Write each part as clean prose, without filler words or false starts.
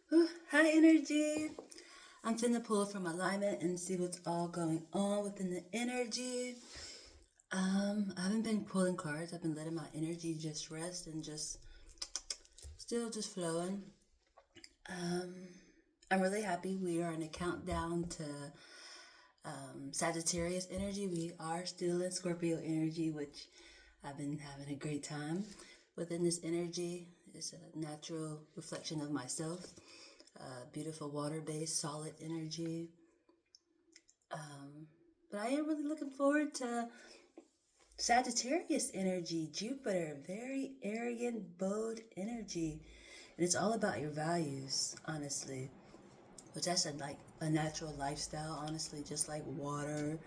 Hi, energy. I'm finna pull from alignment and see what's all going on within the energy. I haven't been pulling cards. I've been letting my energy just rest and just still just flowing. Um, I'm really happy we are in a countdown to Sagittarius energy. We are still in Scorpio energy, which I've been having a great time within this energy. It's a natural reflection of myself. Beautiful water-based solid energy. But I am really looking forward to Sagittarius energy, Jupiter, very arrogant, bold energy. And it's all about your values, honestly. Which that's a natural lifestyle, honestly, just like water.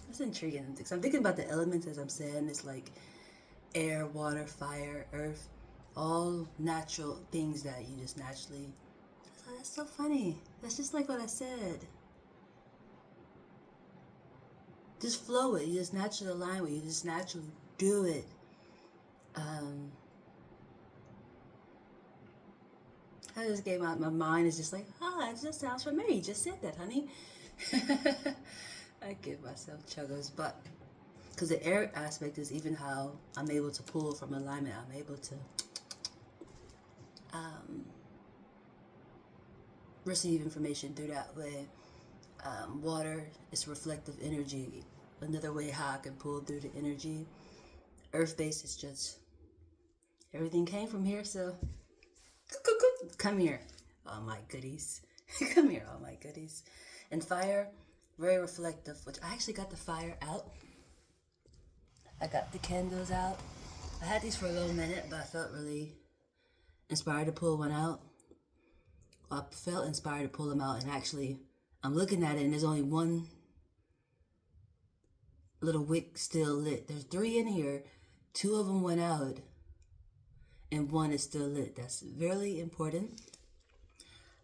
It's intriguing. So I'm thinking about the elements as I'm saying. It's like air, water, fire, earth, all natural things that you just naturally. Oh, that's so funny. That's just like what I said. Just flow it. You just naturally align with it. You just naturally do it. Um, I just gave my mind is just like, it just sounds familiar. You just said that, honey. I give myself chuggles, but because the air aspect is even how I'm able to pull from alignment. I'm able to um, receive information through that way. Water is reflective energy. Another way how I can pull through the energy. Earth base is just everything came from here, so come here, all my goodies. Come here, all my goodies. And fire, very reflective, which I actually got the fire out. I got the candles out. I had these for a little minute, but I felt really inspired to pull one out. I felt inspired to pull them out, and actually, I'm looking at it, and there's only one little wick still lit. There's three in here. Two of them went out, and one is still lit. That's really important.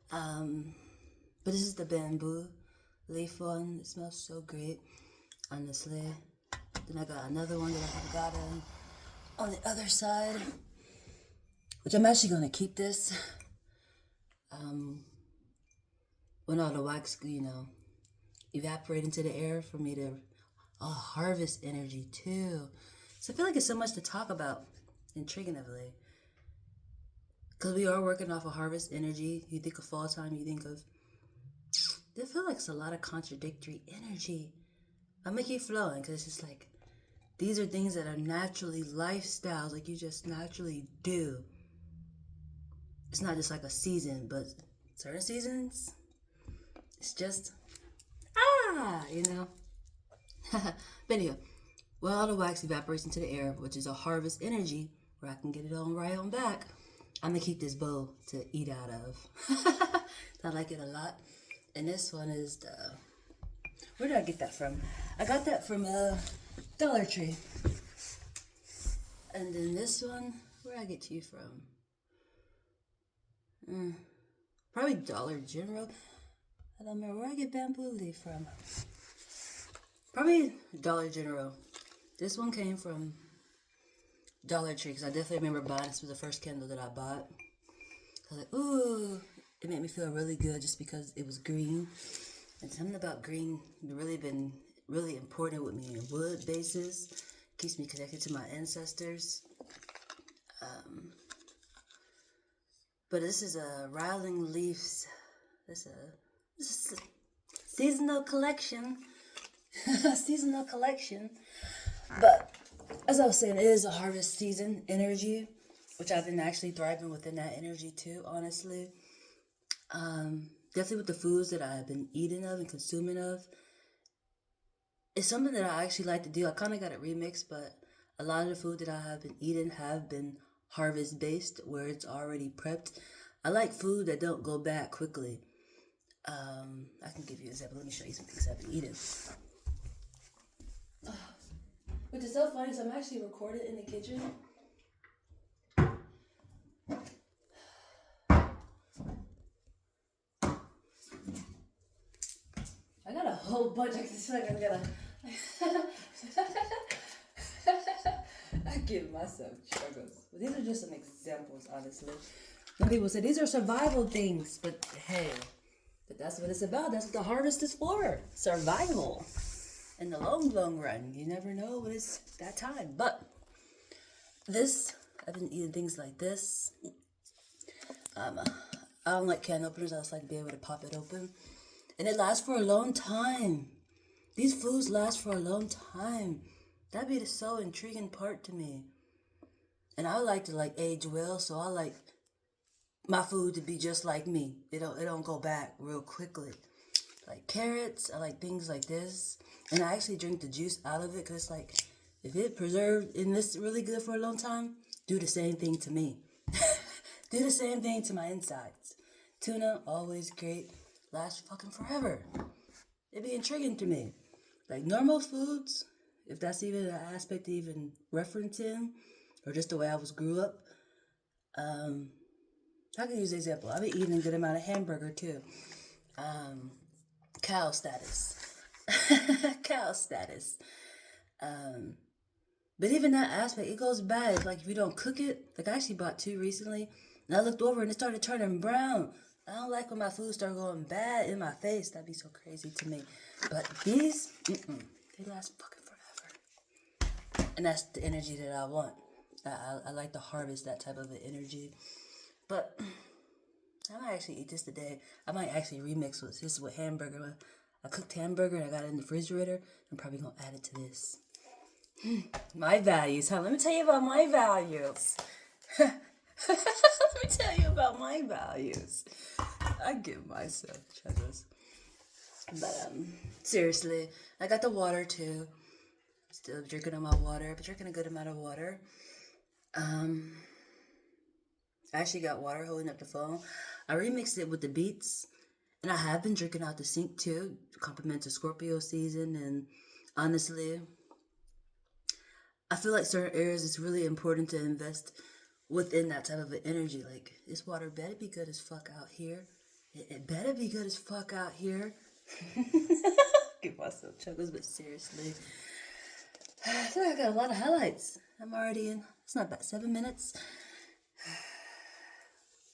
But this is the bamboo leaf one. It smells so great, honestly. Then I got another one that I have gotten on the other side, which I'm actually gonna keep this. When all the wax, evaporate into the air for me to harvest energy too. So I feel like it's so much to talk about, intriguingly. Because we are working off of harvest energy. You think of fall time, you think of. I feel like it's a lot of contradictory energy. I'm gonna keep flowing because it's just like these are things that are naturally lifestyles, like you just naturally do. It's not just like a season, but certain seasons, it's just you know. But anyway, well, all the wax evaporates into the air, which is a harvest energy, where I can get it on right on back. I'm gonna keep this bowl to eat out of. I like it a lot. And this one is the. Where did I get that from? I got that from Dollar Tree. And then this one, where did I get you from? Probably Dollar General. I don't remember where I get bamboo leaf from. Probably Dollar General. This one came from Dollar Tree because I definitely remember buying this was the first candle that I bought. I was like, ooh, it made me feel really good just because it was green. And something about green really been really important with me in wood bases. Keeps me connected to my ancestors. But this is a Riling Leaves. This is a seasonal collection. Seasonal collection. But as I was saying, it is a harvest season energy, which I've been actually thriving within that energy too, honestly. Definitely with the foods that I've been eating of and consuming of. It's something that I actually like to do. I kind of got it remixed, but a lot of the food that I have been eating have been harvest based, where it's already prepped. I like food that don't go bad quickly. I can give you an example. Let me show you some things I've been eating. Which is so funny, so I'm actually recording in the kitchen. I got a whole bunch. I feel like I'm gonna. I give myself struggles. But these are just some examples, honestly. Some people say these are survival things, but hey, that's what it's about. That's what the harvest is for. Survival. In the long run. You never know when it's that time. But this, I've been eating things like this. I don't like can openers. I just like to be able to pop it open. And it lasts for a long time. These foods last for a long time. That'd be the so intriguing part to me. And I like to like age well, so I like my food to be just like me. It don't go back real quickly. Like carrots, I like things like this. And I actually drink the juice out of it because it's like, if it preserved and this really good for a long time, do the same thing to me. Do the same thing to my insides. Tuna, always great, lasts fucking forever. It'd be intriguing to me. Like normal foods, if that's even an aspect to even reference in, or just the way I was grew up. I can use an example. I've been eating a good amount of hamburger too. Cow status. Cow status. But even that aspect, it goes bad. It's like if you don't cook it, like I actually bought 2 recently, and I looked over and it started turning brown. I don't like when my food start going bad in my face. That'd be so crazy to me. But these, they last fucking forever. And that's the energy that I want. I like to harvest that type of an energy. But I might actually eat this today. I might actually remix this with hamburger. I cooked hamburger and I got it in the refrigerator. I'm probably going to add it to this. My values, huh? Let me tell you about my values. Let me tell you about my values. I give myself chuggles. But seriously, I got the water too. Still drinking on my water, but drinking a good amount of water. I actually got water holding up the phone. I remixed it with the beets. And I have been drinking out the sink too. Compliment to Scorpio season. And honestly, I feel like certain areas it's really important to invest within that type of an energy. Like, this water better be good as fuck out here. It better be good as fuck out here. Give myself chuckles, but seriously. I feel like I got a lot of highlights. I'm already in, it's not about 7 minutes.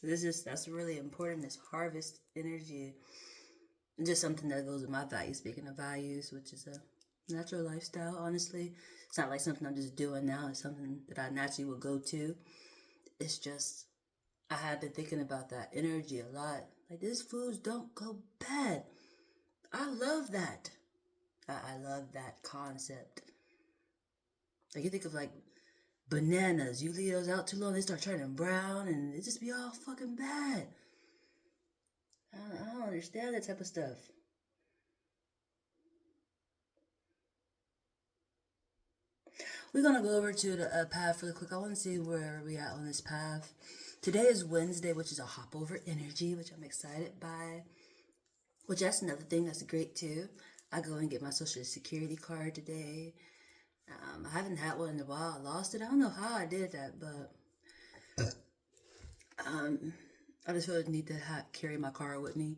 That's really important, this harvest energy. Just something that goes with my values. Speaking of values, which is a natural lifestyle, honestly. It's not like something I'm just doing now. It's something that I naturally would go to. It's just, I have been thinking about that energy a lot. Like, these foods don't go bad. I love that. I love that concept. Like, you think of like bananas. You leave those out too long, they start turning brown and it just be all fucking bad. I don't understand that type of stuff. We're going to go over to the path really quick. I want to see where we at on this path. Today is Wednesday, which is a hop over energy, which I'm excited by. Which that's another thing that's great too. I go and get my social security card today. I haven't had one in a while. I lost it. I don't know how I did that, but I just feel like I need to carry my card with me.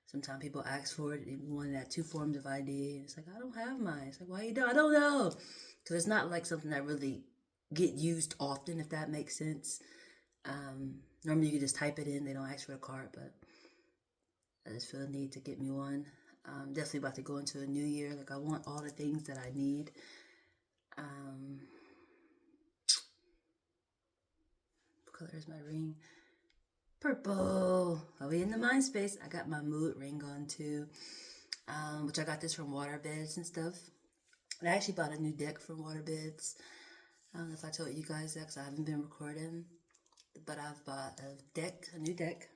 Sometimes people ask for it. One that 2 forms of ID. And it's like, I don't have mine. It's like, why you don't? I don't know. Because it's not like something that really get used often, if that makes sense. Normally you can just type it in. They don't ask for a card, but I just feel the need to get me one. Definitely about to go into a new year. Like, I want all the things that I need. What color is my ring? Purple. Are we in the mind space? I got my mood ring on too. Which I got this from Waterbeds and stuff. And I actually bought a new deck from Waterbeds. I don't know if I told you guys that because I haven't been recording. But I've bought a new deck.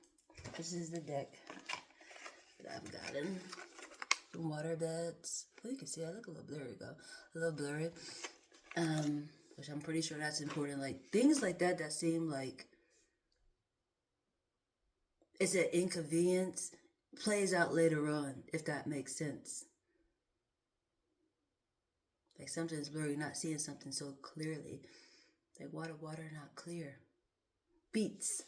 This is the deck that I've gotten from Waterbeds. Well, you can see I look a little blurry. A little blurry. Which I'm pretty sure that's important. Like, things like that seem like it's an inconvenience plays out later on, if that makes sense. Like, something's blurry, you're not seeing something so clearly. Like, water not clear. Beets.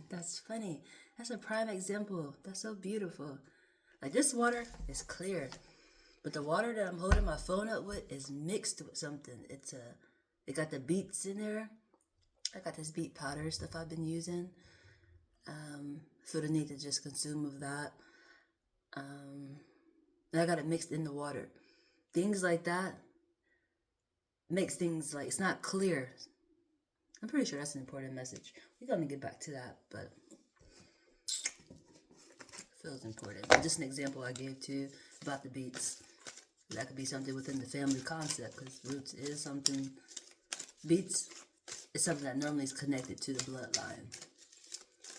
That's funny. That's a prime example. That's so beautiful. Like, this water is clear, but the water that I'm holding my phone up with is mixed with something. It got the beets in there. I got this beet powder stuff I've been using. Feel the need to just consume of that. And I got it mixed in the water. Things like that makes things like it's not clear. I'm pretty sure that's an important message. We're gonna get back to that, but it feels important. Just an example I gave too about the beets. That could be something within the family concept, because roots is something. Beets is something that normally is connected to the bloodline.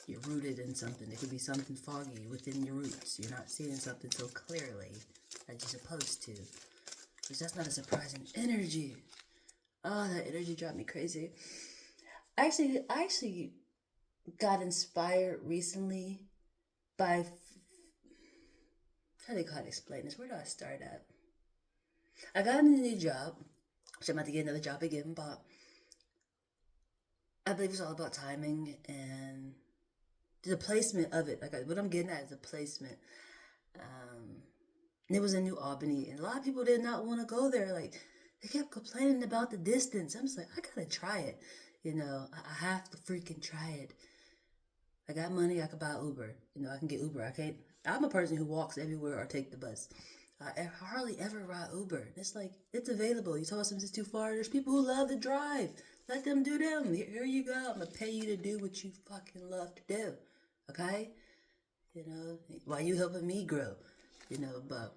You're rooted in something. It could be something foggy within your roots. You're not seeing something so clearly that you're supposed to. Which that's not a surprising energy. Oh, that energy drives me crazy. I actually got inspired recently by, how do I explain this? Where do I start at? I got a new job, which I'm about to get another job again, but I believe it's all about timing and the placement of it. Like what I'm getting at is the placement. And it was in New Albany, and a lot of people did not want to go there. Like they kept complaining about the distance. I'm just like, I gotta try it. You know, I have to freaking try it. I got money, I could buy Uber. You know, I can get Uber. I'm a person who walks everywhere or take the bus. I hardly ever ride Uber. It's like, it's available. You tell us something's too far. There's people who love to drive. Let them do them. Here you go. I'm going to pay you to do what you fucking love to do. Okay? You know, while you helping me grow. You know, but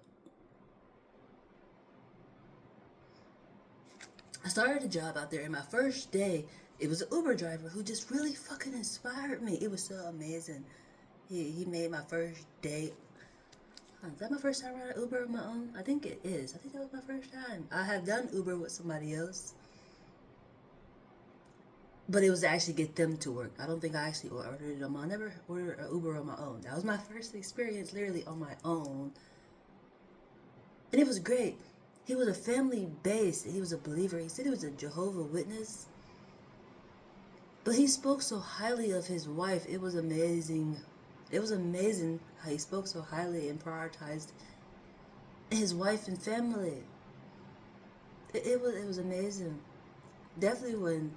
I started a job out there, and my first day, it was an Uber driver who just really fucking inspired me. It was so amazing. He made my first day. Is that my first time riding Uber on my own? I think it is. I think that was my first time. I have done Uber with somebody else, but it was to actually get them to work. I don't think I actually ordered it on my own. I never ordered an Uber on my own. That was my first experience literally on my own. And it was great. He was a family based. He was a believer. He said he was a Jehovah's Witness. But he spoke so highly of his wife. It was amazing. It was amazing how he spoke so highly and prioritized his wife and family. It was amazing. Definitely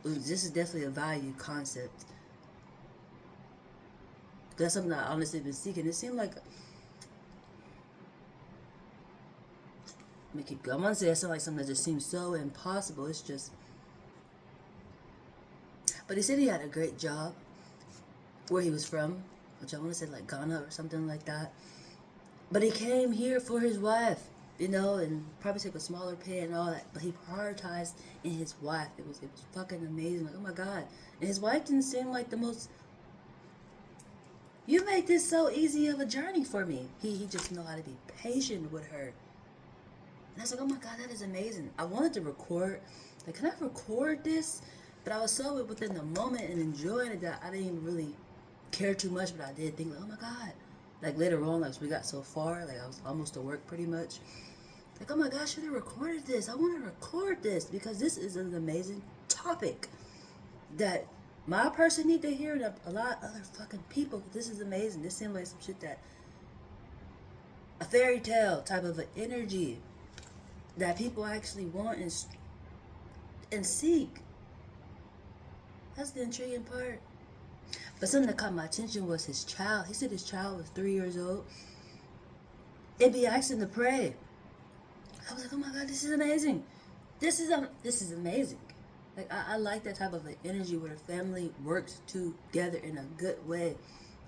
this is definitely a value concept. That's something I honestly been seeking. It seemed like, I'm gonna say it sounds like something that just seems so impossible. It's just, but he said he had a great job where he was from, which I want to say like Ghana or something like that. But he came here for his wife, you know, and probably took a smaller pay and all that. But he prioritized in his wife. It was fucking amazing. Like, oh my God. And his wife didn't seem like the most, you make this so easy of a journey for me. He just know how to be patient with her. And I was like, oh my God, that is amazing. I wanted to record, like, can I record this? But I was so within the moment and enjoying it that I didn't even really care too much. But I did think, like, oh my God. Like later on, like we got so far, like I was almost to work pretty much. Like, oh my gosh, should have recorded this. I want to record this because this is an amazing topic that my person need to hear, and a lot of other fucking people. This is amazing. This seems like some shit that a fairy tale type of an energy that people actually want and seek. That's the intriguing part. But something that caught my attention was his child. He said his child was 3 years old. And be asking to pray. I was like, oh my God, this is amazing. This is amazing. Like I like that type of energy where the family works together in a good way.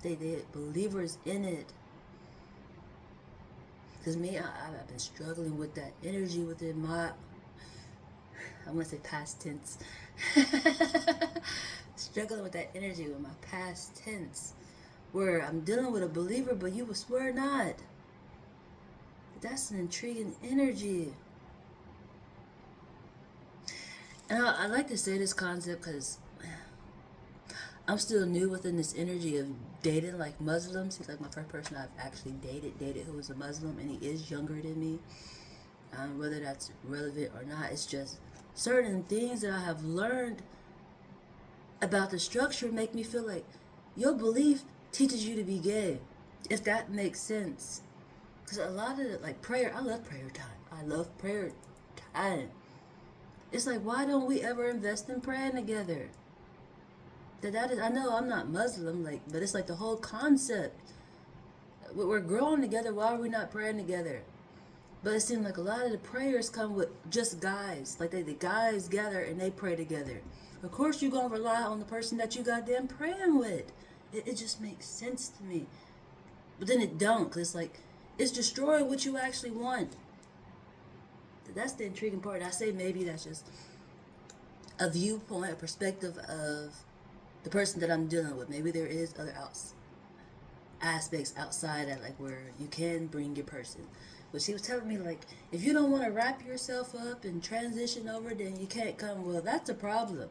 They believers in it. Because me, I've been struggling with that energy within my, I want to say past tense. Struggling with that energy with my past tense. Where I'm dealing with a believer, but you would swear not. That's an intriguing energy. And I like to say this concept because I'm still new within this energy of dating like Muslims. He's like my first person I've actually dated who was a Muslim, and he is younger than me. Whether that's relevant or not, it's just certain things that I have learned about the structure make me feel like your belief teaches you to be gay, if that makes sense. Because a lot of it, like prayer, I love prayer time. I love prayer time. It's like, why don't we ever invest in praying together? That is, I know I'm not Muslim, like, but it's like the whole concept. We're growing together. Why are we not praying together? But it seems like a lot of the prayers come with just guys. Like the guys gather and they pray together. Of course you're going to rely on the person that you goddamn praying with. It just makes sense to me. But then it don't, because it's like, it's destroying what you actually want. That's the intriguing part. I say maybe that's just a viewpoint, a perspective of the person that I'm dealing with. Maybe there is other aspects outside that, like, where you can bring your person. But she was telling me, like, if you don't want to wrap yourself up and transition over, then you can't come. Well, that's a problem.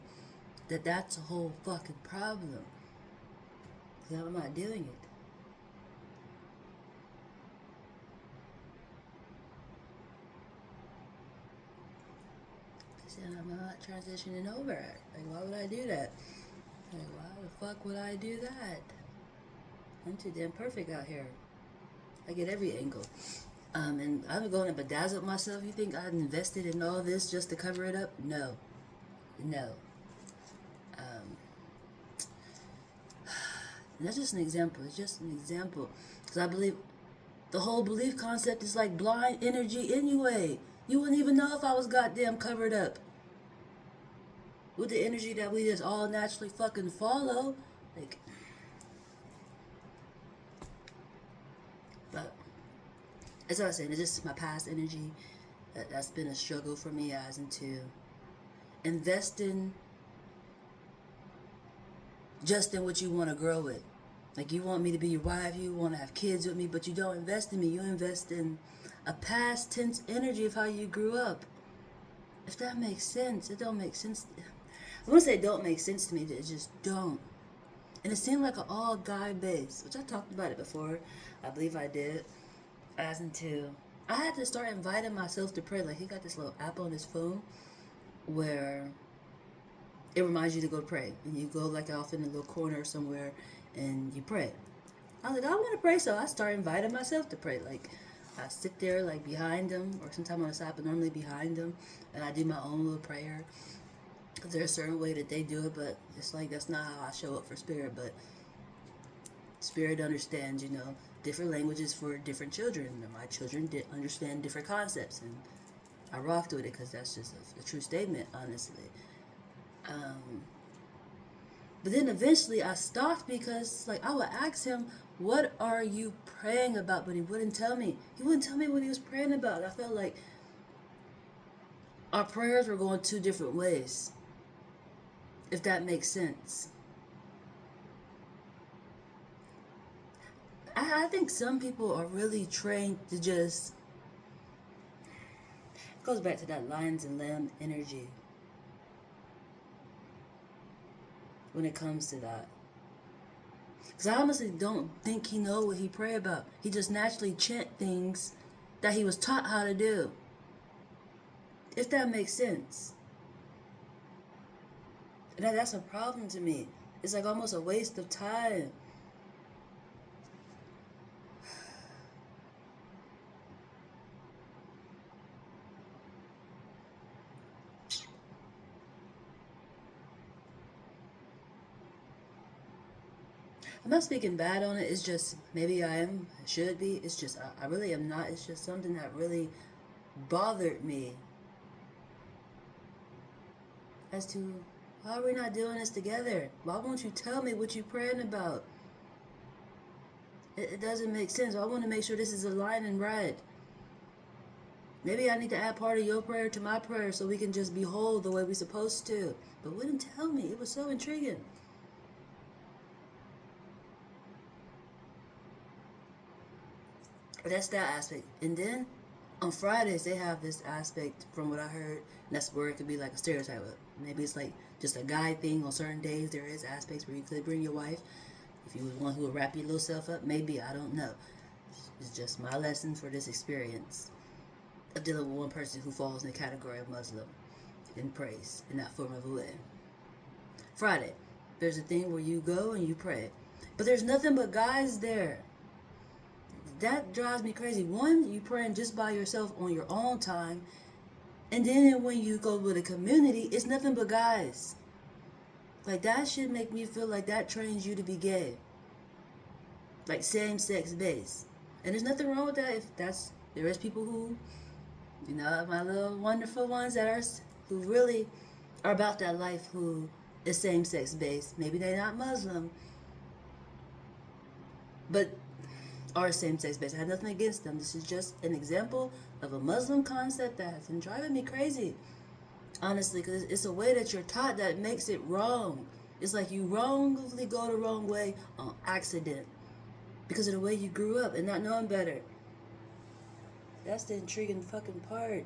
That's a whole fucking problem. Because I'm not doing it. I said, I'm not transitioning over. Like, why would I do that? Like, why the fuck would I do that? I'm too damn perfect out here. I get every angle. And I'm going to bedazzle myself. You think I invested in all this just to cover it up? No. No. That's just an example. It's just an example. Because I believe the whole belief concept is like blind energy anyway. You wouldn't even know if I was goddamn covered up. With the energy that we just all naturally fucking follow. Like, but as I was saying, it's just my past energy. That's been a struggle for me as into investing just in what you want to grow with. Like, you want me to be your wife, you want to have kids with me, but you don't invest in me. You invest in a past tense energy of how you grew up. If that makes sense, it don't make sense. I want to say it don't make sense to me. It just don't. And it seemed like an all guy base, which I talked about it before. I believe I did. As into, I had to start inviting myself to pray. Like, he got this little app on his phone where it reminds you to go pray. And you go like off in a little corner somewhere and you pray. I was like, I want to pray, so I start inviting myself to pray. Like, I sit there like behind him, or sometimes on the side, but normally behind him, and I do my own little prayer. Because there's a certain way that they do it, but it's like that's not how I show up for Spirit. But Spirit understands, different languages for different children. My children did understand different concepts, and I rocked with it because that's just a true statement, honestly. But then eventually I stopped because, like, I would ask him, what are you praying about? But he wouldn't tell me. He wouldn't tell me what he was praying about. I felt like our prayers were going two different ways, if that makes sense. I think some people are really trained to just, it goes back to that lions and lamb energy when it comes to that. Because I honestly don't think he know what he pray about. He just naturally chant things that he was taught how to do. If that makes sense. And that's a problem to me. It's like almost a waste of time. I'm not speaking bad on it. It's just, maybe I am, should be. It's just, I really am not. It's just something that really bothered me. As to, why are we not doing this together? Why won't you tell me what you're praying about? It doesn't make sense. I want to make sure this is aligned and right. Maybe I need to add part of your prayer to my prayer so we can just behold the way we're supposed to. But wouldn't tell me. It was so intriguing. That's that aspect. And then on Fridays they have this aspect, from what I heard, and that's where it could be like a stereotype. Maybe it's like just a guy thing. On certain days there is aspects where you could bring your wife. If you was one who would wrap your little self up, maybe, I don't know. It's just my lesson for this experience of dealing with one person who falls in the category of Muslim and prays in that form of a way. Friday, there's a thing where you go and you pray. But there's nothing but guys there. That drives me crazy. One, you praying just by yourself on your own time. And then when you go with a community, it's nothing but guys. Like, that should make me feel like that trains you to be gay. Like, same-sex based. And there's nothing wrong with that if that's... There is people who, you know, my little wonderful ones that are... Who really are about that life, who is same-sex based. Maybe they're not Muslim, but are same-sex based. I have nothing against them. This is just an example of a Muslim concept that has been driving me crazy. Honestly, because it's a way that you're taught that makes it wrong. It's like you wrongly go the wrong way on accident because of the way you grew up and not knowing better. That's the intriguing fucking part.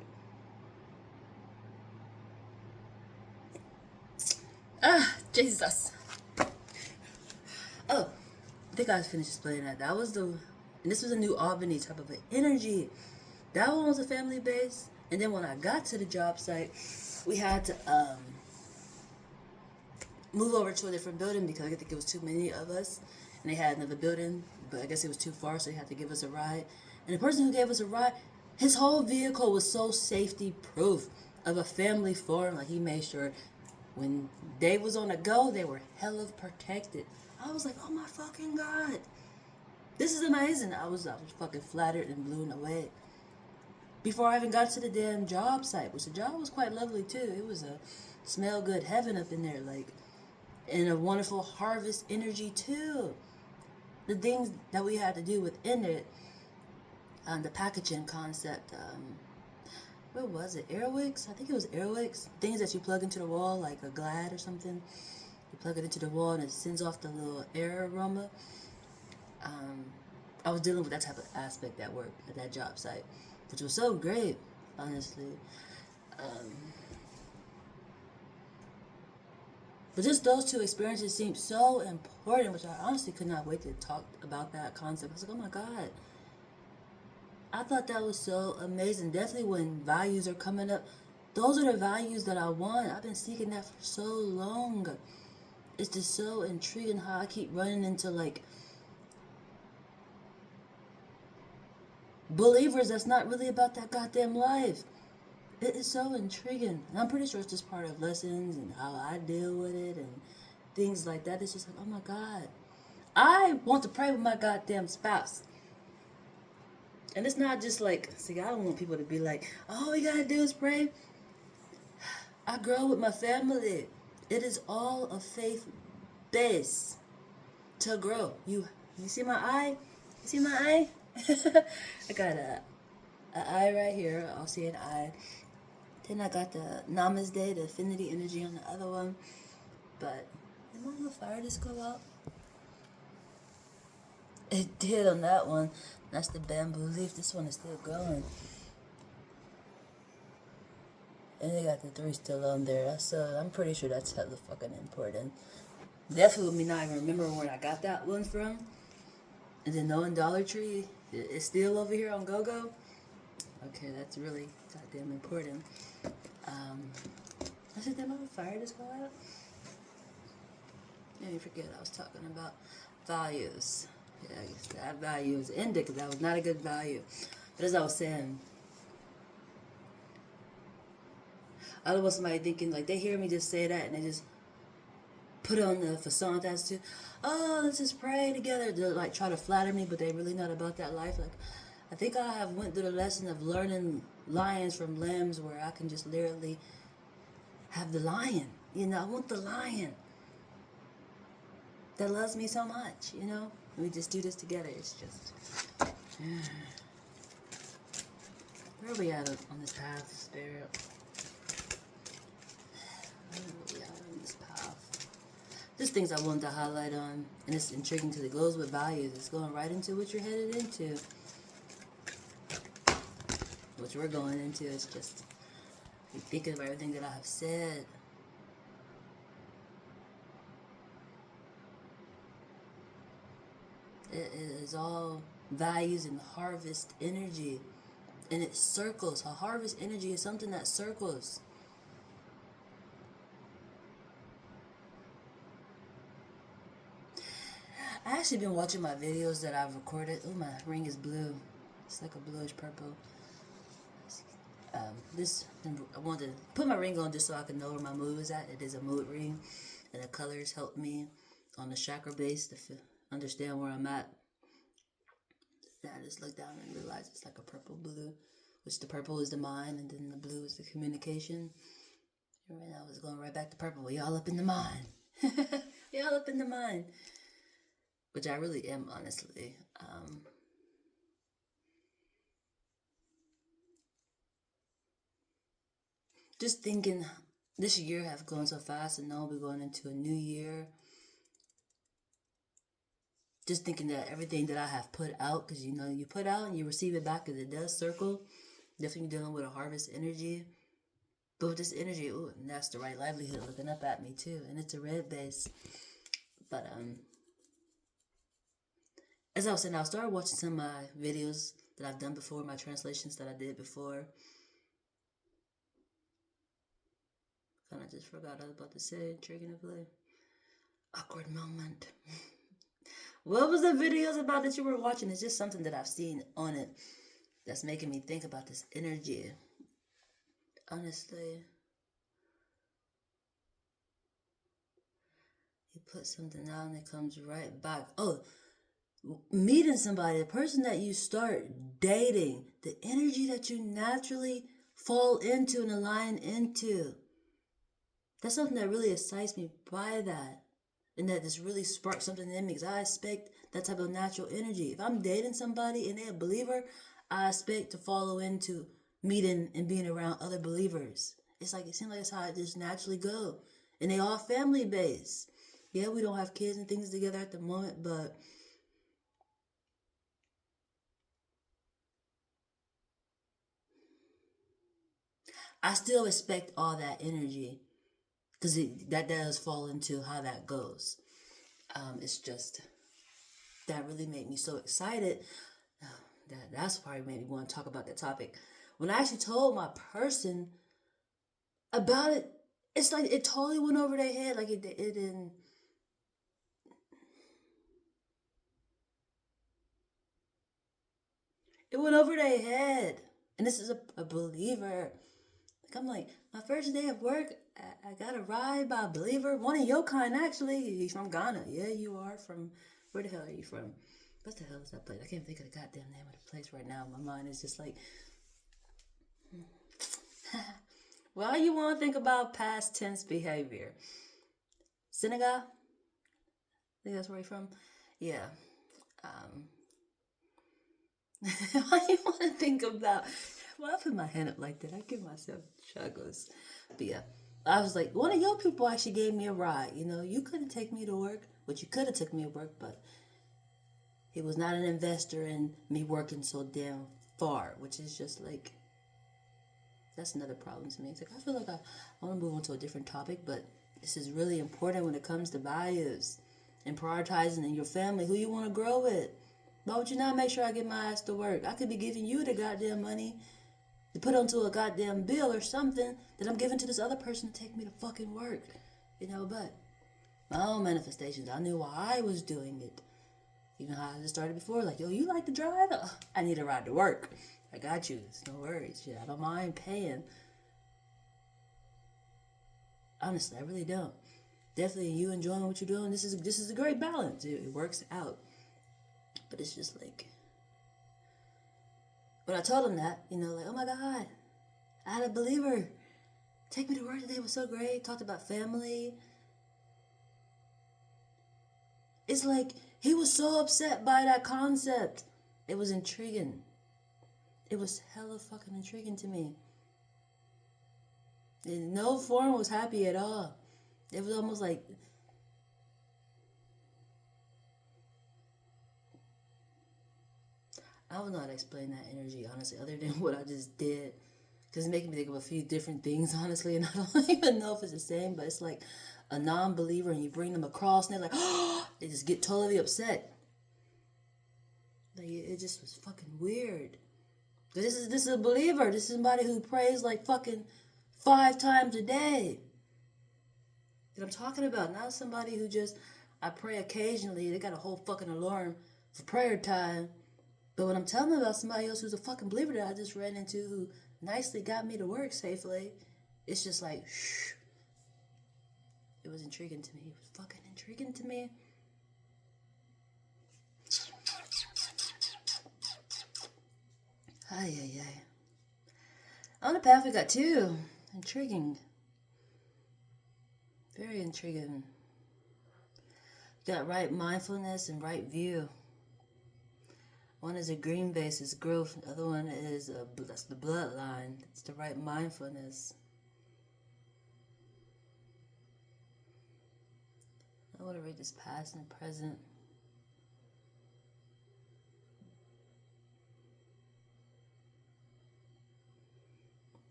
Ah, Jesus. Oh, I think I finished explaining that. That was the... And this was a New Albany type of an energy. That one was a family base. And then when I got to the job site, we had to move over to a different building because I think it was too many of us. And they had another building, but I guess it was too far, so they had to give us a ride. And the person who gave us a ride, his whole vehicle was so safety proof of a family farm. Like, he made sure when they was on the go, they were hella protected. I was like, oh my fucking God. This is amazing. I was fucking flattered and blown away. Before I even got to the damn job site, which the job was quite lovely too. It was a smell good heaven up in there, like, and a wonderful harvest energy too. The things that we had to do within it, the packaging concept, what was it? Airwicks? I think it was Airwicks. Things that you plug into the wall, like a Glad or something. You plug it into the wall and it sends off the little air aroma. I was dealing with that type of aspect at work, at that job site, which was so great, honestly. But just those two experiences seemed so important, which I honestly could not wait to talk about that concept. I was like, oh my God. I thought that was so amazing. Definitely when values are coming up, those are the values that I want. I've been seeking that for so long. It's just so intriguing how I keep running into, like, believers that's not really about that goddamn life. It is so intriguing. And I'm pretty sure it's just part of lessons and how I deal with it and things like that. It's just like, oh my God. I want to pray with my goddamn spouse. And it's not just like, see, I don't want people to be like, all we gotta do is pray. I grow with my family. It is all a faith base to grow. You see my eye? You see my eye? I got an eye right here. I'll see an eye. Then I got the Namaste, the affinity energy on the other one. But did my little fire just go out? It did on that one. That's the bamboo leaf. This one is still going. And they got the 3 still on there. So I'm pretty sure that's hella fucking important. Definitely with me not even remembering where I got that one from. And then knowing Dollar Tree is still over here on GoGo. Okay, that's really goddamn important. I said, did my fire just go out? Yeah, you forget I was talking about values. Yeah, I guess that value is ended because that was not a good value. But as I was saying, I don't want somebody thinking, like, they hear me just say that and they just put on the facade as to, oh, let's just pray together. They'll, like, try to flatter me, but they're really not about that life. Like, I think I have went through the lesson of learning lions from lambs where I can just literally have the lion. You know, I want the lion that loves me so much, you know? We just do this together. It's just... Where are we at on this path, Spirit? Where are we at on this path? Just things I wanted to highlight on. And it's intriguing because it goes with values. It's going right into what you're headed into. Which we're going into. It's just... You think of everything that I have said. It is all values and harvest energy. And it circles. A harvest energy is something that circles. I actually been watching my videos that I've recorded. Oh, my ring is blue. It's like a bluish purple. This I wanted to put my ring on just so I can know where my mood is at. It is a mood ring, and the colors help me on the chakra base to understand where I'm at. Then I just look down and realize it's like a purple blue, which the purple is the mind, and then the blue is the communication. And right now it's going right back to purple. We all up in the mind. We all up in the mind, which I really am, honestly. Just thinking this year have gone so fast, and now we're going into a new year. Just thinking that everything that I have put out, because you know you put out and you receive it back, because it does circle. Definitely dealing with a harvest energy, but with this energy, ooh, and that's the right livelihood looking up at me too, and it's a red base. But as I was saying, I started watching some of my videos that I've done before, my translations that I did before. Kind of just forgot what I was about to say. Intriguingly, awkward moment. What was the videos about that you were watching? It's just something that I've seen on it that's making me think about this energy. Honestly, you put something out and it comes right back. Oh, meeting somebody, the person that you start dating, the energy that you naturally fall into and align into. That's something that really excites me by that. And that just really sparks something in me, because I expect that type of natural energy. If I'm dating somebody and they're a believer, I expect to follow into meeting and being around other believers. It's like, it seems like it's how it just naturally go. And they all family based. Yeah, we don't have kids and things together at the moment, but I still expect all that energy, because that does fall into how that goes. It's just that really made me so excited. That's probably made me want to talk about that topic. When I actually told my person about it, it's like it totally went over their head. Like it didn't. It went over their head. And this is a believer. Like, I'm like, my first day of work, I got a ride by a believer. One of your kind, actually. He's from Ghana. Yeah, you are from. Where the hell are you from? What the hell is that place? I can't think of the goddamn name of the place right now. My mind is just like. Well, you want to think about past tense behavior. Senegal? I think that's where you're from. Yeah. Why you want to think about? Well, I put my hand up like that. I give myself chuckles. But yeah, I was like, one of your people actually gave me a ride. You know, you couldn't take me to work, but you could have took me to work, but he was not an investor in me working so damn far, which is just like, that's another problem to me. It's like, I feel like I want to move on to a different topic, but this is really important when it comes to values and prioritizing in your family who you want to grow with. Why would you not make sure I get my ass to work? I could be giving you the goddamn money to put onto a goddamn bill or something that I'm giving to this other person to take me to fucking work. You know, but my own manifestations, I knew why I was doing it. Even how I just started before, like, yo, you like to drive? I need a ride to work. I got you. It's no worries. Shit, I don't mind paying. Honestly, I really don't. Definitely, you enjoying what you're doing. This is a great balance. It works out. But it's just like, when I told him that, you know, like, oh my God, I had a believer take me to work today. It was so great. Talked about family. It's like he was so upset by that concept. It was intriguing. It was hella fucking intriguing to me. In no form was happy at all. It was almost like, I don't know how to explain that energy, honestly, other than what I just did. Because it's making me think of a few different things, honestly, and I don't even know if it's the same, but it's like a non-believer and you bring them across and they're like, oh, they just get totally upset. Like, it just was fucking weird. This is a believer. This is somebody who prays like fucking 5 times a day. That I'm talking about. Not somebody who just, I pray occasionally. They got a whole fucking alarm for prayer time. But when I'm telling about somebody else who's a fucking believer that I just ran into, who nicely got me to work safely. It's just like, shh. It was intriguing to me. It was fucking intriguing to me. Ay, ay, ay. On the path, we got two. Intriguing. Very intriguing. Got right mindfulness and right view. One is a green base, is growth. The other one is that's the bloodline. It's the right mindfulness. I want to read this past and present.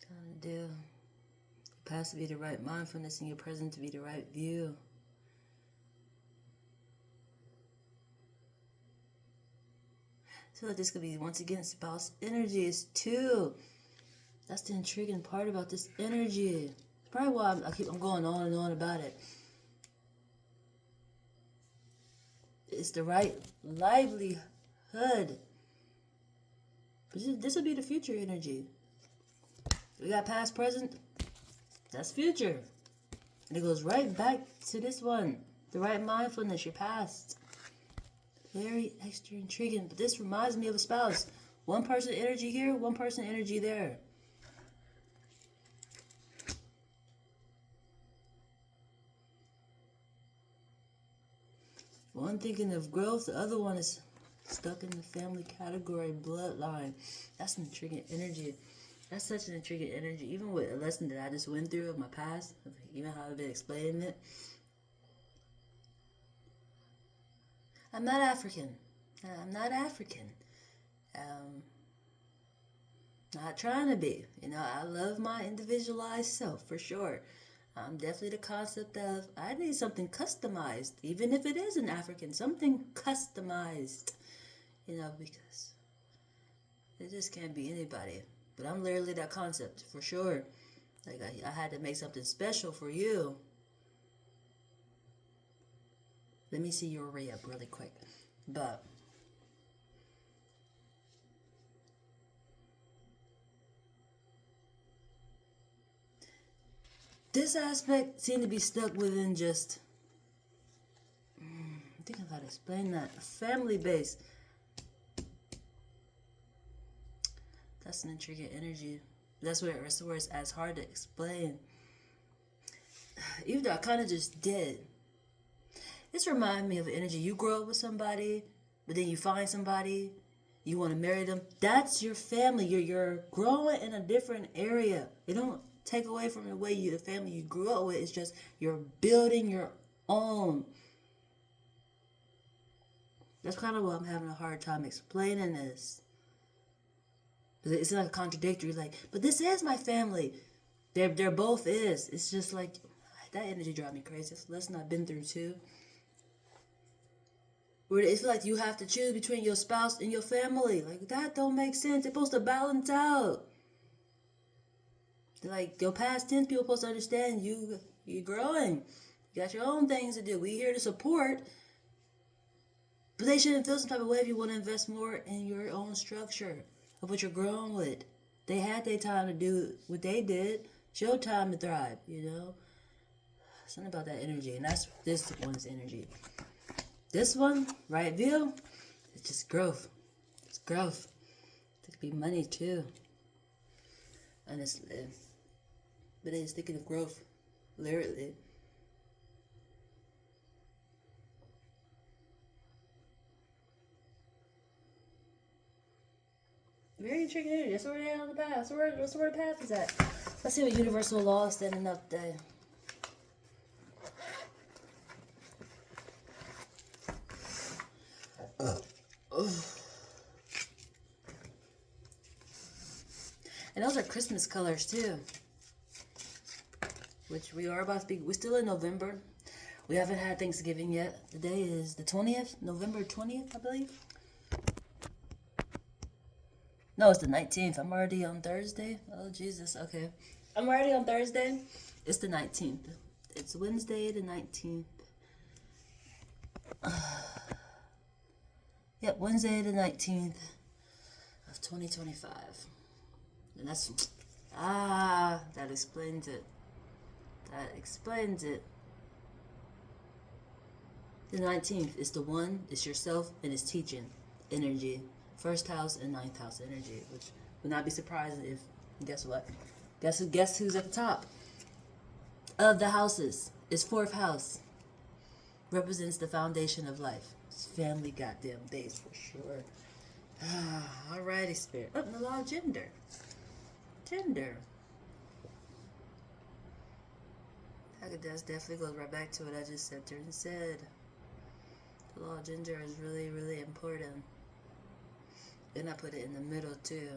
Trying to do your past to be the right mindfulness and your present to be the right view. I feel like this could be, once again, spouse energy is two. That's the intriguing part about this energy. Probably why I'm going on and on about it. It's the right livelihood. This will be the future energy. We got past, present. That's future. And it goes right back to this one. The right mindfulness, your past. Very extra intriguing. But this reminds me of a spouse. One person energy here, one person energy there. One thinking of growth, the other one is stuck in the family category, bloodline. That's an intriguing energy. That's such an intriguing energy. Even with a lesson that I just went through of my past, even how I've been explaining it. I'm not African. I'm not African. Not trying to be. You know, I love my individualized self for sure. Definitely the concept of I need something customized, even if it is an African, something customized. You know, because it just can't be anybody. But I'm literally that concept for sure. Like I had to make something special for you. Let me see your re-up really quick. But this aspect seemed to be stuck within just, I think I gotta explain that. A family base. That's an intriguing energy. That's where it's as hard to explain. Even though I kind of just did. This reminds me of energy. You grow up with somebody, but then you find somebody, you want to marry them. That's your family. You're growing in a different area. It don't take away from the way the family you grew up with. It's just you're building your own. That's kind of why I'm having a hard time explaining this. It's not contradictory. Like, but this is my family. They're both is. It's just like that energy drives me crazy. It's a lesson I've been through too. Where it's like you have to choose between your spouse and your family. Like that don't make sense. It's supposed to balance out. Like your past tense, people supposed to understand you're growing. You got your own things to do. We here to support. But they shouldn't feel some type of way if you want to invest more in your own structure of what you're growing with. They had their time to do what they did. It's your time to thrive, you know? Something about that energy. And that's this one's energy. This one, right view, it's just growth. It's growth. It could be money too. Honestly. But it's thinking of growth, literally. Very intriguing energy. That's where we're at on the path. That's where the path is at. Let's see what universal law is standing up there. And those are Christmas colors too. Which we are about to be. We're still in November. We haven't had Thanksgiving yet. Today is the 20th, November 20th, I believe. No, it's the 19th. I'm already on Thursday. Oh, Jesus. Okay. I'm already on Thursday. It's the 19th. It's Wednesday the 19th. Yep, Wednesday the 19th of 2025. And that's Ah, that explains it. That explains it. The 19th is the one, it's yourself, and it's teaching energy. First house and ninth house energy, which would not be surprising if, guess what? Guess who's at the top of the houses? It's fourth house. Represents the foundation of life. It's family goddamn base for sure. Alrighty, spirit. Oh, the law of gender. Gender. That definitely goes right back to what I just said. Turn said. The law of gender is really, really important. And I put it in the middle too.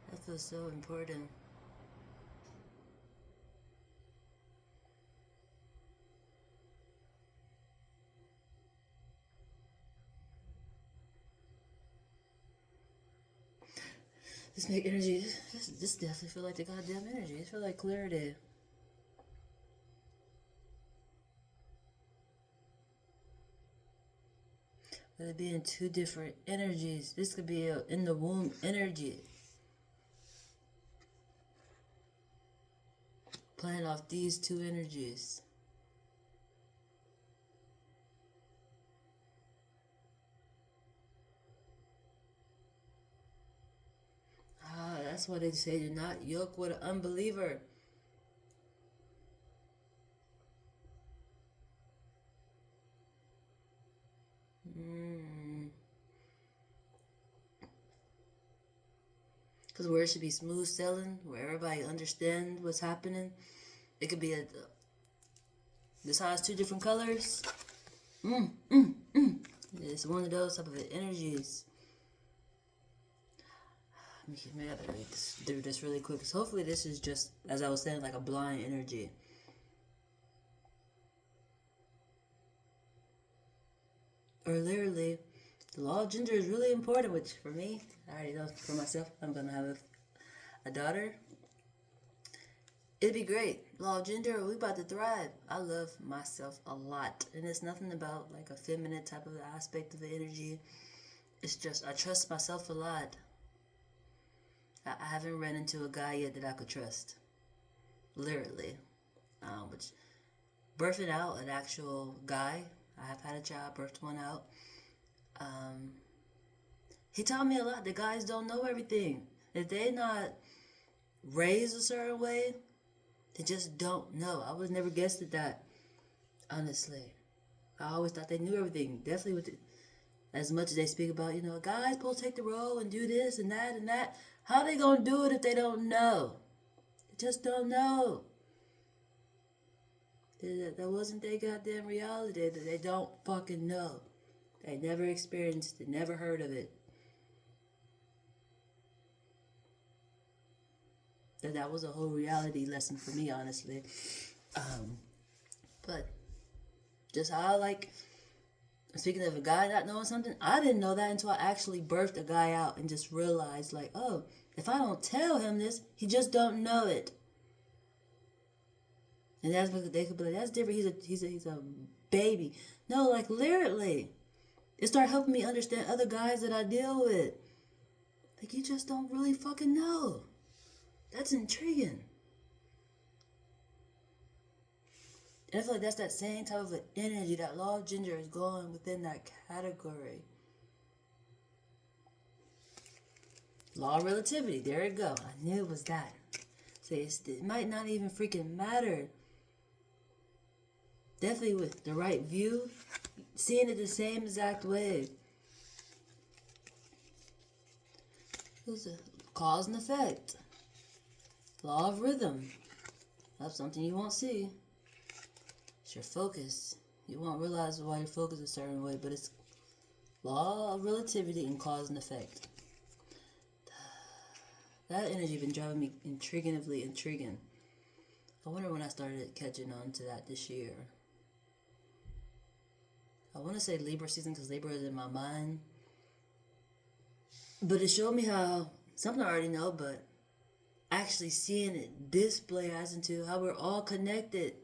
That feels so important. This make energy. This definitely feel like the goddamn energy. It feel like clarity. But it being two different energies. This could be a in the womb energy. Playing off these two energies. That's why they say do not yoke with an unbeliever. Because where it should be smooth sailing, where everybody understand what's happening. It could be this has two different colors. It's one of those type of energies. Maybe I better do this really quick. Because hopefully this is just, as I was saying, like a blind energy. Or literally, the law of gender is really important, which for me, I already know for myself, I'm going to have a daughter. It'd be great. Law of gender, we about to thrive. I love myself a lot. And it's nothing about like a feminine type of aspect of the energy. It's just, I trust myself a lot. I haven't ran into a guy yet that I could trust. Literally. Which, birthing out an actual guy, I have had a child, birthed one out. He taught me a lot. The guys don't know everything. If they're not raised a certain way, they just don't know. I would never guessed at that, honestly. I always thought they knew everything. Definitely with as much as they speak about, guys supposed to take the role and do this and that and that. How they gonna do it if they don't know? They just don't know. That wasn't their goddamn reality. They don't fucking know. They never experienced it, never heard of it. That was a whole reality lesson for me, honestly. But just how speaking of a guy not knowing something, I didn't know that until I actually birthed a guy out and just realized, like, oh, if I don't tell him this, he just don't know it. And that's because they could be like, that's different. He's a baby. No, like literally, it started helping me understand other guys that I deal with. Like you just don't really fucking know. That's intriguing. And I feel like that's that same type of energy that law of gender is going within that category. Law of relativity. There you go. I knew it was that. So it might not even freaking matter. Definitely with the right view, seeing it the same exact way. It's a cause and effect. Law of rhythm. That's something you won't see. It's your focus. You won't realize why you're focused a certain way, but it's law of relativity and cause and effect. That energy been driving me intriguing. I wonder when I started catching on to that this year. I want to say Libra season because Libra is in my mind. But it showed me how, something I already know, but actually seeing it display as into how we're all connected.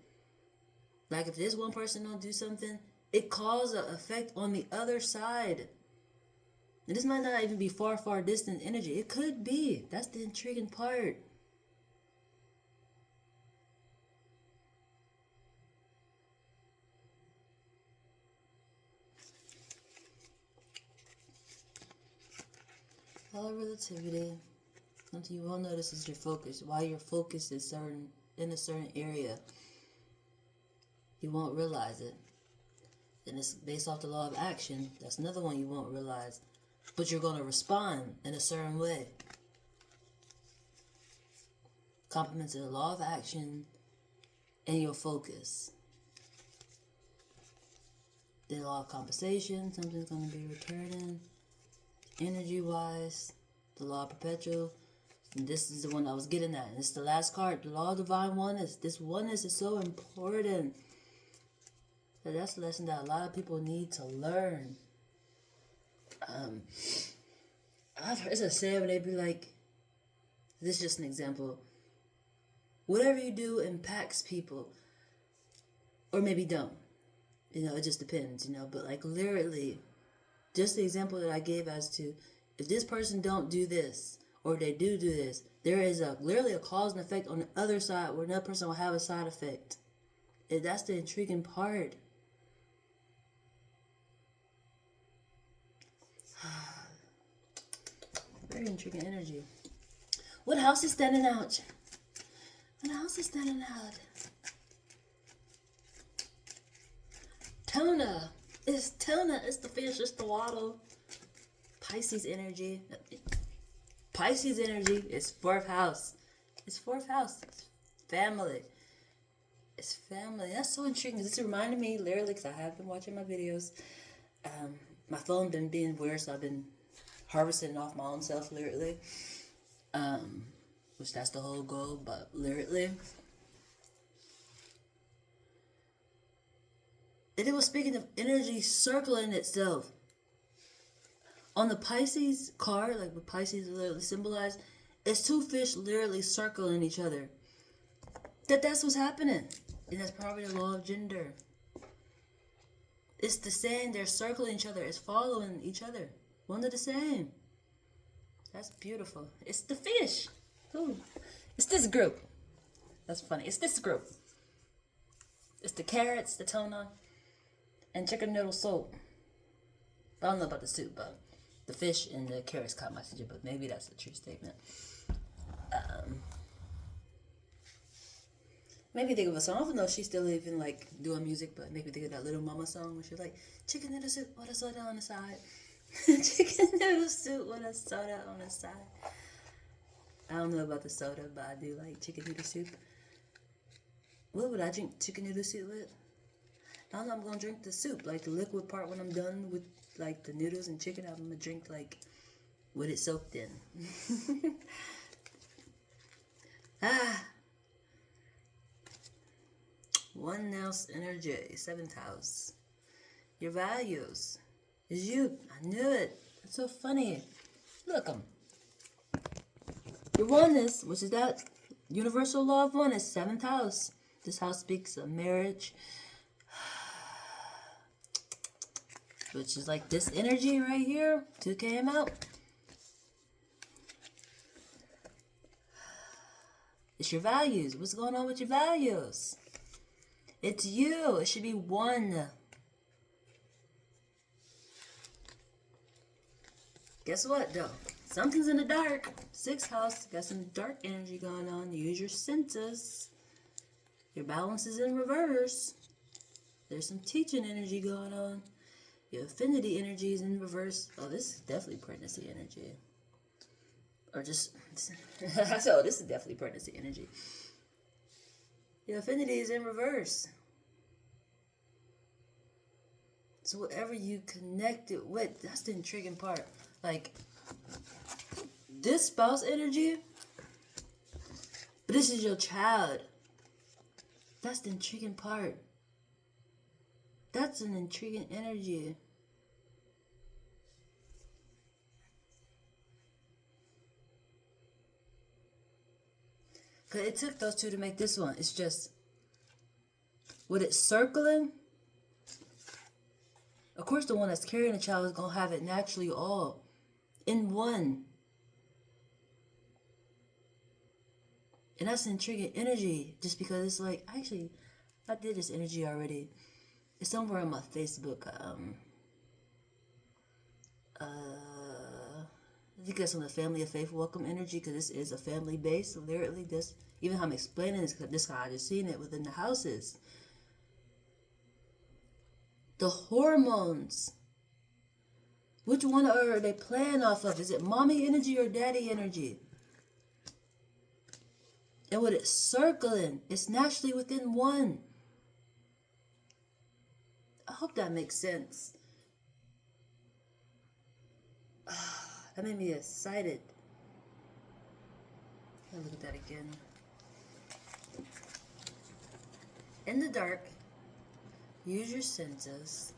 Like if this one person don't do something, it causes an effect on the other side. And this might not even be far, far distant energy. It could be. That's the intriguing part. Law of relativity. Something you will notice is your focus. While your focus is in a certain area, you won't realize it. And it's based off the law of action. That's another one you won't realize. But you're going to respond in a certain way. Complements of the law of action and your focus. The law of compensation, something's going to be returning. Energy-wise, the law of perpetual. And this is the one I was getting at. And it's the last card, the law of divine oneness. This oneness is so important. So that's a lesson that a lot of people need to learn. It's a saying where they be like, this is just an example. Whatever you do impacts people. Or maybe don't. It just depends, But like literally, just the example that I gave as to, if this person don't do this, or they do this, there is literally a cause and effect on the other side where another person will have a side effect. And that's the intriguing part. Very intriguing energy. What house is standing out? What house is standing out? Tona. It's Tona. It's the fish. It's the waddle. Pisces energy. Pisces energy is 4th house. It's 4th house. It's family. It's family. That's so intriguing. This reminded me, literally, because I have been watching my videos. My phone been being weird, so I've been harvesting off my own self, literally. Which that's the whole goal, but literally. And it was speaking of energy circling itself. On the Pisces card, like what Pisces literally symbolize, it's 2 fish literally circling each other. That's what's happening. And that's probably the law of gender. It's the same. They're circling each other. It's following each other. One of the same. That's beautiful. It's the fish. Ooh. It's this group. That's funny. It's this group. It's the carrots, the tuna, and chicken noodle soup. I don't know about the soup, but the fish and the carrots caught my attention, but maybe that's a true statement. Maybe think of a song. I don't know if she's still even like doing music, but maybe think of that Little Mama song where she's like, chicken noodle soup with a soda on the side. Chicken noodle soup with a soda on the side. I don't know about the soda, but I do like chicken noodle soup. What would I drink chicken noodle soup with? I don't know, I'm gonna drink the soup, like the liquid part when I'm done with like the noodles and chicken. I'm gonna drink like with it soaked in. One house energy, 7th house. Your values is you. I knew it. That's so funny. Look, your oneness, which is that universal law of oneness, 7th house. This house speaks of marriage, which is like this energy right here. 2 came out. It's your values. What's going on with your values? It's you. It should be one. Guess what, though? Something's in the dark. 6th house. Got some dark energy going on. Use your senses. Your balance is in reverse. There's some teaching energy going on. Your affinity energy is in reverse. Oh, this is definitely pregnancy energy. Or just... so this is definitely pregnancy energy. Your affinity is in reverse. So whatever you connect it with, that's the intriguing part. Like, this spouse energy, but this is your child. That's the intriguing part. That's an intriguing energy. Because it took those 2 to make this one. It's just, with it circling, of course the one that's carrying the child is going to have it naturally all in one. And that's intriguing energy, just because it's like, actually, I did this energy already. It's somewhere on my Facebook. I think that's on the Family of Faith Welcome energy, because this is a family base. So literally, this, even how I'm explaining this how I just seen it within the houses. The hormones. Which one are they playing off of? Is it mommy energy or daddy energy? And with it circling, it's naturally within one. I hope that makes sense. That made me excited. I'll look at that again. In the dark, use your senses.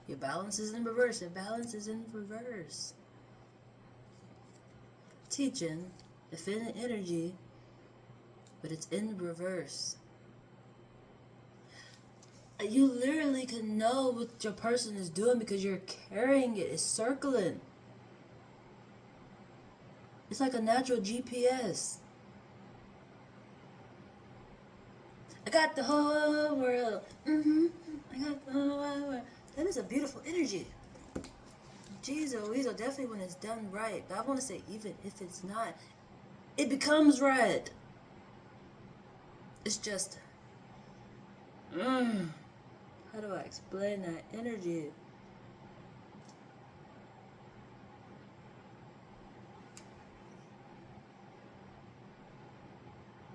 Your balance is in reverse. Your balance is in reverse. Teaching, the feminine energy, but it's in reverse. You literally can know what your person is doing because you're carrying it. It's circling. It's like a natural GPS. I got the whole world. I got the whole world. That is a beautiful energy. Jesus, Weasel, definitely when it's done right. But I want to say, even if it's not, it becomes right. It's just, how do I explain that energy?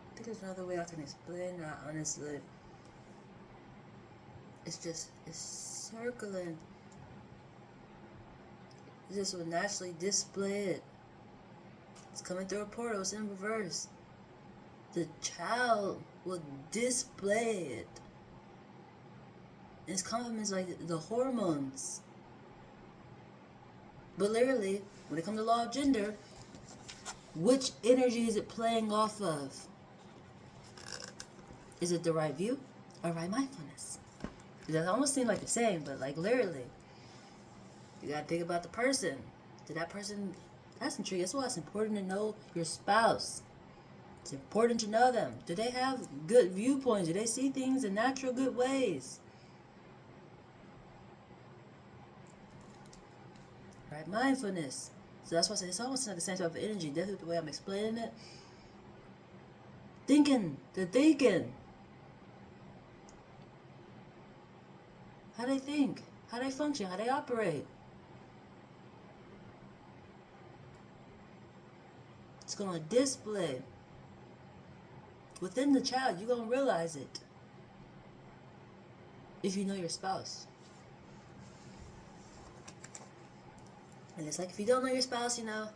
I think there's another way I can explain that, honestly. It's just, it's circling. This will naturally display it. It's coming through a portal. It's in reverse. The child will display it. Its complements like the hormones. But literally, when it comes to law of gender, which energy is it playing off of? Is it the right view or right mindfulness? That almost seems like the same, but like literally, you gotta think about the person. Did that person? That's intriguing. That's why it's important to know your spouse. It's important to know them. Do they have good viewpoints? Do they see things in natural good ways? Right, mindfulness. So that's why I say it's almost like the same type of energy. Definitely the way I'm explaining it. Thinking. They're thinking. How they think. How they function. How they operate. It's going to display. Within the child, you're going to realize it. If you know your spouse. And it's like if you don't know your spouse, you know,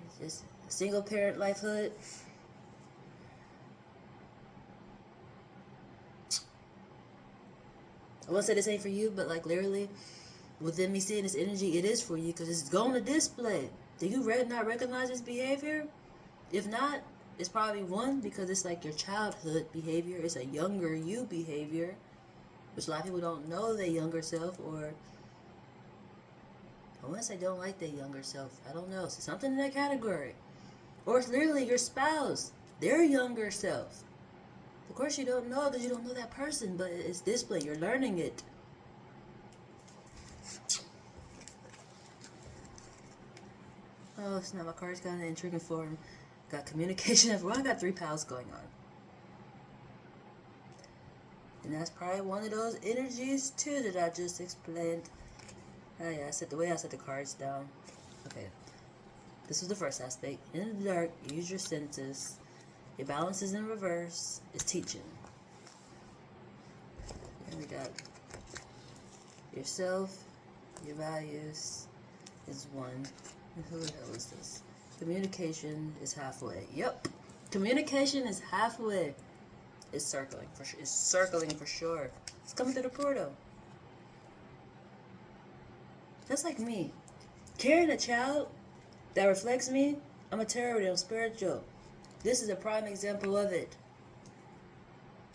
it's just a single parent lifehood. I won't say this ain't for you, but like literally, within me seeing this energy, it is for you because it's going to display. Do you not recognize this behavior? If not, it's probably one, because it's like your childhood behavior. It's a younger you behavior, which a lot of people don't know their younger self, or I want to say don't like their younger self. I don't know. It's something in that category. Or it's literally your spouse, their younger self. Of course you don't know because you don't know that person, but it's display. You're learning it. Oh, snap, my card's got an intriguing form. Got communication. I got 3 pals going on. And that's probably one of those energies too that I just explained. Oh yeah, the way I set the cards down. Okay. This was the first aspect. In the dark, use your senses. Your balance is in reverse. It's teaching. And we got yourself, your values is 1. And who the hell is this? Communication is halfway. Yep. Communication is halfway. It's circling for sure. It's circling for sure. It's coming through the portal. Just like me. Carrying a child that reflects me, I'm a terrorist, I'm spiritual. This is a prime example of it.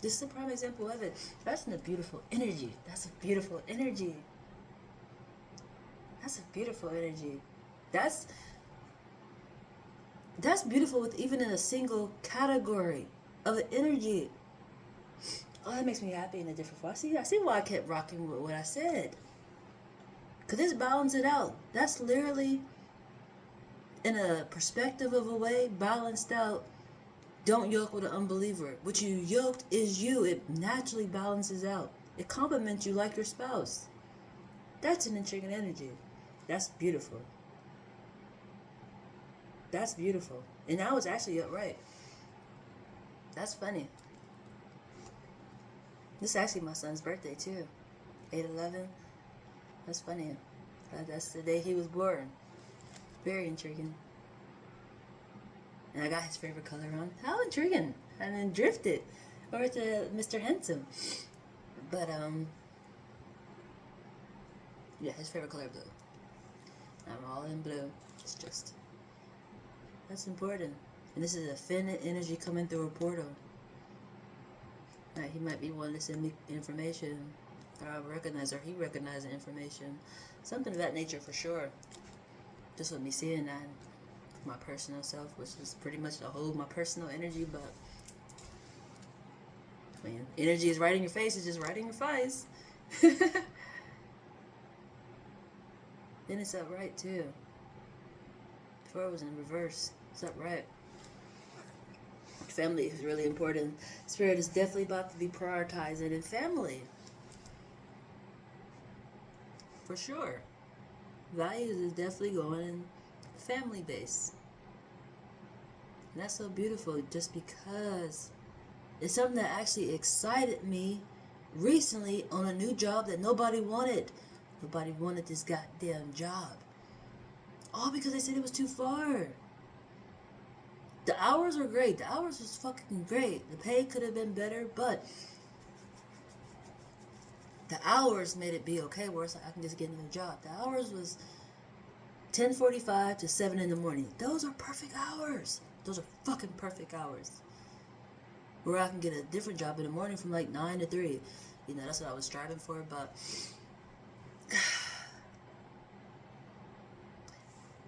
This is a prime example of it. That's a beautiful energy. That's a beautiful energy. That's a beautiful energy. That's beautiful with even in a single category of the energy. Oh, that makes me happy in a different form. I see why I kept rocking with what I said. Because this balances it out. That's literally, in a perspective of a way, balanced out. Don't yoke with an unbeliever. What you yoked is you. It naturally balances out. It complements you like your spouse. That's an intriguing energy. That's beautiful. That's beautiful. And now it's actually upright. That's funny. This is actually my son's birthday too. 8/11. That's funny. That's the day he was born. Very intriguing. And I got his favorite color on. How intriguing. And then drifted over to Mr. Handsome. But, yeah, his favorite color blue. I'm all in blue. It's just, that's important. And this is a finite energy coming through a portal. Right, he might be wanting to send me information, or I recognize, or he recognizes information. Something of that nature for sure. Just with me seeing that. My personal self, which is pretty much the whole my personal energy, but man, energy is right in your face, it's just right in your face. Then it's upright too. Before it was in reverse, it's upright. Family is really important. Spirit is definitely about to be prioritizing in family. For sure. Values is definitely going in family base. And that's so beautiful just because it's something that actually excited me recently on a new job that nobody wanted. Nobody wanted this goddamn job. All because they said it was too far. The hours were great. The hours was fucking great. The pay could have been better, but the hours made it be okay where it's like I can just get a new job. The hours was 10:45 to 7 in the morning. Those are perfect hours. Those are fucking perfect hours. Where I can get a different job in the morning from like 9 to 3. You know, that's what I was striving for, but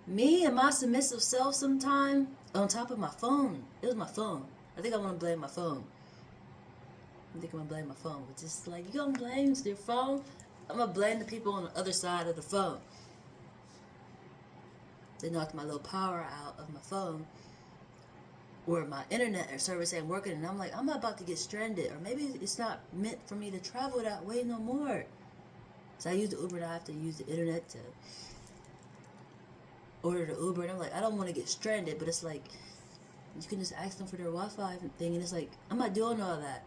me and my submissive self sometime on top of my phone. It was my phone. I think I want to blame my phone. I think I'm going to blame my phone. But just like, you going to blame your phone? I'm going to blame the people on the other side of the phone. They knocked my little power out of my phone. Or my internet or service ain't working. And I'm like, I'm about to get stranded. Or maybe it's not meant for me to travel that way no more. So I use the Uber and I have to use the internet to order the Uber. And I'm like, I don't want to get stranded. But it's like, you can just ask them for their Wi-Fi thing. And it's like, I'm not doing all that.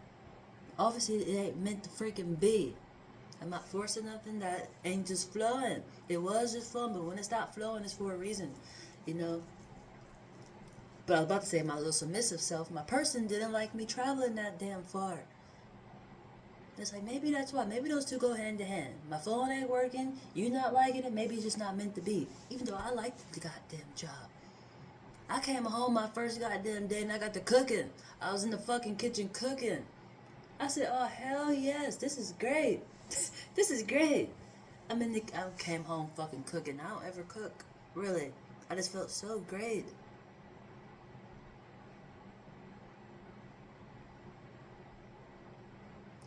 Obviously, it ain't meant to freaking be. I'm not forcing nothing that ain't just flowing. It was just flowing, but when it stopped flowing, it's for a reason, you know. But I was about to say my little submissive self, my person didn't like me traveling that damn far. It's like, maybe that's why. Maybe those two go hand to hand. My phone ain't working, you not liking it, maybe it's just not meant to be. Even though I liked the goddamn job. I came home my first goddamn day and I got to cooking. I was in the fucking kitchen cooking. I said, oh, hell yes, this is great. This is great. I came home fucking cooking. I don't ever cook, really. I just felt so great.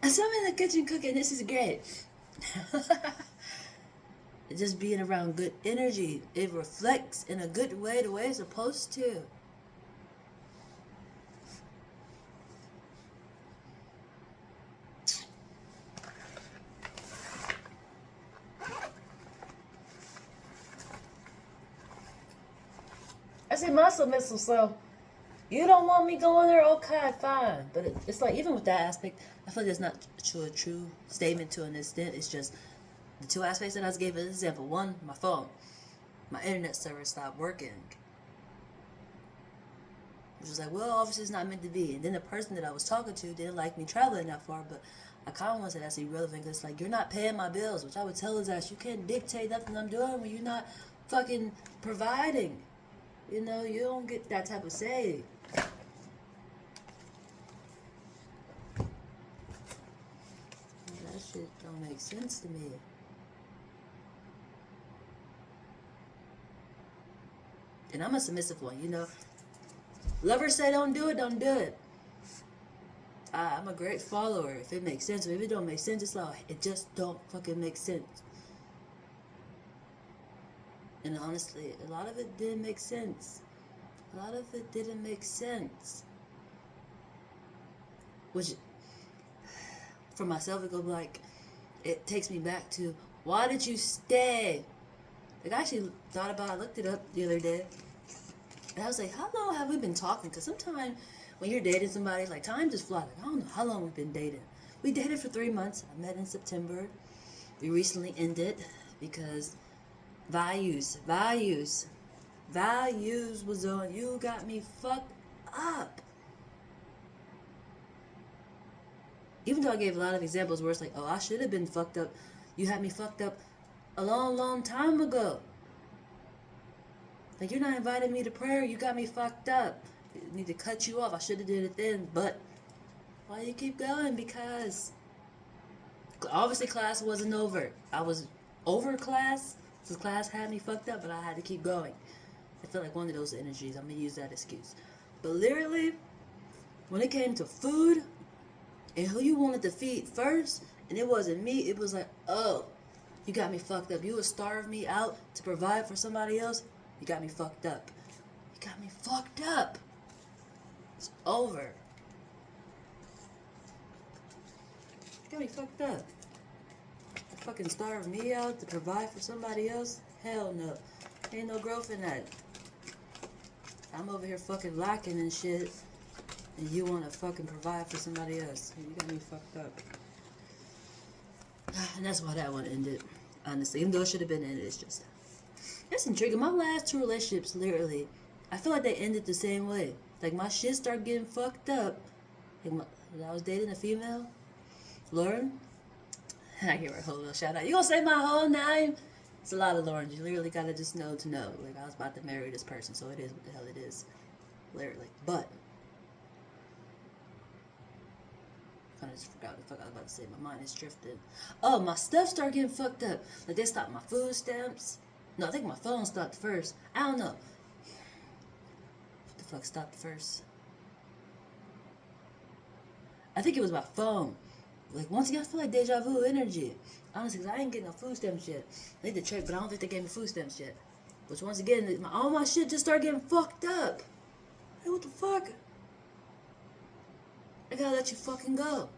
So I'm in the kitchen cooking. This is great. Just being around good energy. It reflects in a good way, the way it's supposed to. I said, my submissive self, you don't want me going there? Okay, fine. But it's like, even with that aspect, I feel like that's not a true statement to an extent. It's just the two aspects that I just gave as an example. One, my phone. My internet service stopped working. Which was like, well, obviously it's not meant to be. And then the person that I was talking to didn't like me traveling that far, but I kind of want to say that's irrelevant because it's like, you're not paying my bills, which I would tell his ass, you can't dictate nothing I'm doing when you're not fucking providing. You know, you don't get that type of say. shit don't make sense to me. And I'm a submissive one, you know. Lovers say don't do it, don't do it. I'm a great follower if it makes sense. But if it don't make sense, it's like, it just don't fucking make sense. And honestly, a lot of it didn't make sense. A lot of it didn't make sense. Which, for myself, it goes like, it takes me back to, why did you stay? Like, I actually thought about it, I looked it up the other day. And I was like, how long have we been talking? Because sometimes when you're dating somebody, like, time just flies. Like, I don't know how long we've been dating. We dated for 3 months. I met in September. We recently ended because values was on. You got me fucked up. Even though I gave a lot of examples where it's like, oh, I should have been fucked up. You had me fucked up a long, long time ago. Like, you're not inviting me to prayer. You got me fucked up. I need to cut you off. I should have did it then. But why you keep going? Because obviously class wasn't over. I was over class. So class had me fucked up, but I had to keep going. I feel like one of those energies. I'm going to use that excuse. But literally, when it came to food and who you wanted to feed first, and it wasn't me, it was like, oh, you got me fucked up. You would starve me out to provide for somebody else. You got me fucked up. You got me fucked up. It's over. You got me fucked up. You fucking starve me out to provide for somebody else? Hell no. Ain't no growth in that. I'm over here fucking lacking and shit. And you want to fucking provide for somebody else. You got me fucked up. And that's why that one ended. Honestly. Even though it should have been ended, it's just... That's intriguing. My last 2 relationships, literally, I feel like they ended the same way. Like, my shit started getting fucked up. Like, when I was dating a female, Lauren, I give her a whole little shout out. You gonna say my whole name? It's a lot of Lauren. You literally gotta just know to know. Like, I was about to marry this person, so it is what the hell it is. Literally. But, I kind of just forgot what the fuck I was about to say. My mind is drifted. Oh, my stuff started getting fucked up. Like, they stopped my food stamps. No, I think my phone stopped first. I don't know. What the fuck stopped first? I think it was my phone. Like, once again, I feel like deja vu energy. Honestly, because I ain't getting no food stamps yet. I need to check, but I don't think they gave me food stamps yet. Which, once again, all my shit just started getting fucked up. Hey, what the fuck? I gotta let you fucking go.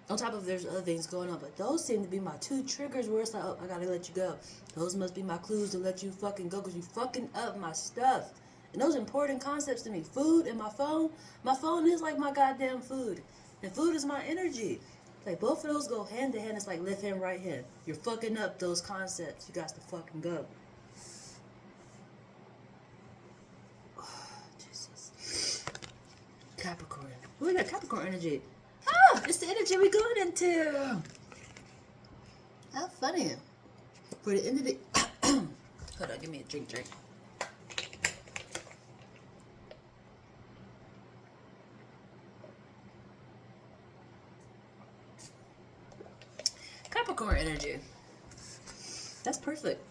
On top of there's other things going on, but those seem to be my 2 triggers where it's like, oh, I gotta let you go. Those must be my clues to let you fucking go because you fucking up my stuff. And those are important concepts to me. Food and my phone. My phone is like my goddamn food. And food is my energy. Like, both of those go hand in hand. It's like left hand, right hand. You're fucking up those concepts. You got to fucking go. Oh, Jesus. Capricorn. We got Capricorn energy. Ah, it's the energy we're going into. How funny. For the end of the... Hold on, give me a drink. Capricorn energy. That's perfect.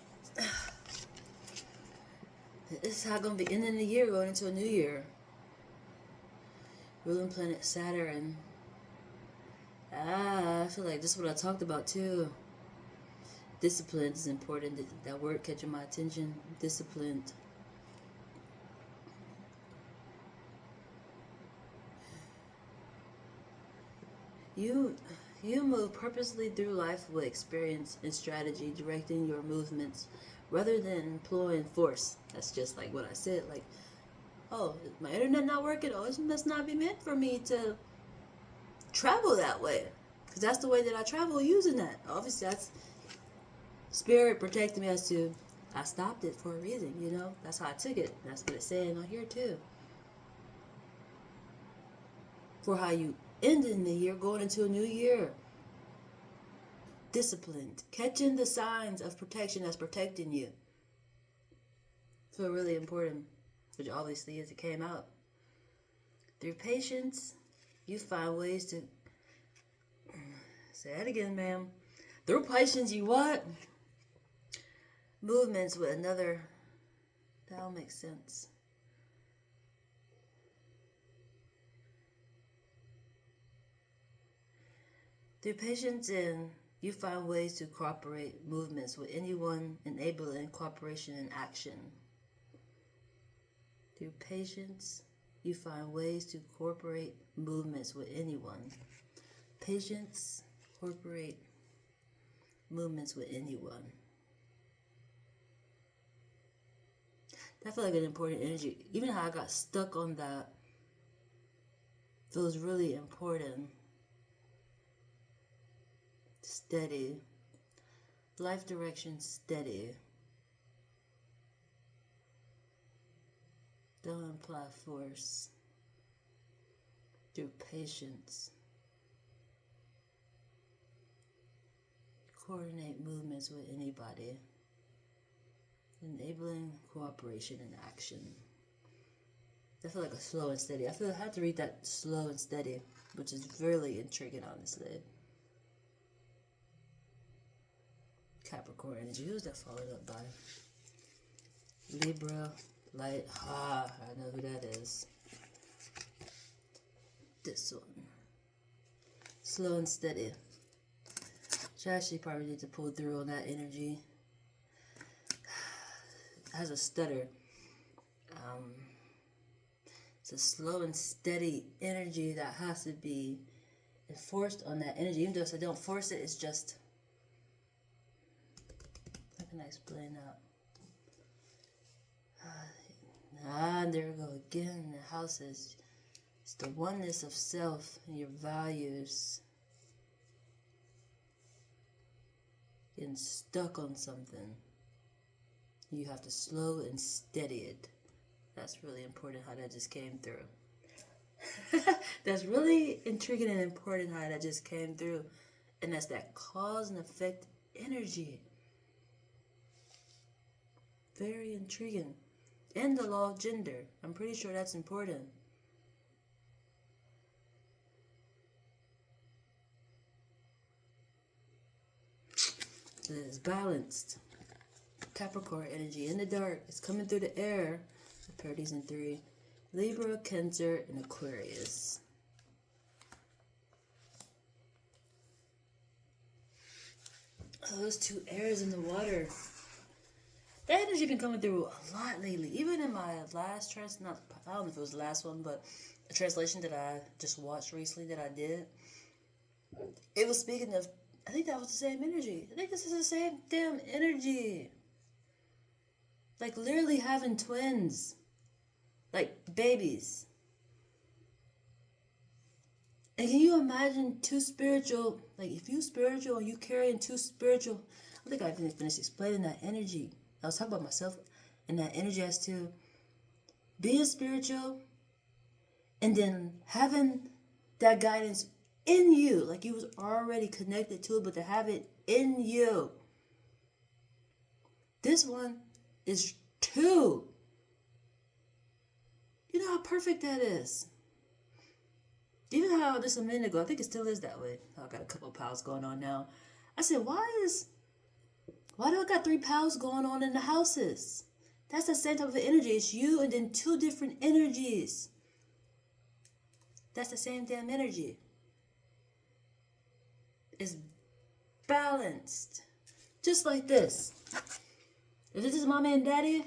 This is how going to be ending the year, going into a new year. Ruling planet Saturn. I feel like this is what I talked about too. Discipline is important. That word catching my attention. Disciplined. You move purposely through life with experience and strategy, directing your movements rather than employing force. That's just like what I said. Like, oh, is my internet not working? Oh, it must not be meant for me to travel that way. Because that's the way that I travel using that. Obviously, that's spirit protecting me as to, I stopped it for a reason, you know? That's how I took it. That's what it's saying on here too. For how you ending the year, going into a new year. Disciplined. Catching the signs of protection that's protecting you. So really important. which obviously is, it came out. Through patience, you find ways to, say it again, ma'am. Through patience, you what? Movements with another. That'll make sense. Through patience and you find ways to cooperate movements with anyone, enabling cooperation and action. Through patience, you find ways to incorporate movements with anyone. Patience, incorporate movements with anyone. That felt like an important energy. Even how I got stuck on that feels really important. Steady. Life direction steady. Don't imply force. Through patience. Coordinate movements with anybody. Enabling cooperation and action. I feel like a slow and steady. I feel I had to read that slow and steady, which is really intriguing, honestly. Capricorn energy. Who's that followed up by? Libra, light. I know who that is. This one. Slow and steady. Should actually probably need to pull through on that energy. Has a stutter. It's a slow and steady energy that has to be enforced on that energy. Even though if I don't force it, it's just. How can I explain that? There we go again. The house is it's the oneness of self and your values. Getting stuck on something. You have to slow and steady it. That's really important how that just came through. That's really intriguing and important how that just came through. And that's that cause and effect energy. Very intriguing. And the law of gender. I'm pretty sure that's important. It is balanced. Capricorn energy in the dark. It's coming through the air. The parities in 3. Libra, Cancer, and Aquarius. Oh, those two airs in the water. That energy been coming through a lot lately. Even in my last I don't know if it was the last one, but a translation that I just watched recently that I did. It was speaking of, I think that was the same energy. I think this is the same damn energy. Like literally having twins. Like babies. And can you imagine two spiritual, like if you spiritual and you carrying two spiritual, I think I even finished explaining that energy. I was talking about myself and that energy as to being spiritual and then having that guidance in you, like you was already connected to it, but to have it in you. This one is 2. You know how perfect that is. Even how just a minute ago, I think it still is that way. I got a couple of pals going on now. I said, why do I got 3 pals going on in the houses? That's the same type of energy. It's you and then 2 different energies. That's the same damn energy. It's balanced. Just like this. If this is mommy and daddy,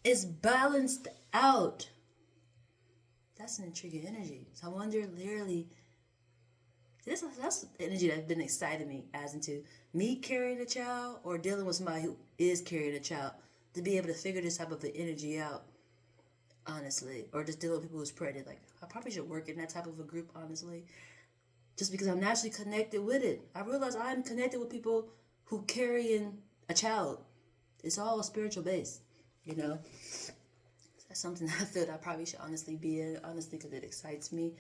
it's balanced out. That's an intriguing energy. So I wonder, literally, that's the energy that's been exciting me as into me carrying a child or dealing with somebody who is carrying a child to be able to figure this type of an energy out, honestly. Or just dealing with people who's pregnant. Like, I probably should work in that type of a group, honestly. Just because I'm naturally connected with it. I realize I'm connected with people who carrying a child. It's all spiritual based, you know. That's something that I feel that I probably should honestly be in, honestly, because it excites me.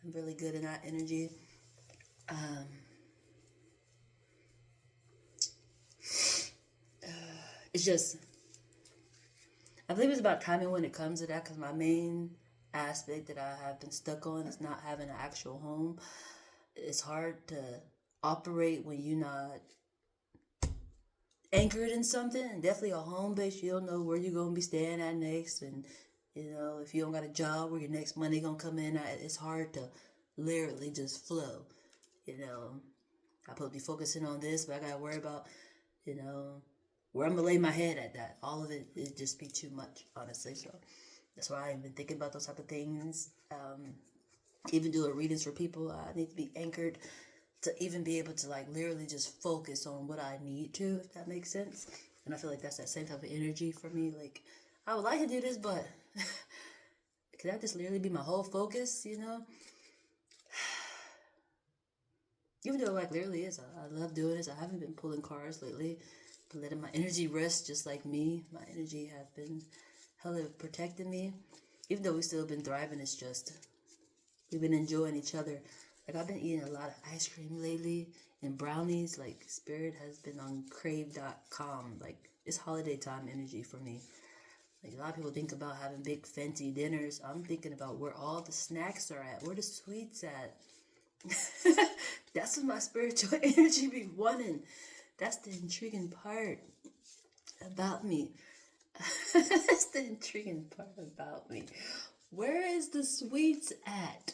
I'm really good in that energy. It's just, I believe it's about timing when it comes to that, because my main aspect that I have been stuck on is not having an actual home. It's hard to operate when you're not anchored in something, and definitely a home base. You don't know where you're gonna be staying at next, and if you don't got a job where your next money gonna come in at, it's hard to literally just flow. I supposed to be focusing on this, but I gotta worry about where I'm gonna lay my head at. That all of it just be too much, honestly. So that's why I've been thinking about those type of things. Even doing readings for people, I need to be anchored to even be able to literally just focus on what I need to, if that makes sense. And I feel like that's that same type of energy for me. Like, I would like to do this, but could that just literally be my whole focus, Even though literally is, I love doing this. I haven't been pulling cards lately, but letting my energy rest just like me. My energy has been hella protecting me. Even though we've still been thriving, it's just, we've been enjoying each other. I've been eating a lot of ice cream lately and brownies. Spirit has been on crave.com. It's holiday time energy for me. A lot of people think about having big fancy dinners. I'm thinking about where all the snacks are at, where the sweets at. That's what my spiritual energy be wanting. That's the intriguing part about me. That's the intriguing part about me. Where is the sweets at?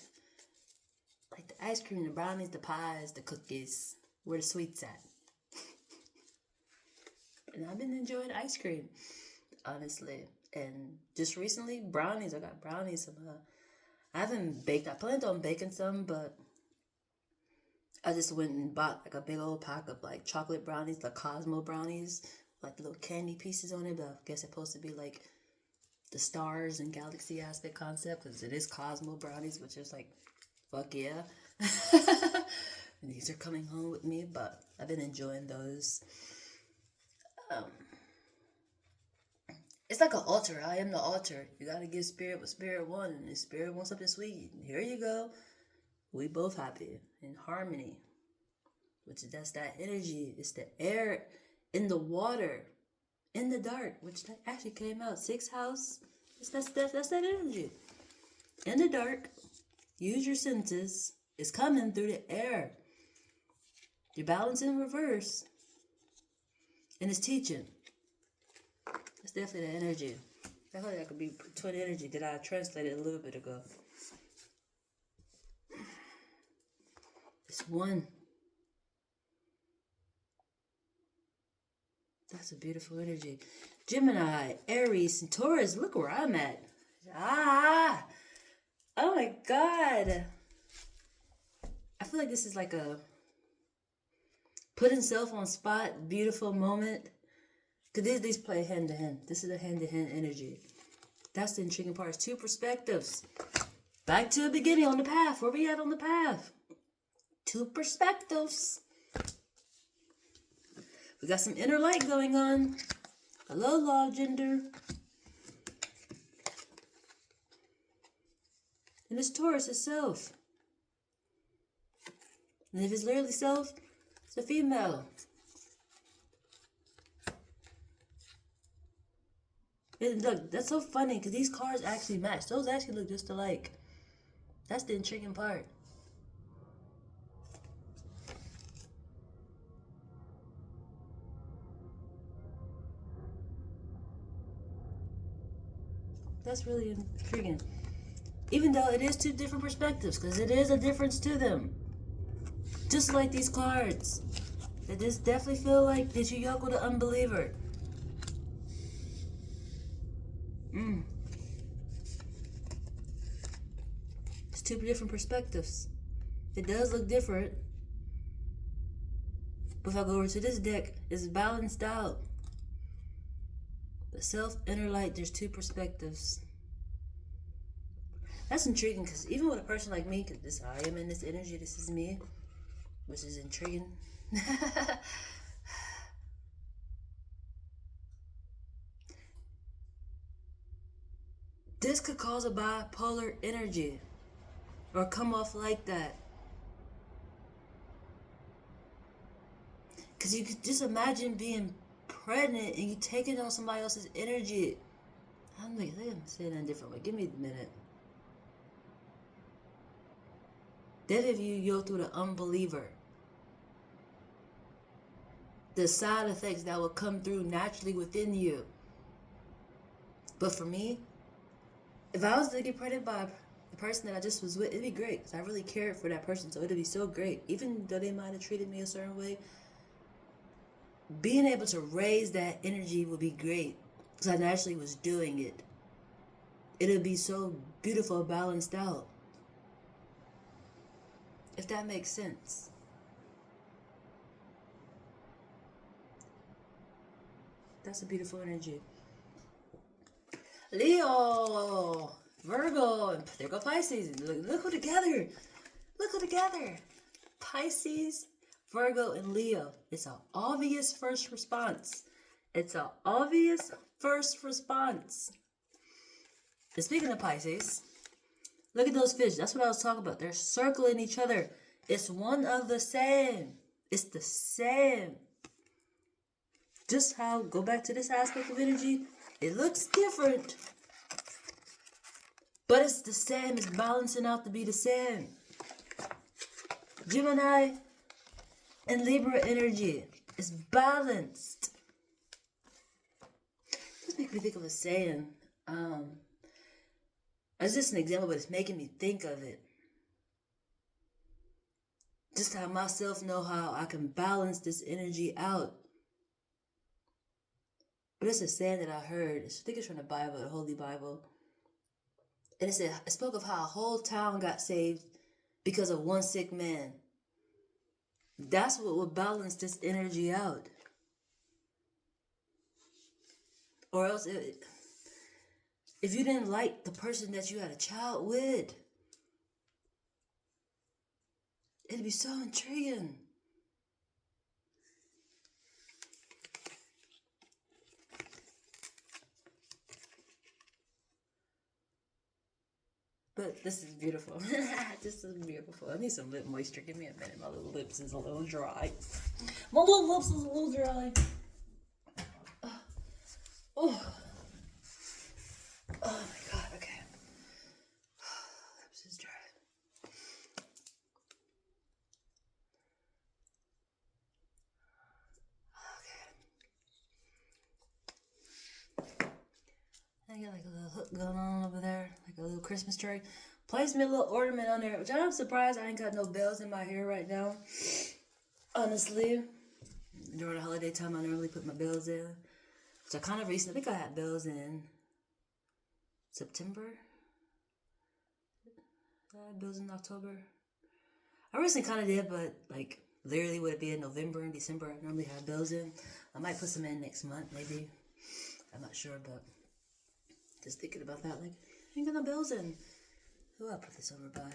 The ice cream, the brownies, the pies, the cookies. Where the sweets at? And I've been enjoying ice cream, honestly. And just recently, brownies. I got brownies. I haven't baked. I planned on baking some, but I just went and bought a big old pack of chocolate brownies, the Cosmo brownies, the little candy pieces on it. But I guess it's supposed to be the stars and galaxy aspect concept, because it is Cosmo brownies, which is fuck yeah. These are coming home with me, but I've been enjoying those. It's like an altar. I am the altar. You gotta give spirit what spirit wants, and if spirit wants something sweet, here you go. We both happy in harmony, that's that energy. It's the air in the water, in the dark, which that actually came out. Sixth house. That's that energy. In the dark, use your senses. It's coming through the air. Your balance in reverse. And it's teaching. That's definitely the energy. I feel like that could be twin energy that I translated a little bit ago. It's one. That's a beautiful energy. Gemini, Aries, and Taurus. Look where I'm at. Oh my God. I feel like this is a putting self on spot, beautiful moment. Because these play hand to hand. This is a hand to hand energy. That's the intriguing part. It's two perspectives. Back to the beginning on the path. Where we at on the path? Two perspectives. We got some inner light going on. Hello, law of gender. And it's Taurus itself. And if it's literally self, it's a female. And look, that's so funny because these cards actually match. Those actually look just alike. That's the intriguing part. That's really intriguing. Even though it is two different perspectives, because it is a difference to them. Just like these cards. They just definitely feel like that you yoke with an unbeliever. It's two different perspectives. It does look different. But if I go over to this deck, it's balanced out. The self, inner light, there's two perspectives. That's intriguing because even with a person like me, because I am in this energy, this is me, which is intriguing. This could cause a bipolar energy or come off like that. Because you could just imagine being pregnant and you taking on somebody else's energy. I think I'm saying that a different way. Give me a minute. That if you go through the unbeliever, the side effects that will come through naturally within you. But for me, if I was to get pregnant by the person that I just was with, it'd be great because I really cared for that person. So it'd be so great. Even though they might have treated me a certain way, being able to raise that energy would be great because I naturally was doing it. It'll be so beautiful, balanced out. If that makes sense. That's a beautiful energy. Leo, Virgo, and there go Pisces. Look who together. Look who together. Pisces, Virgo, and Leo. It's an obvious first response. It's an obvious first response. And speaking of Pisces, look at those fish. That's what I was talking about. They're circling each other. It's one of the same. It's the same. Just how, go back to this aspect of energy, it looks different, but it's the same. It's balancing out to be the same. Gemini and Libra energy is balanced. This makes me think of a saying. It's just an example, but it's making me think of it. Just how myself know how I can balance this energy out. But it's a saying that I heard. I think it's from the Bible, the Holy Bible. And it spoke of how a whole town got saved because of one sick man. That's what would balance this energy out. Or else, if you didn't like the person that you had a child with, it'd be so intriguing. But this is beautiful. This is beautiful. I need some lip moisture. Give me a minute. My little lips is a little dry. My little lips is a little dry. Oh. Oh my God. Okay. Lips is dry. Okay. I got like a little hook going on over there, like a little Christmas tree. Place me a little ornament on there, which I'm surprised I ain't got no bells in my hair right now. Honestly, during the holiday time, I normally put my bells in, which I kind of recently, I think I had bells in September. I had bells in October. I recently kind of did, but like literally would it be in November and December? I normally have bells in. I might put some in next month, maybe. I'm not sure, but just thinking about that, like, I ain't got no bells in. Who I put this over by?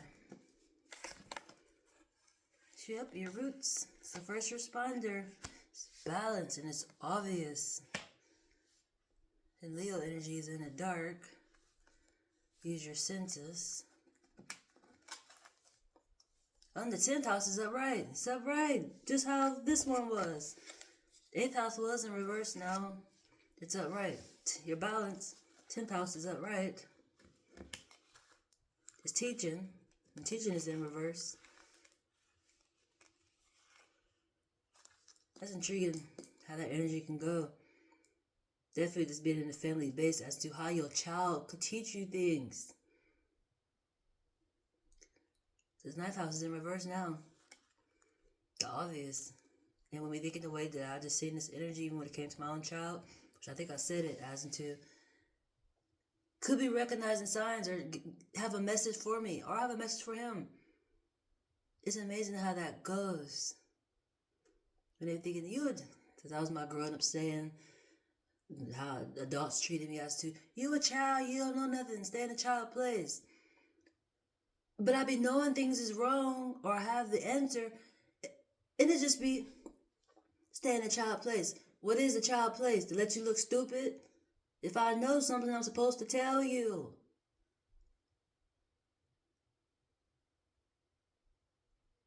Yep, your roots. It's the first responder. It's balanced and it's obvious. And Leo energy is in the dark. Use your senses. And the 10th house is upright. It's upright. Just how this one was. The 8th house was in reverse. Now it's upright. Your balance. 10th house is upright. It's teaching. And teaching is in reverse. That's intriguing how that energy can go. Definitely just being in the family base as to how your child could teach you things. This 9th house is in reverse now. The obvious. And when we think in the way that I just seen this energy, even when it came to my own child, which I think I said it as into, could be recognizing signs or have a message for me or have a message for him. It's amazing how that goes. When they're thinking, because that was my growing up saying, how adults treated me as to, you a child, you don't know nothing, stay in a child place. But I be knowing things is wrong or I have the answer, and it just be, stay in a child place. What is a child place? To let you look stupid? If I know something, I'm supposed to tell you.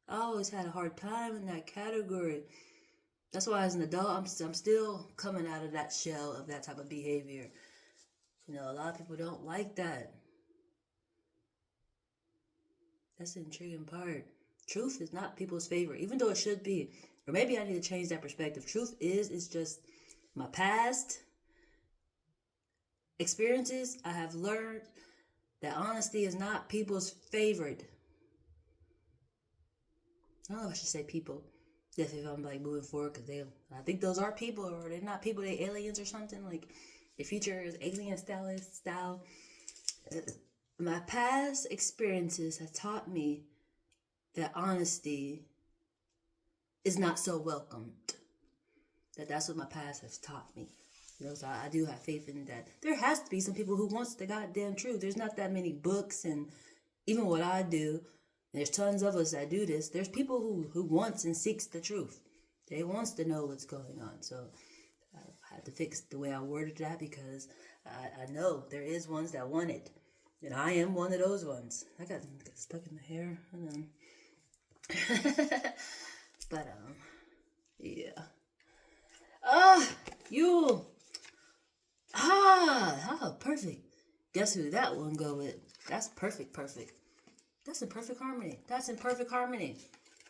I always had a hard time in that category. That's why as an adult, I'm still coming out of that shell of that type of behavior. You know, a lot of people don't like that. That's the intriguing part. Truth is not people's favorite, even though it should be. Or maybe I need to change that perspective. Truth is just my past experiences. I have learned that honesty is not people's favorite. I don't know if I should say people. If I'm like moving forward, because I think those are people, or they're not people, they aliens or something. Like the future is alien style. My past experiences have taught me that honesty is not so welcomed. That's what my past has taught me. You know, so I do have faith in that. There has to be some people who wants the goddamn truth. There's not that many books, and even what I do, there's tons of us that do this. There's people who wants and seeks the truth. They wants to know what's going on. So I had to fix the way I worded that, because I know there is ones that want it. And I am one of those ones. I got stuck in the hair. But yeah. Perfect. Guess who that one go with? That's perfect. That's in perfect harmony. That's in perfect harmony.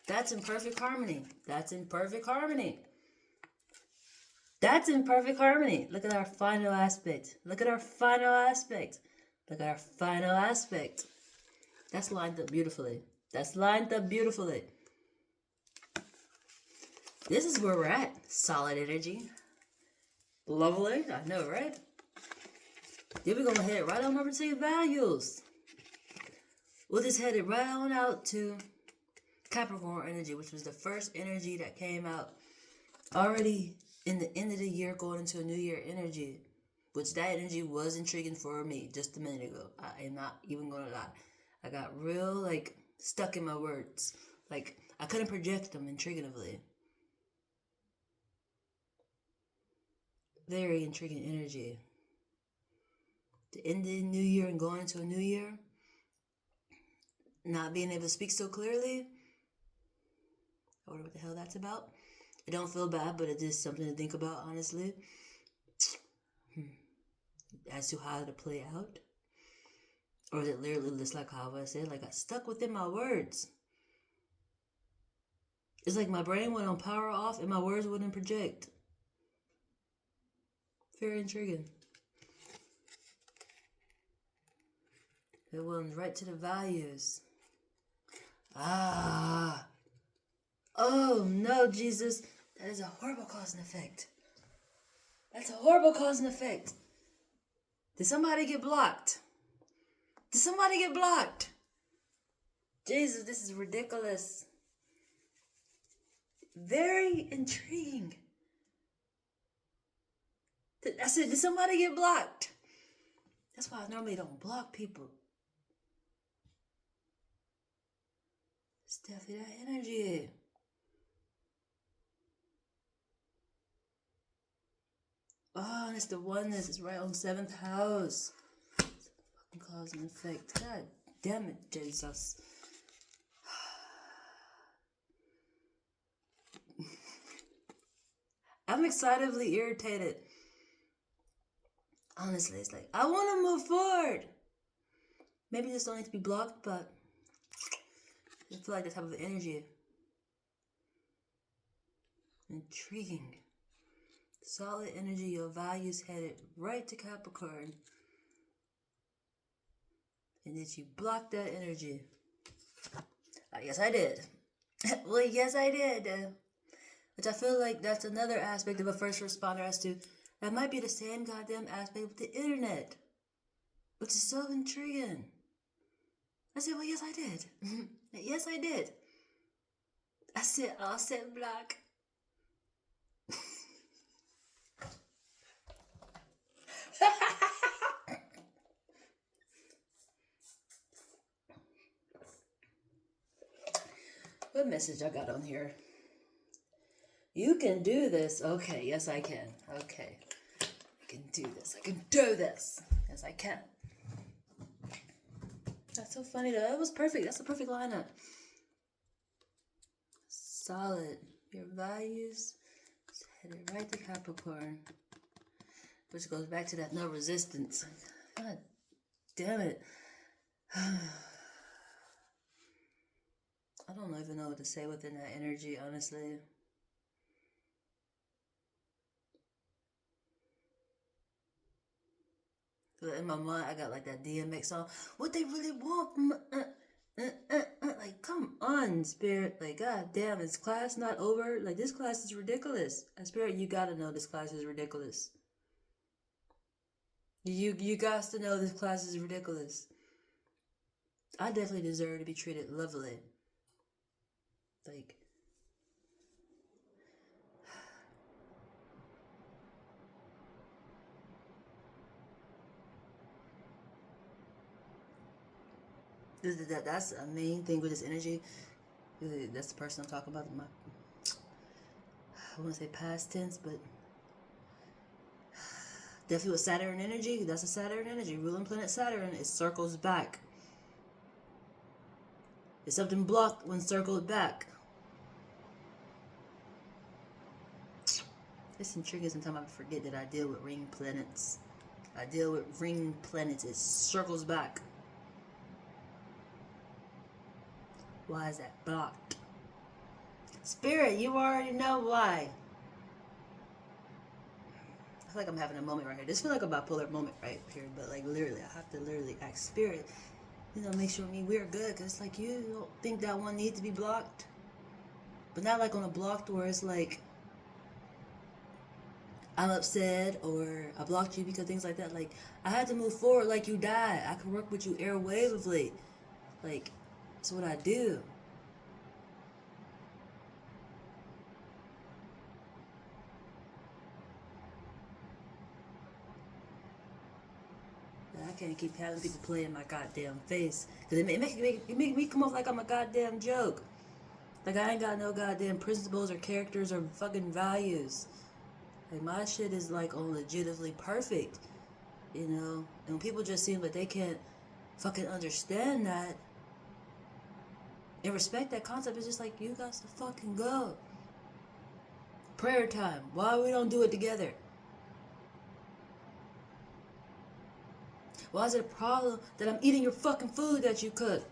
That's in perfect harmony. That's in perfect harmony. That's in perfect harmony. Look at our final aspect. Look at our final aspect. Look at our final aspect. That's lined up beautifully. That's lined up beautifully. This is where we're at. Solid energy. Lovely. I know, right? Then we're going to head right on over to your values. We'll just head it right on out to Capricorn energy, which was the first energy that came out already in the end of the year, going into a new year energy, which that energy was intriguing for me just a minute ago. I am not even going to lie. I got real, like, stuck in my words. Like, I couldn't project them intriguingly. Very intriguing energy. The end of the new year and going into a new year, not being able to speak so clearly. I wonder what the hell that's about. It don't feel bad, but it is something to think about, honestly. As to how to play out. Or is it literally just like how I said? Like, I stuck within my words. It's like my brain went on power off and my words wouldn't project. Very intriguing. It went right to the values. Oh no, Jesus. That is a horrible cause and effect. That's a horrible cause and effect. Did somebody get blocked? Did somebody get blocked? Jesus, this is ridiculous. Very intriguing. I said, did somebody get blocked? That's why I normally don't block people. It's definitely that energy. Oh, and it's the oneness. It's right on 7th house. It's fucking cause and effect. God damn it, Jesus. I'm excitedly irritated. Honestly, it's like, I want to move forward. Maybe this don't need to be blocked, but I feel like that type of energy. Intriguing. Solid energy, your values headed right to Capricorn. And did you block that energy? Yes, I did. Well, yes, I did. Which I feel like that's another aspect of a first responder as to, that might be the same goddamn aspect with the internet. Which is so intriguing. I said, well, yes, I did. Yes, I did. I said, I'll set block. What message I got on here? You can do this. Okay, yes, I can. Okay. I can do this. I can do this. Yes, I can. That's so funny, though. That was perfect. That's a perfect lineup. Solid. Your values headed right to Capricorn. Which goes back to that no resistance. God damn it. I don't even know what to say within that energy, honestly. But in my mind, I got like that DMX song. What they really want from like, come on, Spirit. Like, god damn, is class not over? Like, this class is ridiculous. Spirit, you gotta know this class is ridiculous. You got to know this class is ridiculous. I definitely deserve to be treated lovely. Like, that's a main thing with this energy. That's the person I'm talking about. I want to say past tense, but definitely with Saturn energy. That's a Saturn energy. Ruling planet Saturn. It circles back. If something blocked when circled back. It's intriguing. Sometimes I forget that I deal with ring planets. I deal with ring planets. It circles back. Why is that blocked? Spirit, you already know why. I feel like I'm having a moment right here. This feels like a bipolar moment right here, but like literally, I have to literally ask Spirit, make sure we're good, because like you don't think that one needs to be blocked, but not like on a blocked where it's like I'm upset or I blocked you because things like that. Like, I had to move forward like you died. I can work with you airwavely. Like, that's what I do. I can't keep having people play in my goddamn face, because it make me come off like I'm a goddamn joke. Like, I ain't got no goddamn principles or characters or fucking values. Like, my shit is like on legitimately perfect, And when people just seem like they can't fucking understand that and respect that concept, it's just like, you got to fucking go. Prayer time. Why we don't do it together? Why is it a problem that I'm eating your fucking food that you cook?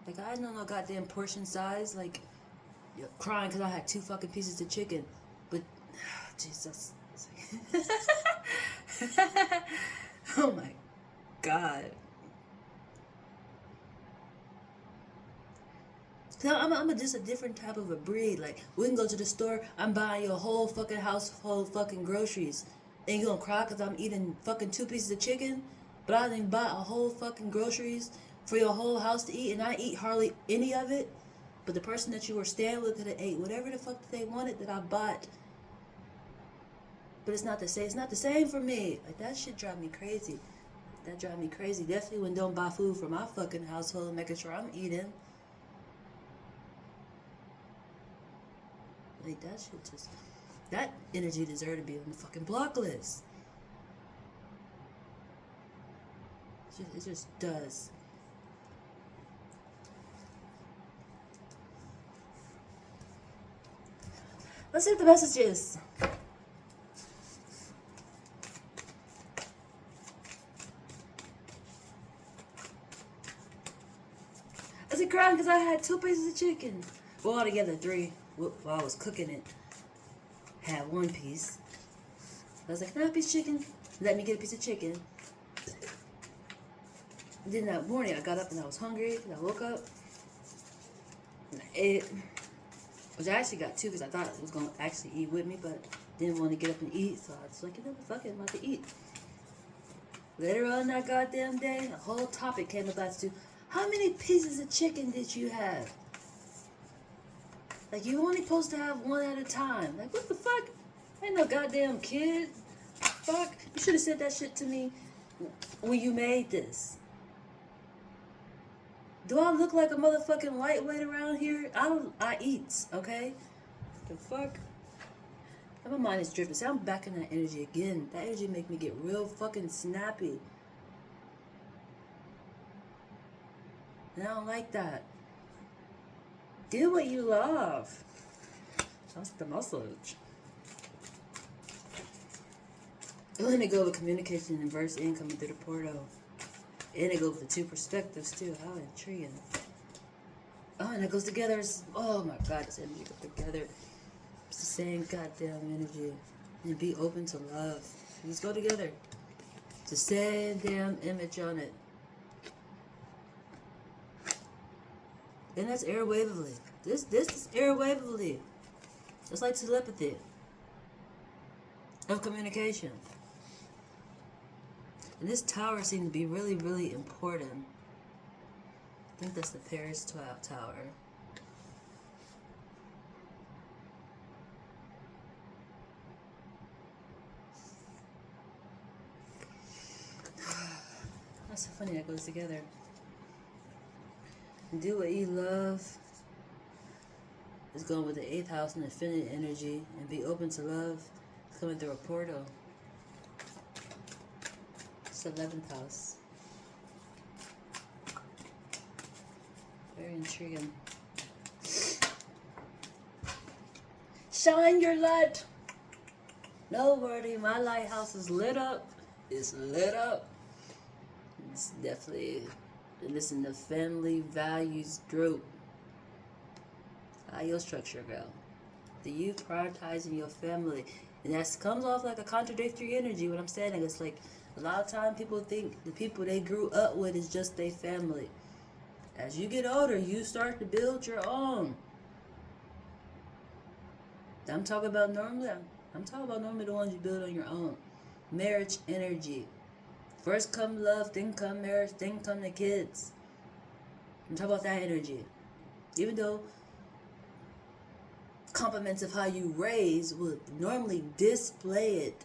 Like, I know no goddamn portion size. Like, you're crying because I had 2 fucking pieces of chicken. But, Jesus. Oh my God. So I'm just a different type of a breed. Like, we can go to the store, I'm buying your whole fucking household fucking groceries. And you gonna cry because I'm eating fucking 2 pieces of chicken? But I didn't buy a whole fucking groceries for your whole house to eat, and I eat hardly any of it. But the person that you were staying with could have ate whatever the fuck they wanted that I bought. But it's not the same. It's not the same for me. Like, that shit drive me crazy. That drive me crazy. Definitely when don't buy food for my fucking household, making sure I'm eating. Like, that shit just... That energy deserves to be on the fucking block list. It just does. Let's see what the message is. I was crying because I had 2 pieces of chicken. Well, altogether 3. While I was cooking it, had 1 piece. I was like, can I have a piece of chicken? Let me get a piece of chicken. And then that morning, I got up and I was hungry. And I woke up and I ate. Which I actually got 2 because I thought it was going to actually eat with me, but didn't want to get up and eat. So I was like, fuck it, I'm about to eat. Later on that goddamn day, a whole topic came about to, how many pieces of chicken did you have? Like, you only supposed to have 1 at a time. Like, what the fuck? I ain't no goddamn kid. Fuck. You should have said that shit to me when you made this. Do I look like a motherfucking lightweight around here? I eat, okay? The fuck? My mind is drifting. See, I'm back in that energy again. That energy make me get real fucking snappy. And I don't like that. Do what you love. That's the message. Oh, and it go with communication and verse and coming through the portal. And it goes with the two perspectives too. How intriguing. Oh, and it goes together. Oh my God, this energy goes together. It's the same goddamn energy. And be open to love. Just go together. It's the same damn image on it. And that's airwavely. This is airwavely. It's like telepathy of communication. And this tower seemed to be really, really important. I think that's the Paris Tower. That's so funny that goes together. Do what you love. It's going with the 8th house and infinite energy. And be open to love. It's coming through a portal. It's the 11th house. Very intriguing. Shine your light. No worry, my lighthouse is lit up. It's lit up. It's definitely, this in the family values group. How your structure go? Do you prioritizing your family? And that comes off like a contradictory energy. What I'm saying is like a lot of time people think the people they grew up with is just their family. As you get older, you start to build your own. I'm talking about normally the ones you build on your own. Marriage energy. First come love, then come marriage, then come the kids. I'm talking about that energy. Even though compliments of how you raise would normally display it.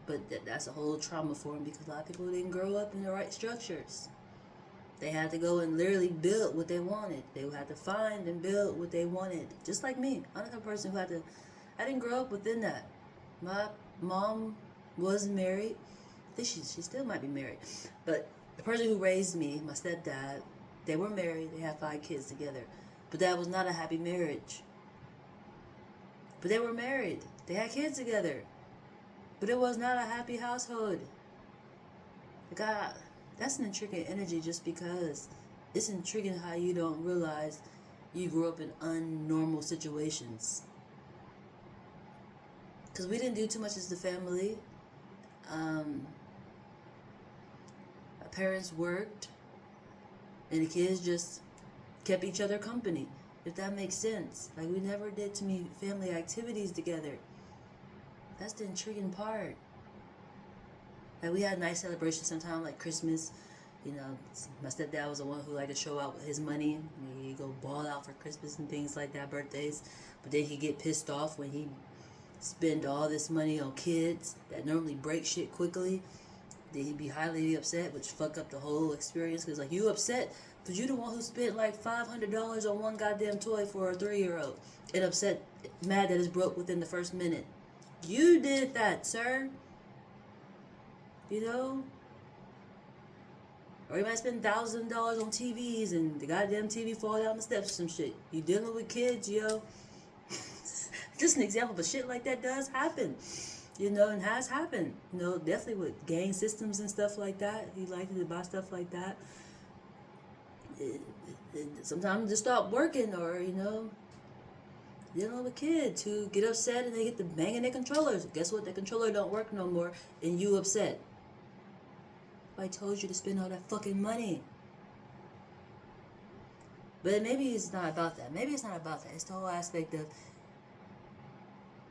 But that's a whole trauma for them because a lot of people didn't grow up in the right structures. They had to go and literally build what they wanted. They had to find and build what they wanted. Just like me. I'm the type of person who I didn't grow up within that. My mom was married. I think she still might be married. But the person who raised me, my stepdad, they were married. They had 5 kids together. But that was not a happy marriage. But they were married. They had kids together. But it was not a happy household. God, that's an intriguing energy just because it's intriguing how you don't realize you grew up in unnormal situations. Because we didn't do too much as the family. Our parents worked. And the kids just kept each other company. If that makes sense. Like we never did too many family activities together. That's the intriguing part. Like we had nice celebrations sometimes, like Christmas. You know, my stepdad was the one who liked to show out with his money. He'd go ball out for Christmas and things like that, birthdays. But then he'd get pissed off when he spend all this money on kids that normally break shit quickly. Then he'd be highly upset, which fuck up the whole experience. Because like you upset because you the one who spent like $500 on one goddamn toy for a 3-year-old. And upset, mad that it's broke within the first minute. You did that, sir. You know? Or you might spend $1,000 on TVs and the goddamn TV fall down the steps or some shit. You dealing with kids, yo. Just an example, but shit like that does happen. You know, and has happened. You know, definitely with gang systems and stuff like that. He liked to buy stuff like that. Sometimes just stop working or, you know, dealing with kids who get upset and they get to banging their controllers. Guess what? The controller don't work no more and you upset. I told you to spend all that fucking money. But maybe it's not about that. Maybe it's not about that. It's the whole aspect of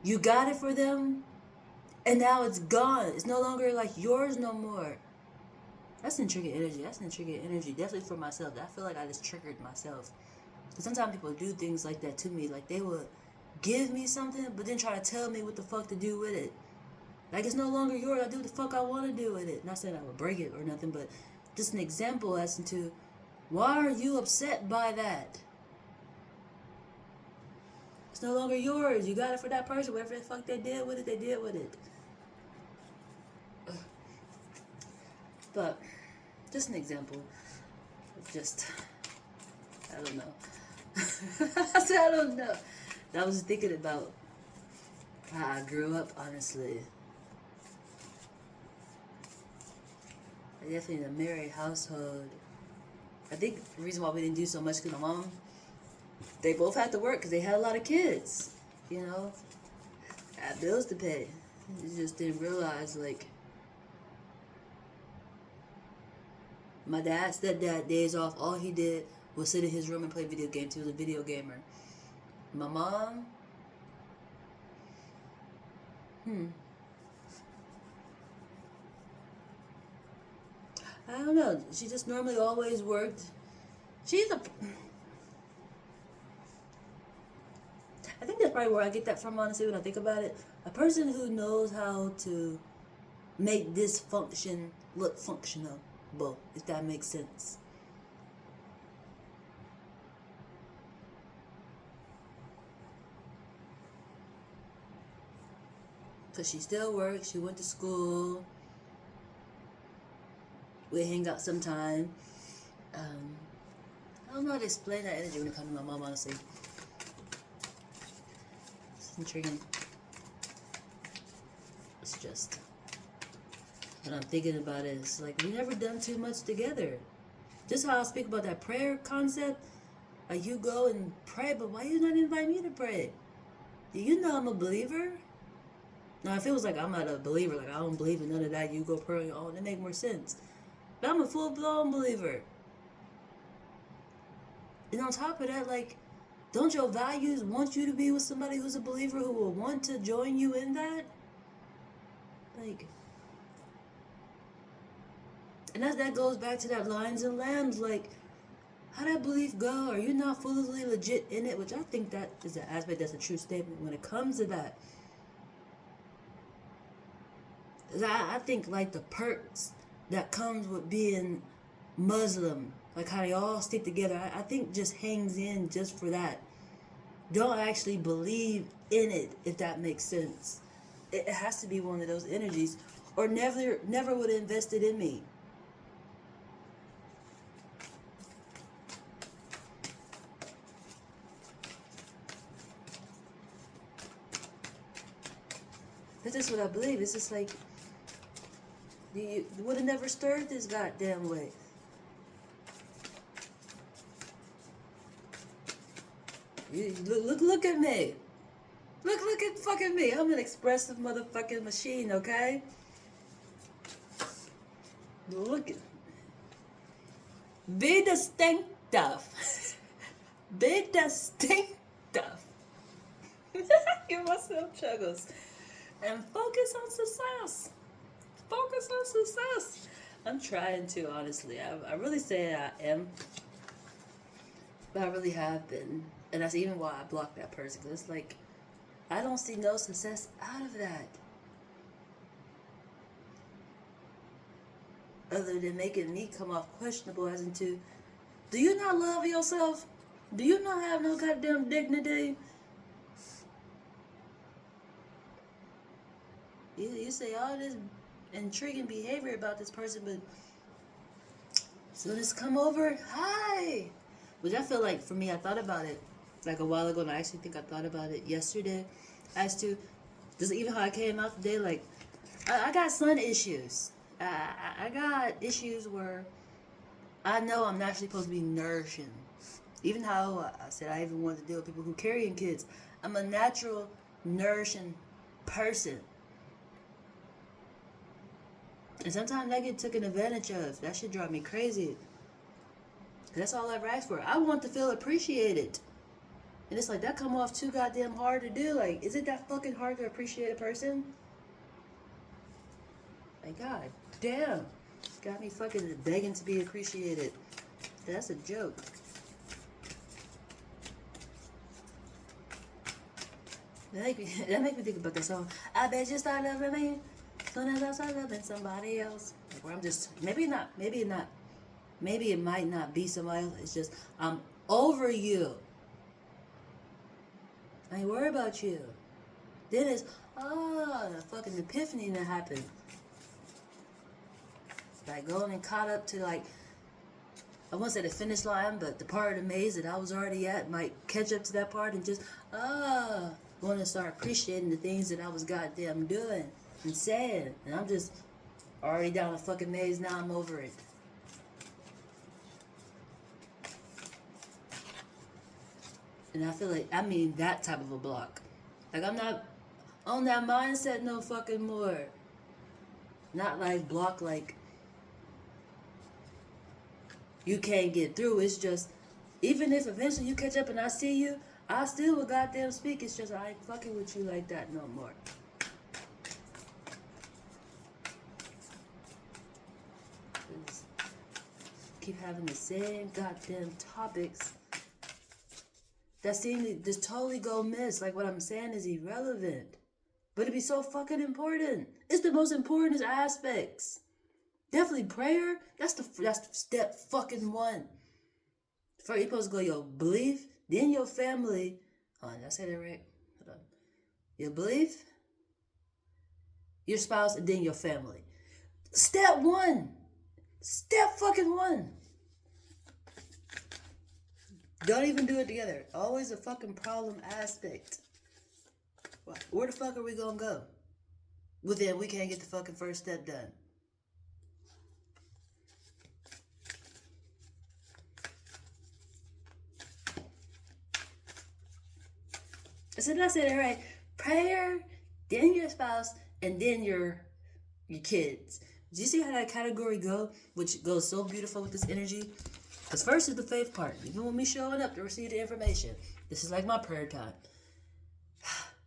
you got it for them and now it's gone. It's no longer like yours no more. That's intriguing energy. That's intriguing energy. Definitely for myself. I feel like I just triggered myself. Because sometimes people do things like that to me. Like they will give me something, but then try to tell me what the fuck to do with it. Like it's no longer yours. I do what the fuck I want to do with it. Not saying I would break it or nothing, but just an example as to why are you upset by that? It's no longer yours. You got it for that person. Whatever the fuck they did with it, they did with it. But just an example of just, I don't know. I said I don't know. I was thinking about how I grew up, honestly. definitely in a married household. I think the reason why we didn't do so much because my mom, they both had to work because they had a lot of kids. You know, had bills to pay. You just didn't realize, like, my dad said that days off, all he did was sit in his room and play video games. He was a video gamer. My mom, I don't know. She just normally always worked. She's a. I think that's probably where I get that from, honestly, when I think about it. A person who knows how to make this function look functional, if that makes sense. Because she still works, she went to school, we hang out sometime. I don't know how to explain that energy when it comes to my mom, honestly. It's intriguing. It's just, when I'm thinking about it, it's like we never done too much together. Just how I speak about that prayer concept. Like, you go and pray, but why you not invite me to pray? Do you know I'm a believer? Now, if it was like I'm not a believer, like I don't believe in none of that, you go pray on your own, it make more sense. But I'm a full-blown believer. And on top of that, like, don't your values want you to be with somebody who's a believer who will want to join you in that? Like, and that goes back to that lions and lambs, like, how that belief go? Are you not fully legit in it? Which I think that is an aspect that's a true statement when it comes to that. I think, like, the perks that comes with being Muslim, like how they all stick together, I think just hangs in just for that. Don't actually believe in it, if that makes sense. It has to be one of those energies, or never would have invested in me. That's just what I believe. It's just like, you would have never stirred this goddamn way. Look at me. Look at fucking me. I'm an expressive motherfucking machine, okay? Look at... Be distinctive. Be distinctive. Give myself chuggles. And focus on success. Focus on success. I'm trying to, honestly. I really say I am. But I really have been. And that's even why I blocked that person. Because it's like, I don't see no success out of that. Other than making me come off questionable as into, do you not love yourself? Do you not have no goddamn dignity? You say all this intriguing behavior about this person, but as soon as come over, hi! Which I feel like, for me, I thought about it like a while ago, and I actually think I thought about it yesterday as to just even how I came out today. Like, I got son issues. I got issues where I know I'm naturally supposed to be nourishing. Even how I said I even wanted to deal with people who carrying kids. I'm a natural nourishing person. And sometimes I get taken advantage of. That shit drive me crazy. That's all I ever asked for. I want to feel appreciated. And it's like, that come off too goddamn hard to do. Like, is it that fucking hard to appreciate a person? Like, god damn. Got me fucking begging to be appreciated. That's a joke. That make me think about that song. I bet you start loving me soon as I start loving somebody else. Like, where I'm just, maybe it might not be somebody else. It's just, I'm over you. I ain't worried about you. Then it's, the fucking epiphany that happened. Like, going and caught up to, like, I won't say the finish line, but the part of the maze that I was already at might catch up to that part and just, going to start appreciating the things that I was goddamn doing and saying. And I'm just Already down a fucking maze, now I'm over it. And I feel like, I mean that type of a block. Like, I'm not on that mindset no fucking more. Not like block like you can't get through. It's just, even if eventually you catch up and I see you, I still will goddamn speak. It's just I ain't fucking with you like that no more. Just keep having the same goddamn topics that seem to just totally go miss. Like, what I'm saying is irrelevant. But it'd be so fucking important. It's the most important aspects. Definitely prayer. That's step fucking one. First, you're supposed to go your belief, then your family. Hold on, did I say that right? Hold on. Your belief, your spouse, and then your family. Step one. Step fucking one. Don't even do it together. Always a fucking problem aspect. Where the fuck are we gonna go? Well, then we can't get the fucking first step done. So did I say that right? Prayer, then your spouse, and then your kids. Do you see how that category go? Which goes so beautiful with this energy? Because first is the faith part. Even with me showing up to receive the information. This is like my prayer time.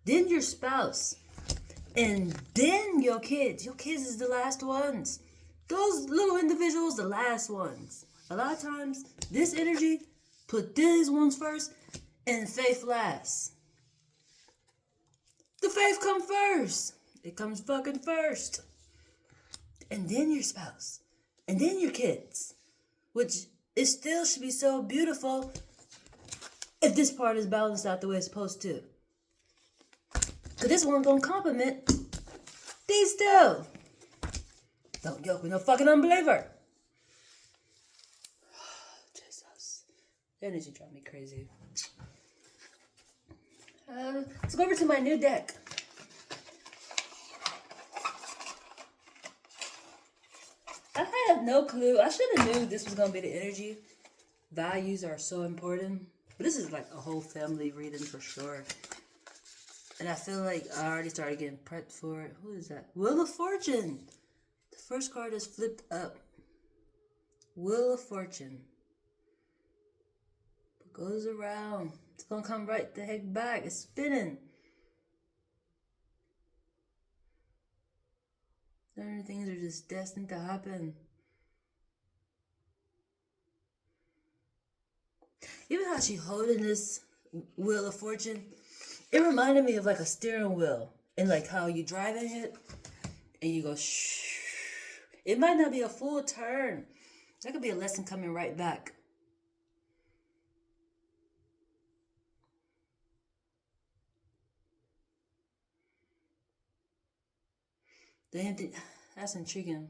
Then your spouse. And then your kids. Your kids is the last ones. Those little individuals, the last ones. A lot of times, this energy, put these ones first, and faith last. The faith come first. It comes fucking first. And then your spouse. And then your kids. Which it still should be so beautiful if this part is balanced out the way it's supposed to. Because this one gonna complement these two. Don't yoke with no fucking unbeliever. Jesus. The energy drives me crazy. Let's go over to my new deck. I had no clue. I should have knew this was going to be the energy. Values are so important. But this is like a whole family reading for sure. And I feel like I already started getting prepped for it. Who is that? Wheel of Fortune. The first card is flipped up. Wheel of Fortune. It goes around. It's going to come right the heck back. It's spinning. Certain things are just destined to happen. Even how she holding this Wheel of Fortune, it reminded me of like a steering wheel. And like how you driving it and you go shh. It might not be a full turn. That could be a lesson coming right back. That's intriguing.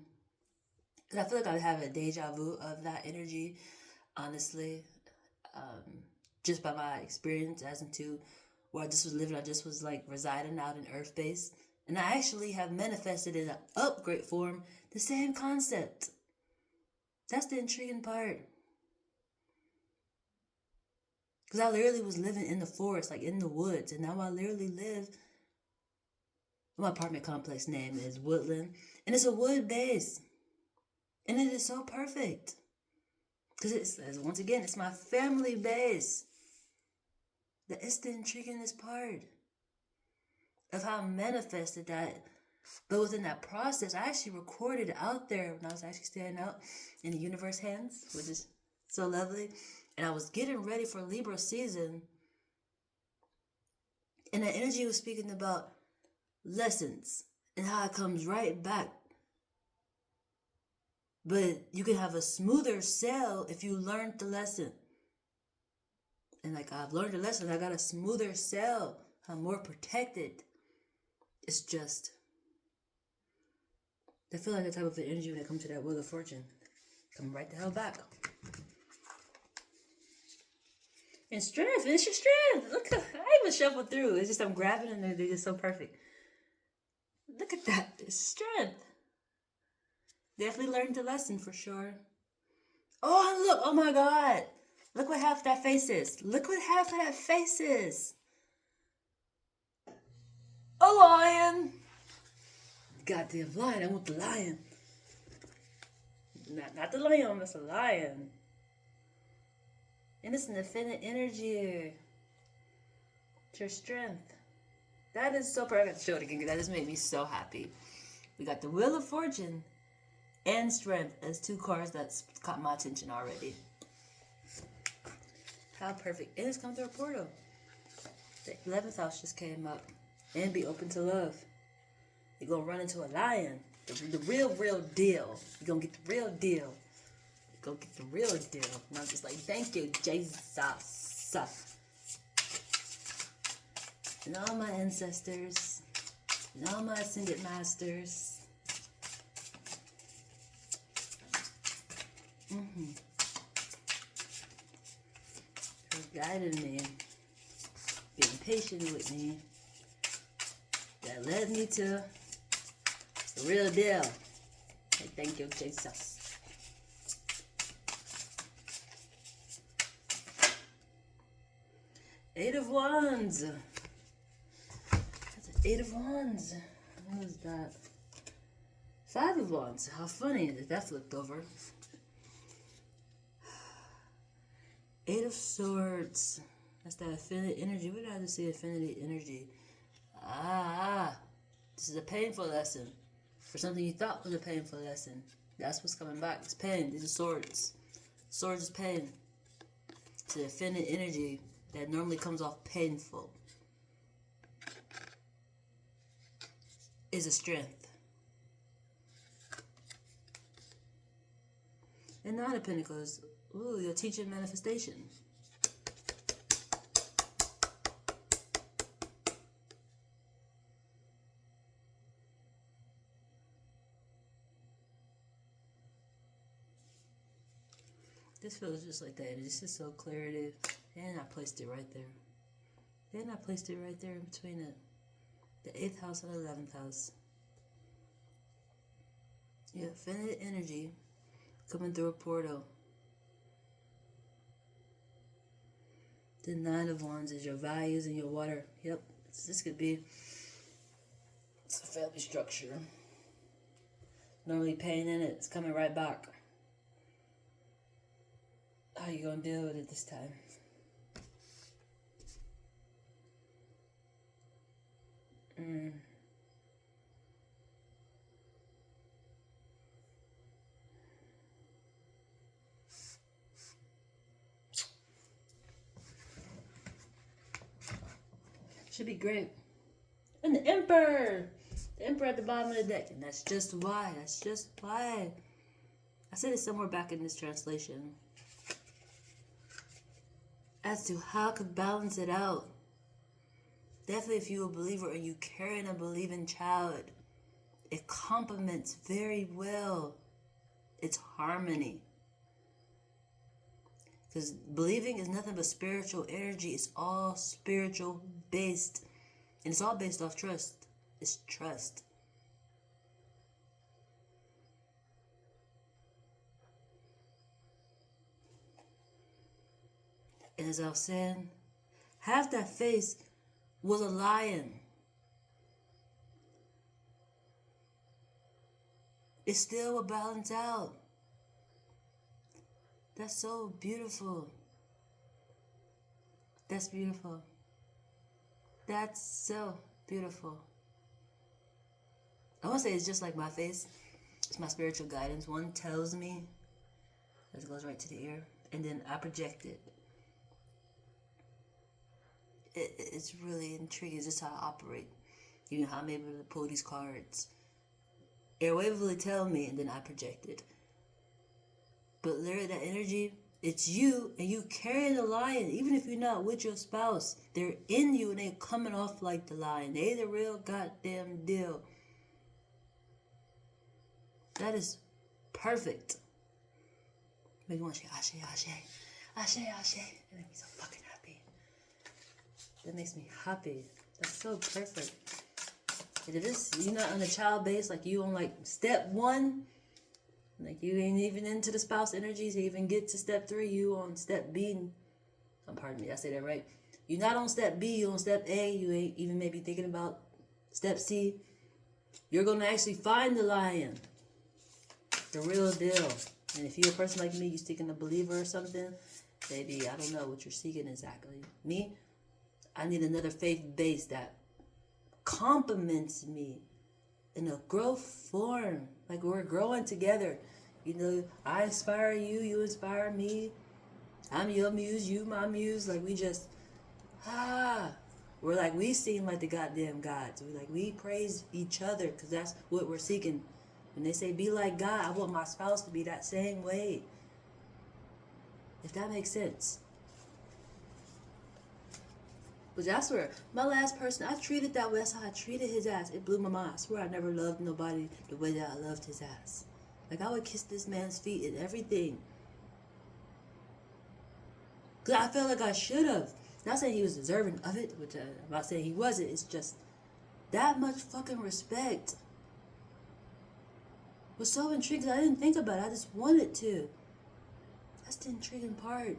Because I feel like I have a deja vu of that energy, honestly. Just by my experience as into where I just was living, I just was like residing out in Earth base. And I actually have manifested in an upgrade form the same concept. That's the intriguing part. Because I literally was living in the forest, like in the woods. And now I literally live. My apartment complex name is Woodland. And it's a wood base. And it is so perfect. Because once again, it's my family base. It's the intriguing part of how I manifested that. But within that process, I actually recorded it out there when I was actually standing out in the universe hands, which is so lovely. And I was getting ready for Libra season. And the energy was speaking about lessons and how it comes right back. But you can have a smoother sail if you learned the lesson. And like I've learned the lesson, I got a smoother sail. I'm more protected. It's just, I feel like the type of energy when it comes to that Wheel of Fortune. Come right the hell back. And strength, it's your strength. Look, I even shuffled through. It's just I'm grabbing and they're just so perfect. Look at that, it's strength. Definitely learned the lesson for sure. Oh, and look, oh my God. Look what half that face is. Look what half of that face is. A lion. Goddamn lion. I want the lion. Not the lion, that's a lion. And it's an infinite energy. It's your strength. That is so perfect. I got to show it again because that just made me so happy. We got the Wheel of Fortune and Strength as two cards that's caught my attention already. How perfect. And it's come through a portal. The 11th house just came up. And be open to love. You're going to run into a lion. The real deal. You're going to get the real deal. Go get the real deal. And I'm just like, thank you, Jesus. And all my ancestors. And all my ascended masters. For guiding me. Being patient with me. That led me to the real deal. Hey, thank you, Jesus. Eight of Wands. That's an Eight of Wands. What was that? Five of Wands. How funny that that flipped over. Eight of Swords. That's that affinity energy. What did I just say? Affinity energy. This is a painful lesson. For something you thought was a painful lesson. That's what's coming back. It's pain. These are swords. Swords is pain. It's an affinity energy that normally comes off painful. Is a strength. And Nine of Pentacles. Ooh, your teaching manifestation. This feels just like that. It's just so clarity. And I placed it right there. Then I placed it right there in between the 8th house and the 11th house. Yeah, infinite energy coming through a portal. The Nine of Wands is your values and your water. Yep, this could be it's a family structure. Normally pain in it. It's coming right back. How you gonna deal with it this time? Should be great. And the Emperor! The Emperor at the bottom of the deck. And that's just why. That's just why. I said it somewhere back in this translation. As to how I could balance it out. Definitely if you're a believer and you carrying a believing child, it complements very well. It's harmony. Because believing is nothing but spiritual energy. It's all spiritual based. And it's all based off trust. It's trust. And as I was saying, half that face was a lion. It still will balance out. That's so beautiful. That's beautiful. That's so beautiful. I want to say it's just like my face. It's my spiritual guidance. One tells me, as it goes right to the ear, and then I project it. It's really intriguing. It's just how I operate. You know how I'm able to pull these cards. Airwave will tell me, and then I project it. But literally, that energy, it's you, and you carry the lion. Even if you're not with your spouse, they're in you, and they're coming off like the lion. They the real goddamn deal. That is perfect. Make me want to say, Ashe, Ashe, Ashe, Ashe. That makes me so fucking happy. That makes me happy. That's so perfect. And if you're not on a child base, like you on like step 1, Like you ain't even into the spouse energy to even get to step 3. You on step B. Pardon me, I say that right. You're not on step B, you on step A. You ain't even maybe thinking about step C. You're going to actually find the lion. The real deal. And if you're a person like me, you're seeking a believer or something, maybe, I don't know what you're seeking exactly. Me, I need another faith base that complements me in a growth form. Like we're growing together. You know, I inspire you, you inspire me. I'm your muse, you my muse. Like we just, we're like, we seem like the goddamn gods. We praise each other because that's what we're seeking. When they say be like God, I want my spouse to be that same way. If that makes sense. But that's where my last person, I treated that way. That's how I treated his ass. It blew my mind. I swear I never loved nobody the way that I loved his ass. Like I would kiss this man's feet and everything. Because I felt like I should have. Not saying he was deserving of it, which I'm not saying he wasn't. It's just that much fucking respect was so intriguing. I didn't think about it. I just wanted to. That's the intriguing part.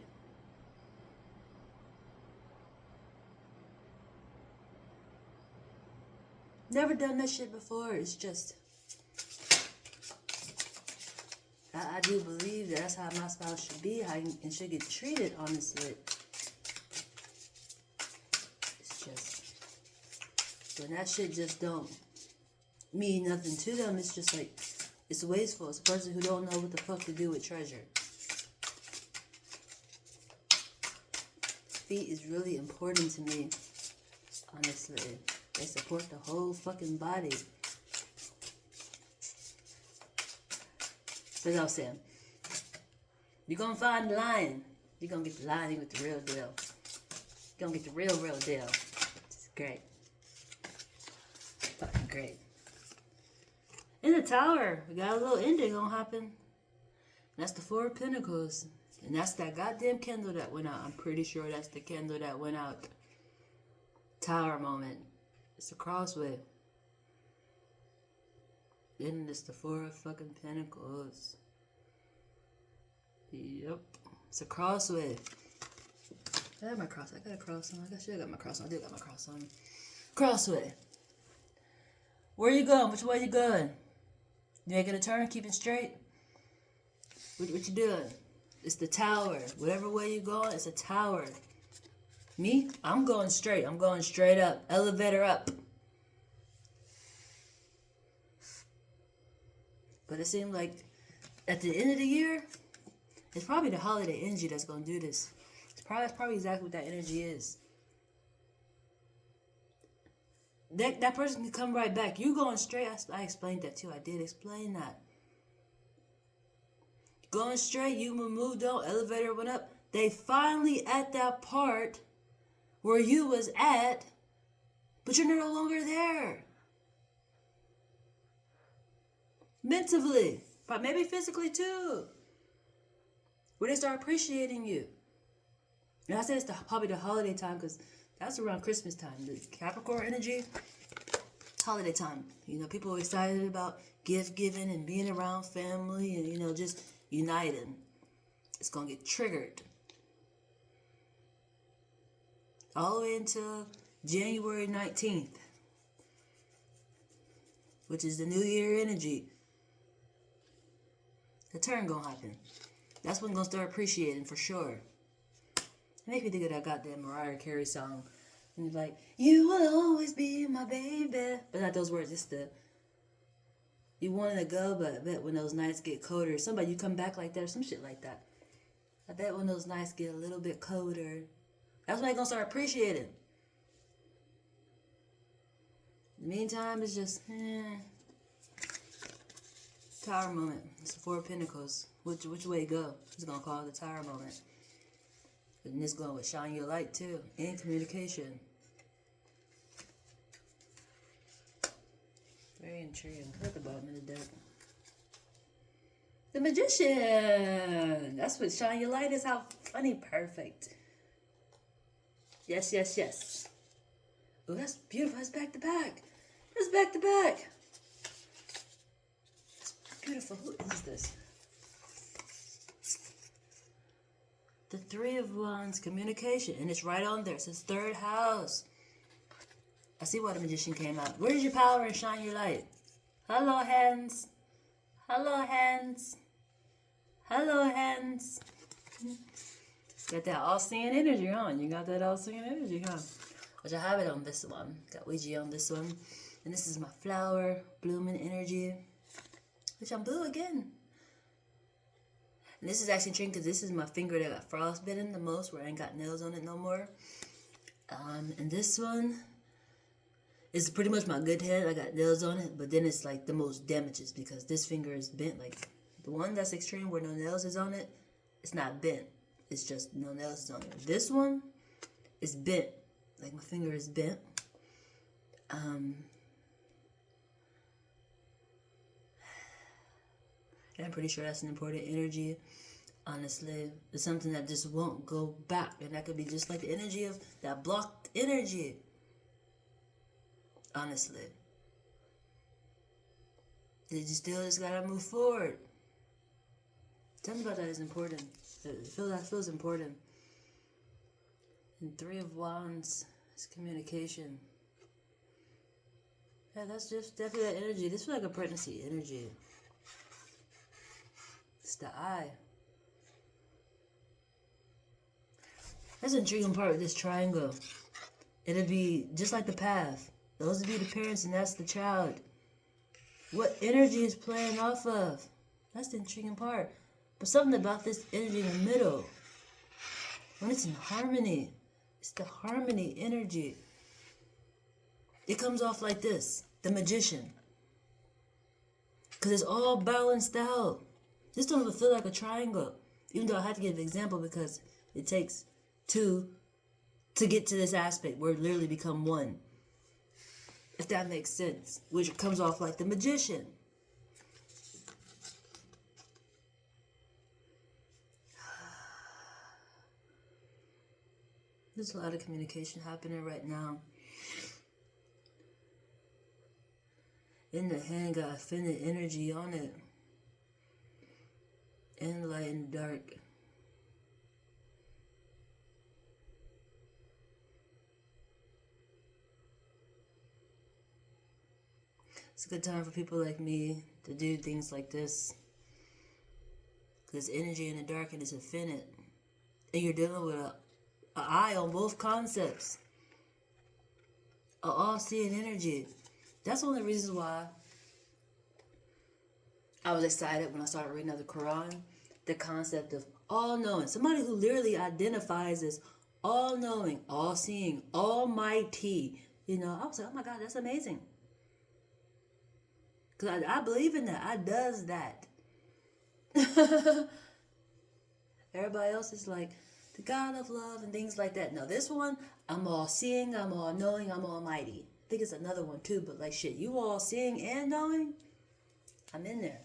Never done that shit before. It's just, I do believe that that's how my spouse should be, how and should get treated, honestly. It's just, when that shit just don't mean nothing to them, it's just like, it's wasteful. It's a person who don't know what the fuck to do with treasure. Feet is really important to me, honestly. They support the whole fucking body. That's what I'm saying. You're gonna find the lion. You're gonna get the lion with the real deal. You're gonna get the real deal. It's great. Fucking great. In the tower, we got a little ending gonna happen. That's the 4 of Pentacles. And that's that goddamn candle that went out. I'm pretty sure that's the candle that went out. Tower moment. It's a crossway. Then it's the 4 of fucking Pentacles. Yep. It's a crossway. I have my cross. I got a cross on. I should have got my cross on. I do got my cross on. Crossway. Where you going? Which way you going? You making a turn? Keeping straight? What you doing? It's the tower. Whatever way you going, it's a tower. Me? I'm going straight. I'm going straight up. Elevator up. But it seemed like at the end of the year, it's probably the holiday energy that's going to do this. That's probably exactly what that energy is. That person can come right back. You going straight. I explained that too. I did explain that. Going straight, you moved on, elevator went up. They finally at that part where you was at, but you're no longer there. Mentally, but maybe physically too. Where they start appreciating you. And I said it's probably the holiday time because that's around Christmas time. The Capricorn energy, holiday time. You know, people are excited about gift giving and being around family and, you know, just uniting. It's going to get triggered. All the way until January 19th, which is the New Year energy. The turn gonna happen. That's when I'm gonna start appreciating for sure. It makes me think of that goddamn Mariah Carey song. And it's like, you will always be my baby. But not those words, it's the, you wanted to go, but I bet when those nights get colder, somebody, you come back like that or some shit like that. I bet when those nights get a little bit colder, that's when they're gonna start appreciating. In the meantime, it's just, Tower moment. It's the 4 of Pentacles. Which way go? It's gonna call it the Tower moment. And this going with shine your light too. And communication. Very intriguing. At the bottom of the deck. The Magician. That's what shine your light is. How funny. Perfect. Yes, yes, yes. Oh, that's beautiful. That's back to back. That's back to back. Beautiful. Who is this? The Three of Wands, communication. And it's right on there. It says third house. I see why the Magician came out. Where's your power and shine your light? Hello, hands. Hello, hands. Hello, hands. Got that all-seeing energy, huh? You got that all-seeing energy, huh? Which I have it on this one. Got Ouija on this one. And this is my flower, blooming energy. Which I'm blue again. And this is actually tricky because this is my finger that got frostbitten the most, where I ain't got nails on it no more. And this one is pretty much my good hand. I got nails on it, but then it's like the most damages because this finger is bent. Like the one that's extreme where no nails is on it, it's not bent. It's just no nails is on it. This one is bent. Like my finger is bent. And I'm pretty sure that's an important energy. Honestly, it's something that just won't go back. And that could be just like the energy of that blocked energy. Honestly. You still just gotta move forward. Something about that is important. That feels important. And Three of Wands is communication. Yeah, that's just definitely that energy. This feels like a pregnancy energy. It's the eye. That's the intriguing part with this triangle. It'll be just like the path. Those will be the parents and that's the child. What energy is playing off of? That's the intriguing part. But something about this energy in the middle. When it's in harmony. It's the harmony energy. It comes off like this. The Magician. Because it's all balanced out. This don't even feel like a triangle. Even though I have to give an example because it takes two to get to this aspect where it literally become one. If that makes sense. Which comes off like the Magician. There's a lot of communication happening right now. In the hand got affinity energy on it. And light and dark. It's a good time for people like me to do things like this. Because energy in the dark and it's infinite. And you're dealing with an eye on both concepts. An all-seeing energy. That's one of the reasons why I was excited when I started reading the Quran. The concept of all-knowing. Somebody who literally identifies as all-knowing, all-seeing, almighty. You know, I was like, oh my God, that's amazing. Because I believe in that. I does that. Everybody else is like, the God of love and things like that. No, this one, I'm all-seeing, I'm all-knowing, I'm almighty. I think it's another one too, but like shit, you all-seeing and knowing? I'm in there.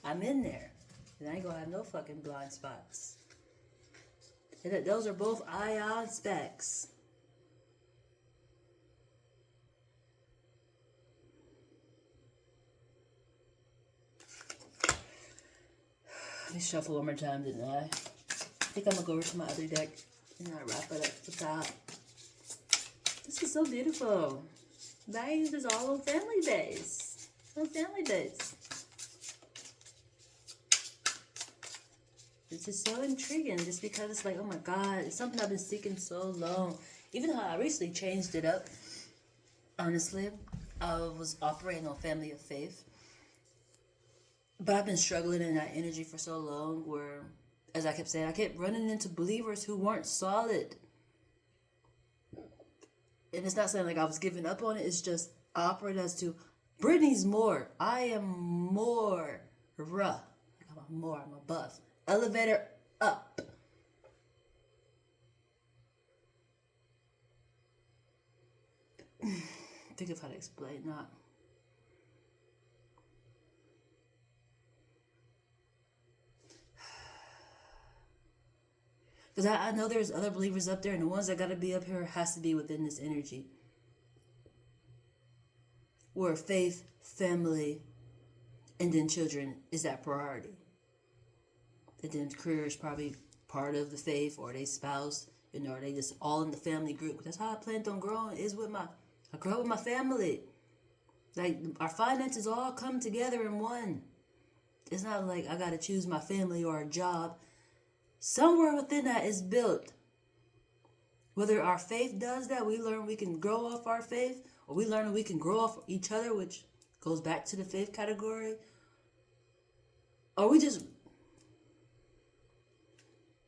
I'm in there. And I ain't gonna have no fucking blind spots. And those are both ion specs. Let me shuffle one more time, didn't I? I think I'm gonna go over to my other deck and I'll wrap it up at the top. This is so beautiful. Values is all on family base. On family base. This is so intriguing just because it's like, oh my God, it's something I've been seeking so long. Even though I recently changed it up. Honestly, I was operating on family of faith. But I've been struggling in that energy for so long where, as I kept saying, I kept running into believers who weren't solid. And it's not saying like I was giving up on it. It's just I operate as to, Brittany's more. I am more. I'm more. I'm above. Elevator up. Think of how to explain that. Because I know there's other believers up there, and the ones that got to be up here has to be within this energy. Where faith, family, and then children is that priority. And then career is probably part of the faith or they spouse, or they just all in the family group. That's how I planned on growing, is with I grew up with my family. Like, our finances all come together in one. It's not like I gotta choose my family or a job. Somewhere within that is built. Whether our faith does that, we learn we can grow off our faith, or we learn we can grow off each other, which goes back to the faith category. Or we just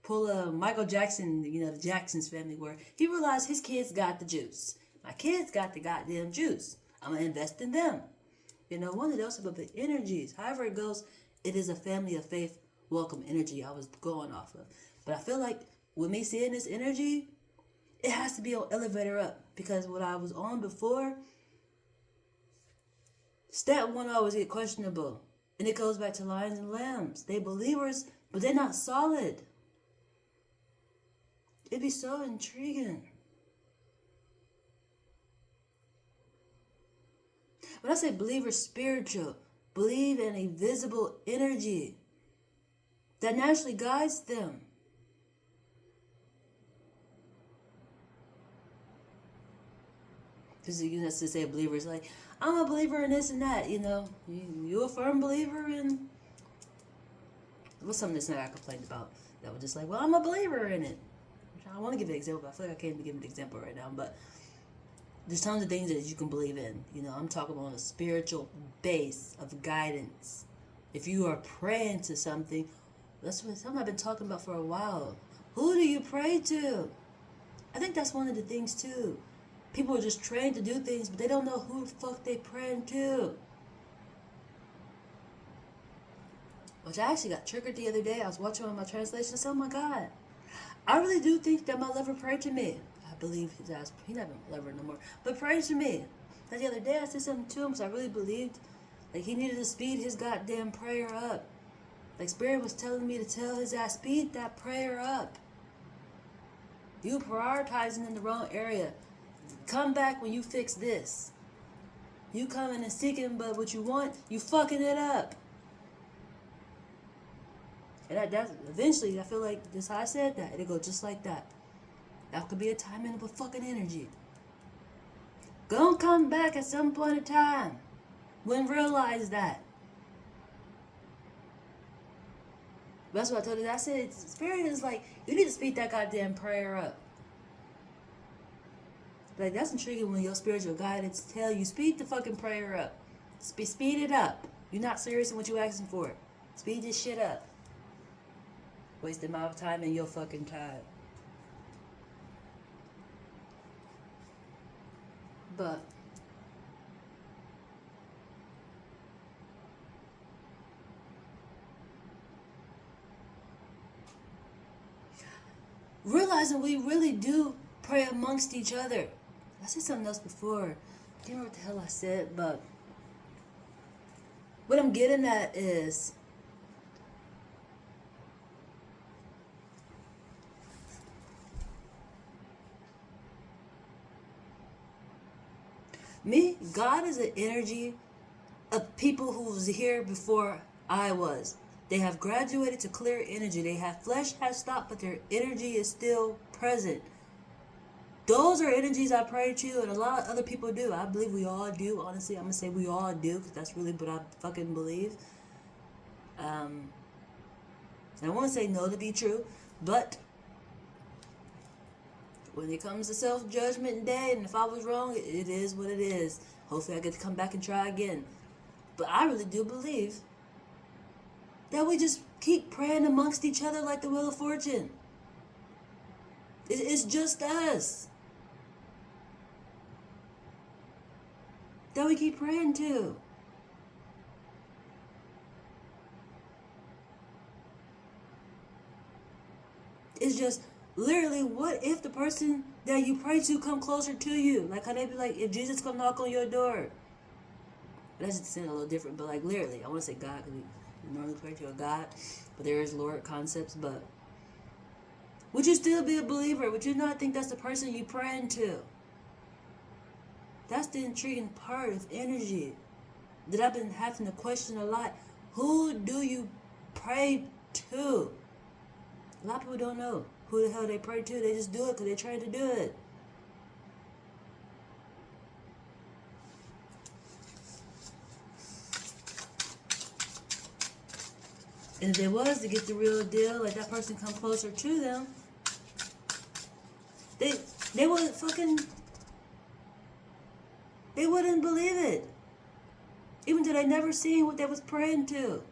pull a Michael Jackson, the Jackson's family, where he realized his kids got the juice. My kids got the goddamn juice. I'm going to invest in them. One of those type of energies. However it goes, it is a family of faith welcome energy I was going off of. But I feel like with me seeing this energy, it has to be an elevator up. Because what I was on before, step one always get questionable. And it goes back to lions and lambs. They believers, but they're not solid. It'd be so intriguing. When I say believer spiritual, believe in a visible energy that naturally guides them. Because you have to say a believer is like, I'm a believer in this and that, You a firm believer in... What's something that's not I complained about? That was just like, well, I'm a believer in it. I want to give an example, but I feel like I can't give an example right now. But there's tons of things that you can believe in. I'm talking about a spiritual base of guidance. If you are praying to something, that's something I've been talking about for a while. Who do you pray to? I think that's one of the things too. People are just trained to do things, but they don't know who the fuck they praying to. Which I actually got triggered the other day. I was watching one of my translations. I said, oh my God. I really do think that my lover prayed to me. I believe his ass, he's not a lover no more, but prayed to me. That the other day I said something to him because I really believed like he needed to speed his goddamn prayer up. Like Spirit was telling me to tell his ass, speed that prayer up. You prioritizing in the wrong area. Come back when you fix this. You coming and seeking, but what you want, you fucking it up. And that's eventually, I feel like just how I said that, it'll go just like that. That could be a time in of a fucking energy. Gonna come back at some point in time. When realize that. That's what I told you. I said, Spirit is like, you need to speed that goddamn prayer up. Like, that's intriguing when your spiritual guidance tell you, speed the fucking prayer up. Speed it up. You're not serious in what you're asking for. Speed this shit up. Wasting my time and your fucking time. But realizing we really do pray amongst each other. I said something else before. I can't remember what the hell I said, but what I'm getting at is God is an energy of people who was here before I was. They have graduated to clear energy. They have flesh has stopped, but their energy is still present. Those are energies I pray to, and a lot of other people do. I believe we all do. Honestly, I'm going to say we all do, because that's really what I fucking believe. I want to say no to be true, but when it comes to self-judgment day, and if I was wrong, it is what it is. Hopefully I get to come back and try again. But I really do believe that we just keep praying amongst each other like the Wheel of Fortune. It's just us that we keep praying to. It's just literally, what if the person that you pray to come closer to you? Like how they be like, if Jesus come knock on your door. That's just saying a little different, but like literally, I want to say God, because we normally pray to a God, but there is Lord concepts, but would you still be a believer? Would you not think that's the person you praying to? That's the intriguing part of energy that I've been having to question a lot. Who do you pray to? A lot of people don't know who the hell they pray to. They just do it because they're trying to do it. And if it was to get the real deal, like that person come closer to them, they wouldn't fucking, they wouldn't believe it. Even though they never seen what they was praying to.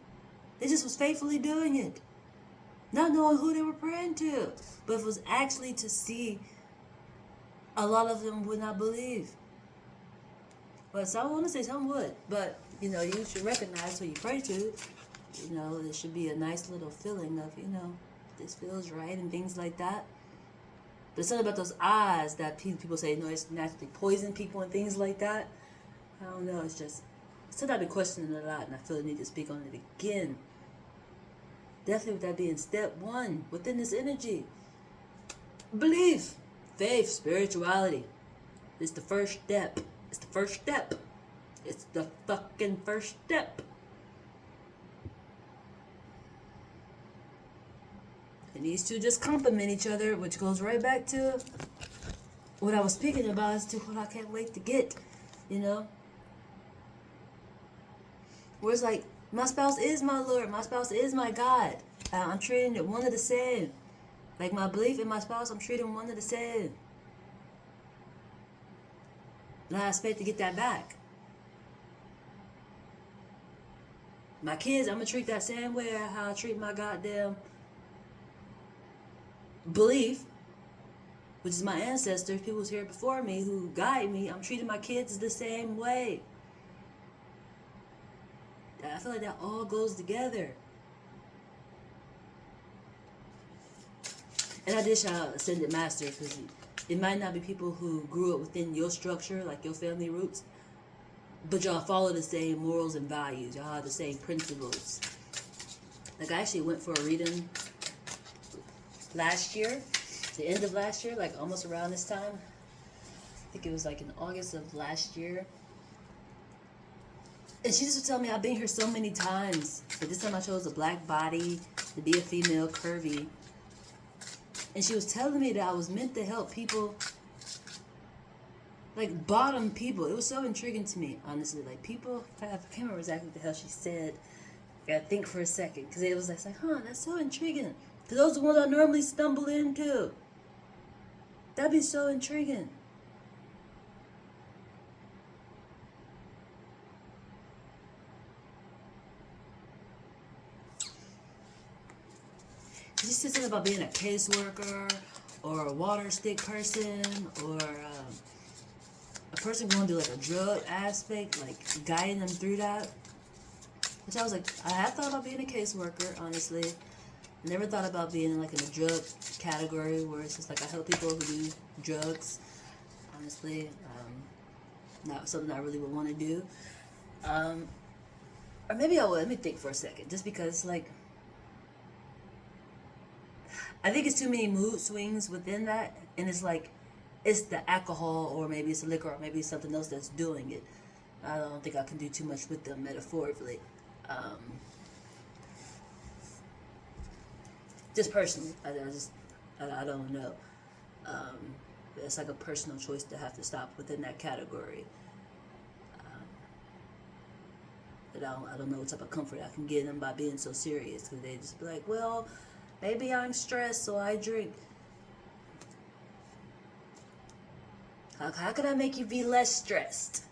They just was faithfully doing it. Not knowing who they were praying to. But if it was actually to see, a lot of them would not believe. Well, some want to say some would. But, you know, you should recognize who you pray to. You know, there should be a nice little feeling of, you know, this feels right and things like that. But something about those eyes that people say, you know, it's naturally poison people and things like that. I don't know, it's just, something I've been questioning a lot and I feel the need to speak on it again. Definitely with that being step one within this energy. Belief, faith, spirituality. It's the first step. It's the first step. It's the fucking first step. And these two just complement each other, which goes right back to what I was speaking about as to what I can't wait to get, you know? Where it's like, my spouse is my Lord, my spouse is my God. I'm treating it one of the same. Like my belief in my spouse, I'm treating one of the same. And I expect to get that back. My kids, I'm going to treat that same way how I treat my goddamn belief, which is my ancestors, people who's here before me who guide me. I'm treating my kids the same way. I feel like that all goes together. And I did shout out Ascended Master because it might not be people who grew up within your structure, like your family roots, but y'all follow the same morals and values. Y'all have the same principles. Like I actually went for a reading last year, the end of last year, like almost around this time. I think it was like in August of last year. And she just would tell me, I've been here so many times, but this time I chose a black body, to be a female, curvy. And she was telling me that I was meant to help people, like bottom people. It was so intriguing to me, honestly. Like people, I can't remember exactly what the hell she said. I gotta think for a second, because it was like, that's so intriguing. Because those are the ones I normally stumble into. That'd be so intriguing. She said something about being a caseworker or a water stick person or a person going through like a drug aspect, like guiding them through that. Which I was like, I have thought about being a caseworker, honestly. Never thought about being like in a drug category where it's just like I help people who do drugs. Honestly, not something I really would want to do. Or maybe I would. Let me think for a second, just because like I think it's too many mood swings within that, and it's like it's the alcohol, or maybe it's the liquor, or maybe it's something else that's doing it. I don't think I can do too much with them metaphorically. Just personally, I don't know. It's like a personal choice to have to stop within that category. But I don't know what type of comfort I can give them by being so serious, because they just be like, well, maybe I'm stressed, so I drink. How can I make you be less stressed?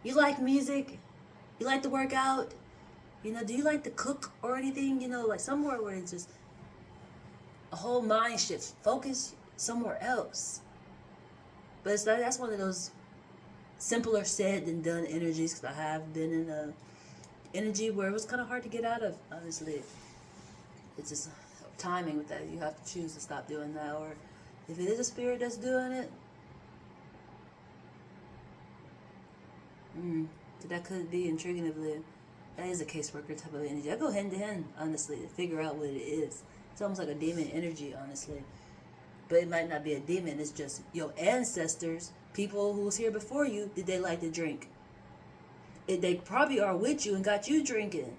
You like music? You like to work out? You know, do you like to cook or anything? You know, like somewhere where it's just a whole mind shift. Focus somewhere else. But it's like, that's one of those simpler said than done energies, because I have been in a energy where it was kind of hard to get out of, honestly. It's just timing with that. You have to choose to stop doing that, or if it is a spirit that's doing it, so that could be intriguingly, that is a caseworker type of energy. I go hand to hand, honestly, to figure out what it is. It's almost like a demon energy, honestly. But it might not be a demon. It's just your ancestors, people who was here before you, did they like to drink? They probably are with you and got you drinking.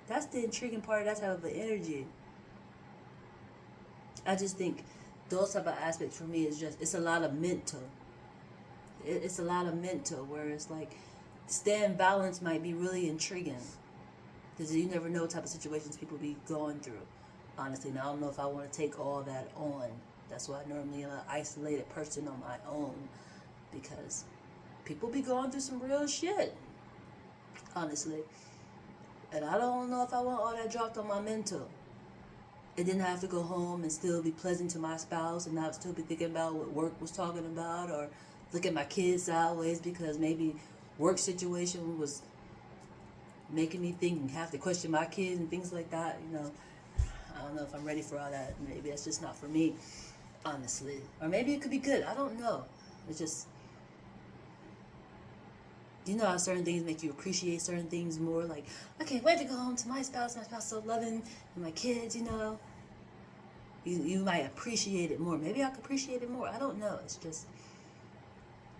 That's the intriguing part of that type of an energy. I just think those type of aspects for me is just, it's a lot of mental. It's a lot of mental, where it's like staying balanced might be really intriguing, because you never know what type of situations people be going through. Honestly, now I don't know if I want to take all that on. That's why I normally am an isolated person on my own, because people be going through some real shit, honestly. And I don't know if I want all that dropped on my mental. And then I have to go home and still be pleasant to my spouse and not still be thinking about what work was talking about, or look at my kids sideways because maybe work situation was making me think and have to question my kids and things like that. I don't know if I'm ready for all that. Maybe that's just not for me, honestly. Or maybe it could be good. I don't know. It's just, you know how certain things make you appreciate certain things more? Like, I can't wait to go home to my spouse. My spouse is so loving. And my kids, You might appreciate it more. Maybe I could appreciate it more. I don't know. It's just,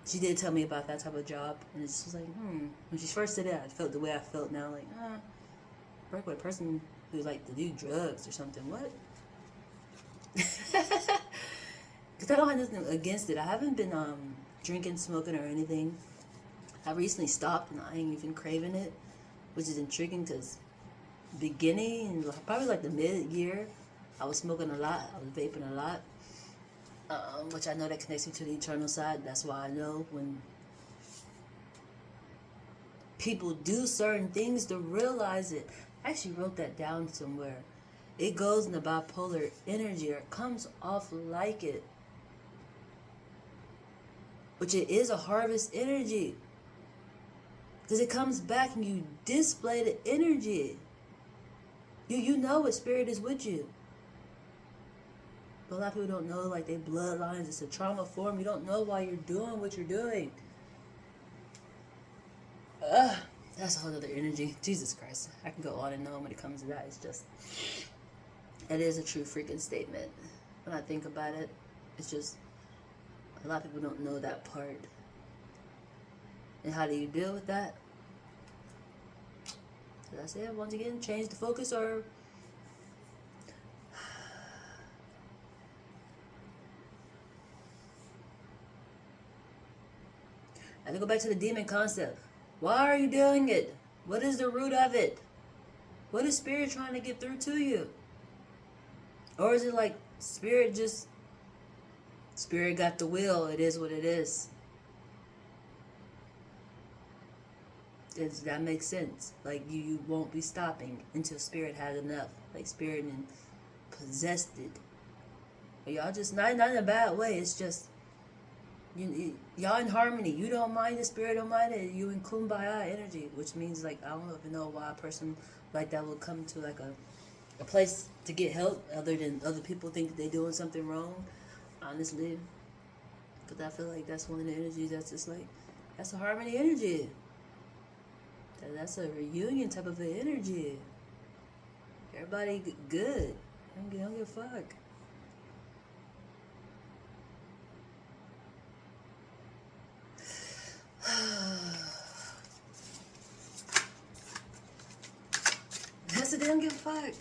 she did tell me about that type of job. And it's just like, When she first said it, I felt the way I felt now. Like, work with a person who like to do drugs or something. What? Because I don't have nothing against it. I haven't been drinking, smoking, or anything. I recently stopped and I ain't even craving it, which is intriguing because beginning, probably like the mid-year, I was smoking a lot. I was vaping a lot, which I know that connects me to the eternal side. That's why I know when people do certain things to realize it. I actually wrote that down somewhere. It goes in the bipolar energy, or it comes off like it, which it is a harvest energy. Because it comes back and you display the energy. You know what spirit is with you. But a lot of people don't know, like, their bloodlines. It's a trauma form. You don't know why you're doing what you're doing. That's a whole other energy. Jesus Christ. I can go on and on when it comes to that. It's just, it is a true freaking statement. When I think about it, it's just, a lot of people don't know that part. And how do you deal with that? So that's it. Once again, change the focus, or I have to go back to the demon concept. Why are you doing it? What is the root of it? What is spirit trying to get through to you? Or is it like spirit got the will, it is what it is? That makes sense. Like, you won't be stopping until spirit has enough. Like, spirit and possessed it. But y'all just, not in a bad way. It's just, y'all in harmony. You don't mind it, spirit don't mind it. You in kumbaya energy, which means, like, I don't even know why a person like that would come to like a place to get help, other than other people think they're doing something wrong, honestly. Because I feel like that's one of the energies that's just like, that's a harmony energy. That's a reunion type of an energy. Everybody good. Don't give a fuck. That's a damn give a fuck.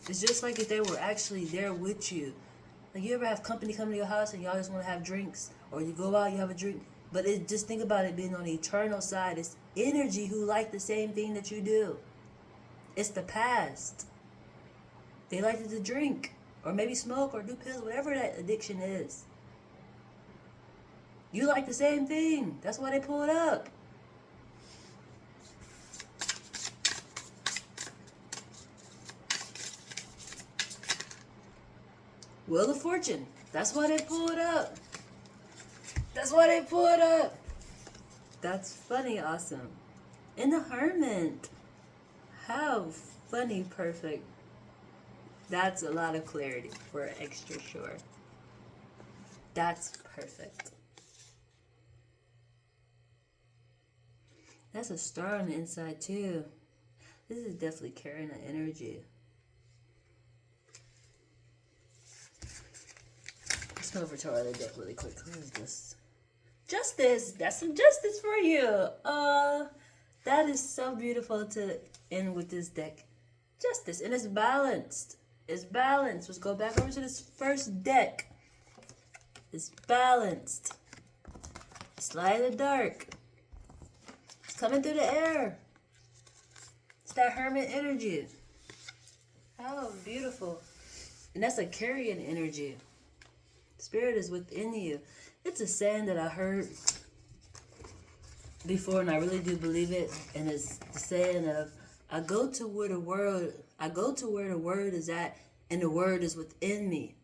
It's just like if they were actually there with you. Like, you ever have company come to your house and y'all just want to have drinks, or you go out, you have a drink, but just think about it being on the eternal side. It's energy who like the same thing that you do. It's the past. They like to drink, or maybe smoke, or do pills, whatever that addiction is. You like the same thing. That's why they pull it up. Wheel of Fortune. That's why they pull it up. That's why they pull it up. That's funny, awesome. And the Hermit. How funny, perfect. That's a lot of clarity for extra sure. That's perfect. That's a star on the inside too. This is definitely carrying an energy. Let's go over to our other deck really quick. What is this? Justice. That's some justice for you. That is so beautiful to end with this deck. Justice. And it's balanced. It's balanced. Let's go back over to this first deck. It's balanced. It's light in the dark. It's coming through the air. It's that hermit energy. How beautiful. And that's a carrying energy. Spirit is within you. It's a saying that I heard before, and I really do believe it. And it's the saying of, I go to where the word is at, and the word is within me.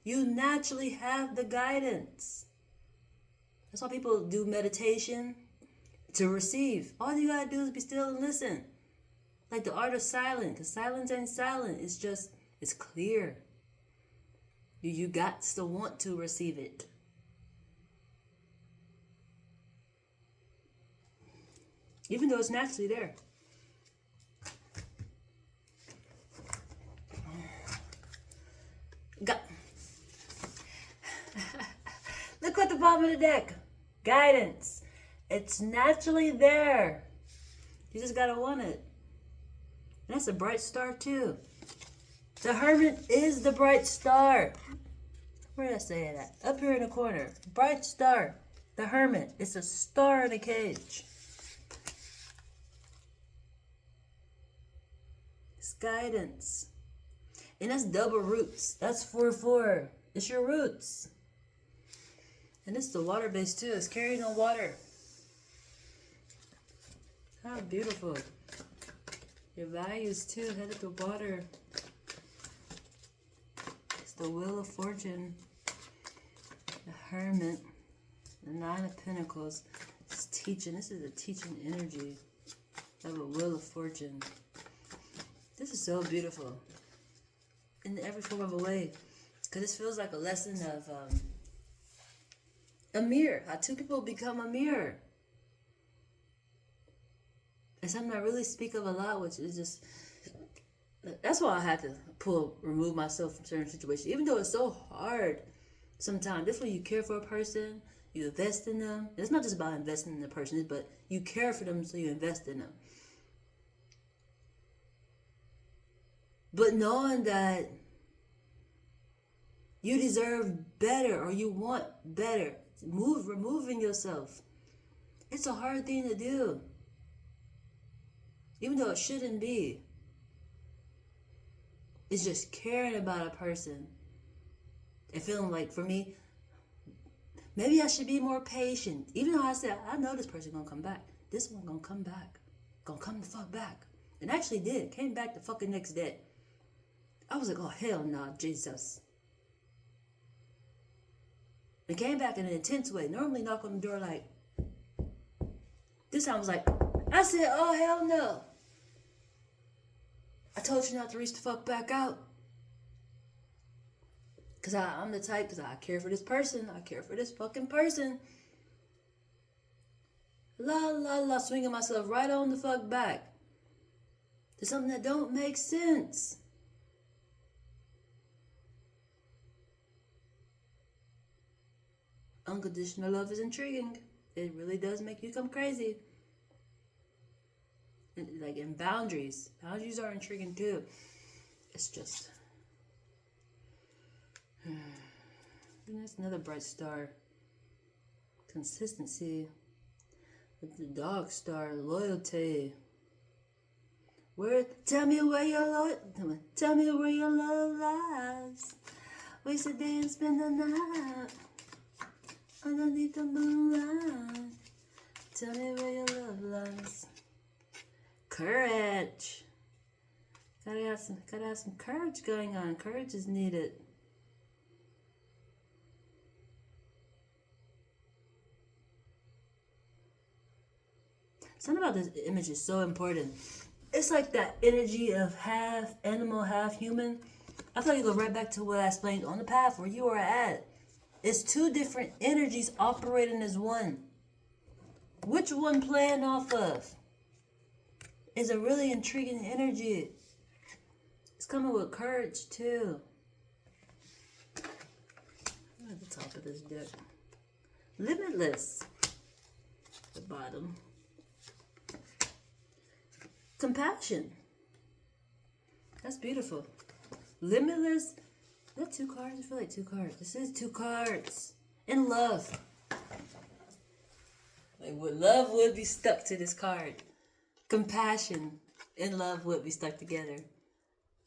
You naturally have the guidance. That's why people do meditation, to receive. All you gotta do is be still and listen. Like the art of silence, because silence ain't silent. It's just, it's clear. You got to want to receive it. Even though it's naturally there. Look at the bottom of the deck. Guidance. It's naturally there. You just gotta want it. And that's a bright star too. The Hermit is the bright star. Where did I say it at? Up here in the corner. Bright star. The Hermit. It's a star in a cage. It's guidance. And that's double roots. That's 4-4. It's your roots. And this is the water base too. It's carrying on water. How beautiful. Your values too, headed to water. It's the Wheel of Fortune. The Hermit. The Nine of Pentacles. It's teaching. This is a teaching energy of a Wheel of Fortune. This is so beautiful. In every form of a way. Because this feels like a lesson of a mirror. How two people become a mirror. And something I really speak of a lot, which is just, that's why I had to remove myself from certain situations. Even though it's so hard sometimes. This way you care for a person, you invest in them. It's not just about investing in the person, but you care for them, so you invest in them. But knowing that you deserve better or you want better, removing yourself. It's a hard thing to do. Even though it shouldn't be. It's just caring about a person. And feeling like, for me, maybe I should be more patient. Even though I said, I know this person gonna come back. This one gonna come back. Gonna come the fuck back. And actually did. Came back the fucking next day. I was like, oh hell no, Jesus. And came back in an intense way. Normally knock on the door like, this time I was like, I said, oh hell no. I told you not to reach the fuck back out. Because I'm the type, because I care for this person. I care for this fucking person. Swinging myself right on the fuck back. To something that don't make sense. Unconditional love is intriguing. It really does make you come crazy. And, like, in boundaries. Boundaries are intriguing too. It's just... And that's another bright star. Consistency. With the dog star. Loyalty. Tell me where your love lies. Waste a day and spend the night underneath the moonlight. Tell me where your love lies. Courage. Gotta have some courage going on. Courage is needed. Something about this image is so important. It's like that energy of half animal, half human. I thought you go right back to what I explained on the path where you are at. It's two different energies operating as one. Which one playing off of? Is a really intriguing energy. It's coming with courage too. At the top of this deck. Limitless. The bottom. Compassion. That's beautiful. Limitless. Is that 2 cards? I feel like 2 cards. This is 2 cards. In love. Like what love would be stuck to this card. Compassion and love would be stuck together.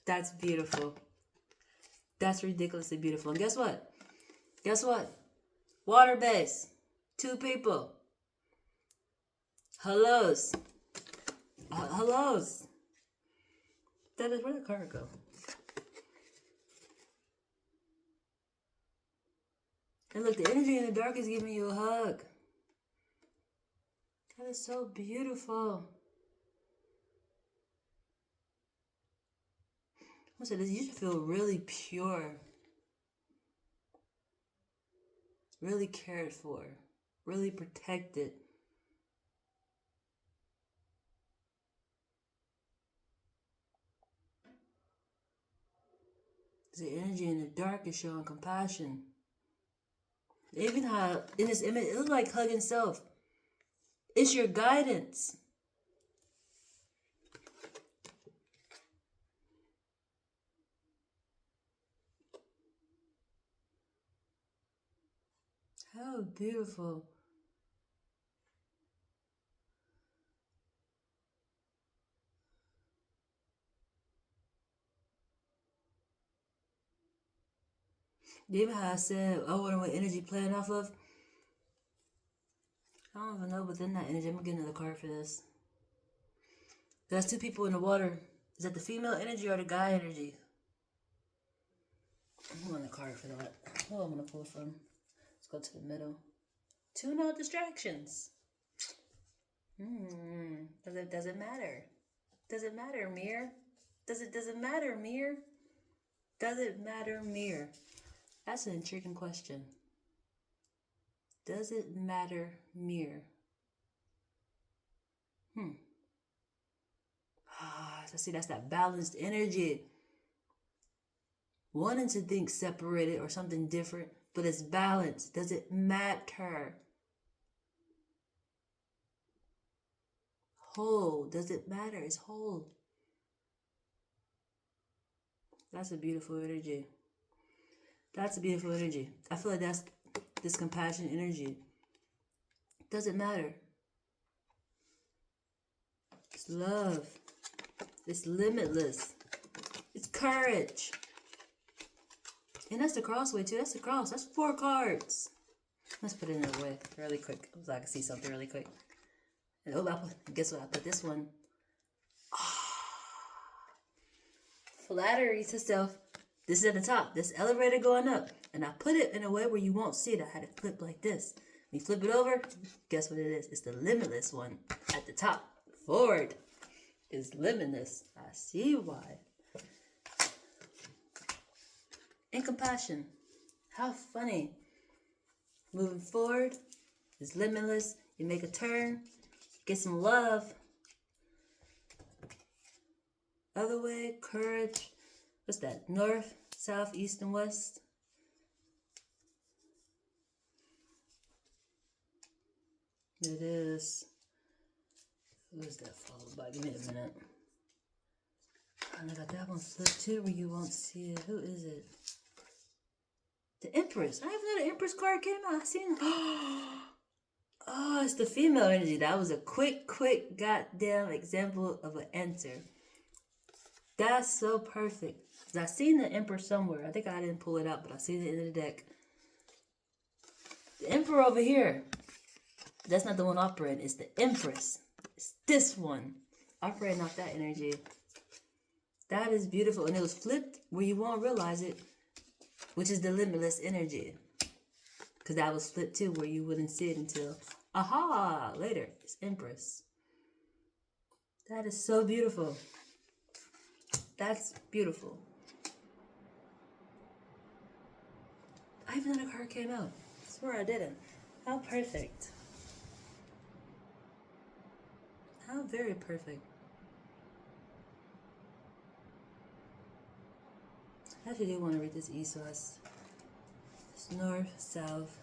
That's beautiful. That's ridiculously beautiful. And guess what? Guess what? Water base. 2 people. Hellos. Hellos. That is, where'd the card go? And look, the energy in the dark is giving you a hug. That is so beautiful. I said this, you should feel really pure. Really cared for. Really protected. The energy in the dark is showing compassion. Even how in this image, it looks like hugging self. It's your guidance. How beautiful. Even how I said, I wonder what energy playing off of. I don't even know within that energy. I'm gonna get another card for this. That's 2 people in the water. Is that the female energy or the guy energy? I want a card for that. Oh, I'm gonna pull from. Let's go to the middle. 2 no distractions. Does it matter? Does it matter, mirror? Does it matter, mirror? Does it matter, mirror? That's an intriguing question. Does it matter, mirror? So see, that's that balanced energy. Wanting to think separated or something different, but it's balanced. Does it matter? Whole. Does it matter? It's whole. That's a beautiful energy. That's a beautiful energy. I feel like that's this compassion energy. Doesn't matter. It's love. It's limitless. It's courage. And that's the crossway too. That's the cross. That's 4 cards. Let's put it in a way really quick so I can see something really quick. And guess what? I put this one. Flattery to self. This is at the top. This elevator going up. And I put it in a way where you won't see it. I had it flip like this. When you flip it over, guess what it is? It's the limitless one at the top. Forward is limitless. I see why. And compassion. How funny. Moving forward is limitless. You make a turn. Get some love. Other way, courage. What's that? North, south, east, and west. It is. Who is that followed by? Give me a minute. And I got that one flipped too where you won't see it. Who is it? The Empress. I haven't had an Empress card came out. I've seen it. Oh, it's the female energy. That was a quick goddamn example of an answer. That's so perfect. I seen the Emperor somewhere. I think I didn't pull it out, but I seen it in the deck. The Emperor over here. That's not the one operating. It's the Empress. It's this one. Operating off that energy. That is beautiful. And it was flipped where you won't realize it, which is the limitless energy. Because that was flipped too where you wouldn't see it until, aha, later. It's Empress. That is so beautiful. That's beautiful. I even had a card came out. I swear I didn't. How perfect. How very perfect. I actually do want to read this east west. It's north, south.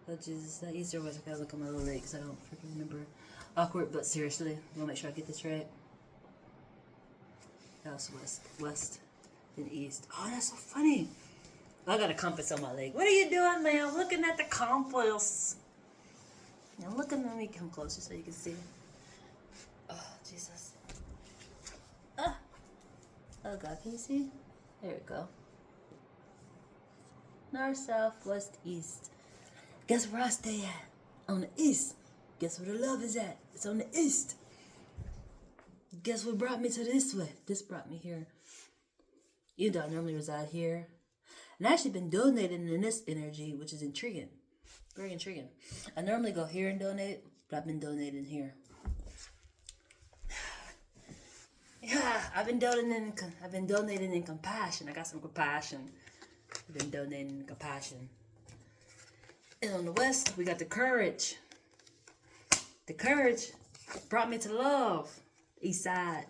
Oh Jesus, that east or west. I gotta look at my little legs. I don't freaking remember. Awkward, but seriously, I want to make sure I get this right. That was west. West. then east. Oh, that's so funny. I got a compass on my leg. What are you doing, man? I'm looking at the compass. Now looking at me. Come closer so you can see. Oh, Jesus. Ah. Oh, God. Can you see? There we go. North, south, west, east. Guess where I stay at? On the east. Guess where the love is at? It's on the east. Guess what brought me to this way? This brought me here. Even though I normally reside here. And I've actually been donating in this energy, which is intriguing. Very intriguing. I normally go here and donate, but I've been donating here. Yeah, I've been donating in compassion. I got some compassion. I've been donating in compassion. And on the west, we got the courage. The courage brought me to love. East side.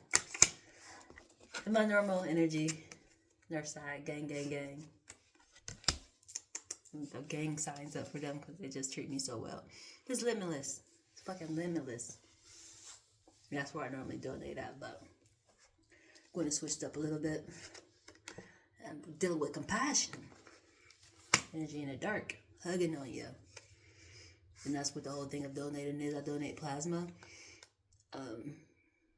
And my normal energy. North side, gang, gang, gang. The gang signs up for them because they just treat me so well. It's limitless. It's fucking limitless. That's where I normally donate at, but I'm going to switch it up a little bit. I'm dealing with compassion. Energy in the dark. Hugging on you. And that's what the whole thing of donating is. I donate plasma.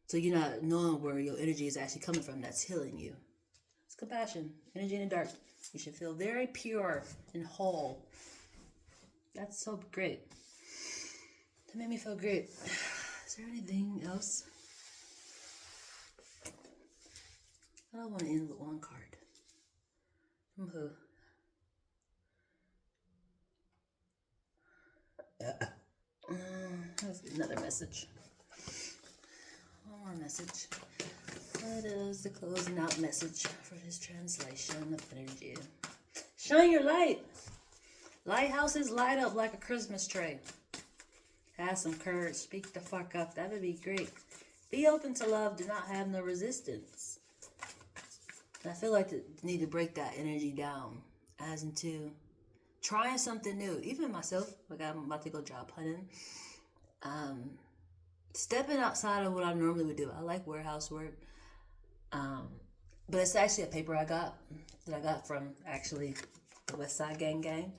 So you're not knowing where your energy is actually coming from. That's healing you. It's compassion. Energy in the dark. You should feel very pure and whole. That's so great. That made me feel great. Is there anything else? I don't want to end with one card. From who? That's another message. One more message. What is the closing out message for this translation of energy? Shine your light. Lighthouses light up like a Christmas tree. Have some courage. Speak the fuck up. That would be great. Be open to love. Do not have no resistance. I feel like I need to break that energy down. As into trying something new. Even myself, like I'm about to go job hunting. Stepping outside of what I normally would do. I like warehouse work. But it's actually a paper I got from actually the West Side Gang Gang.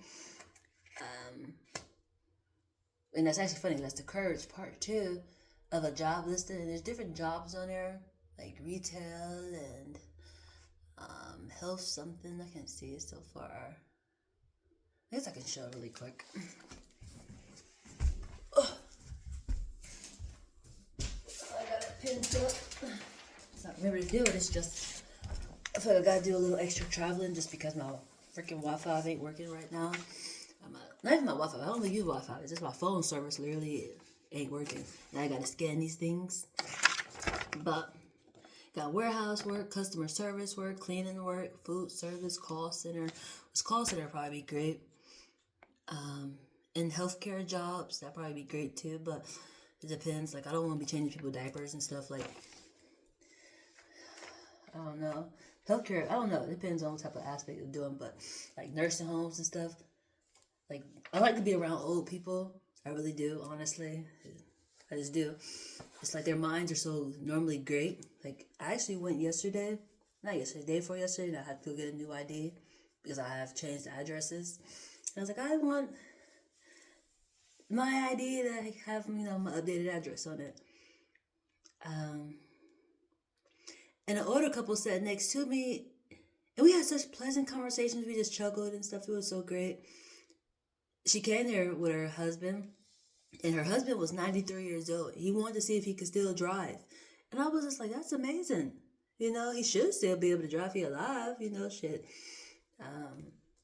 And that's actually funny. That's the courage part too of a job listing. And there's different jobs on there, like retail and health something. I can't see it so far. I guess I can show really quick. Oh. I got it pinned up. It's not remember to do it. It's just I feel like I gotta do a little extra traveling just because my freaking Wi-Fi ain't working right now. Not even my Wi-Fi. I don't really use Wi-Fi. It's just my phone service literally ain't working. Now I gotta scan these things. But got warehouse work, customer service work, cleaning work, food service, call center. This call center probably be great. And healthcare jobs, that probably be great too. But it depends. Like I don't want to be changing people's diapers and stuff. Like I don't know. Healthcare, I don't know. It depends on what type of aspect you're doing. But like nursing homes and stuff. Like, I like to be around old people. I really do, honestly. I just do. It's like their minds are so normally great. Like, I actually went yesterday. Not yesterday, day before yesterday. And I had to go get a new ID. Because I have changed addresses. And I was like, I want my ID that have, my updated address on it. And an older couple sat next to me. And we had such pleasant conversations. We just chuckled and stuff. It was so great. She came there with her husband, and her husband was 93 years old. He wanted to see if he could still drive. And I was just like, that's amazing. He should still be able to drive. He alive, shit.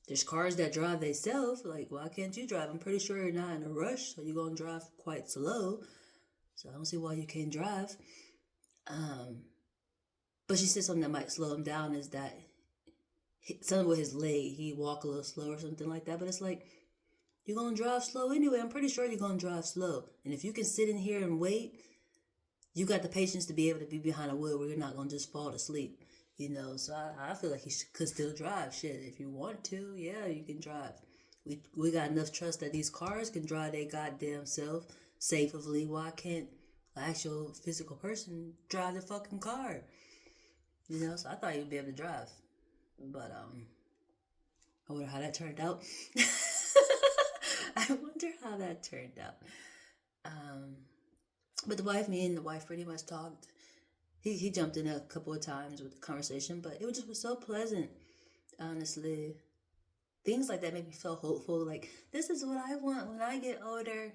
There's cars that drive themselves. Like, why can't you drive? I'm pretty sure you're not in a rush, so you're going to drive quite slow. So I don't see why you can't drive. But she said something that might slow him down is that something with his leg, he walk a little slow or something like that. But it's like, you're going to drive slow anyway. I'm pretty sure you're going to drive slow. And if you can sit in here and wait, you got the patience to be able to be behind a wheel where you're not going to just fall asleep. So I feel like he could still drive. Shit, if you want to, yeah, you can drive. We got enough trust that these cars can drive their goddamn self safely. Why can't an actual physical person drive the fucking car? So I thought you'd be able to drive. But I wonder how that turned out. I wonder how that turned out. But me and the wife pretty much talked. He jumped in a couple of times with the conversation, but it was so pleasant, honestly. Things like that make me feel hopeful. Like, this is what I want when I get older.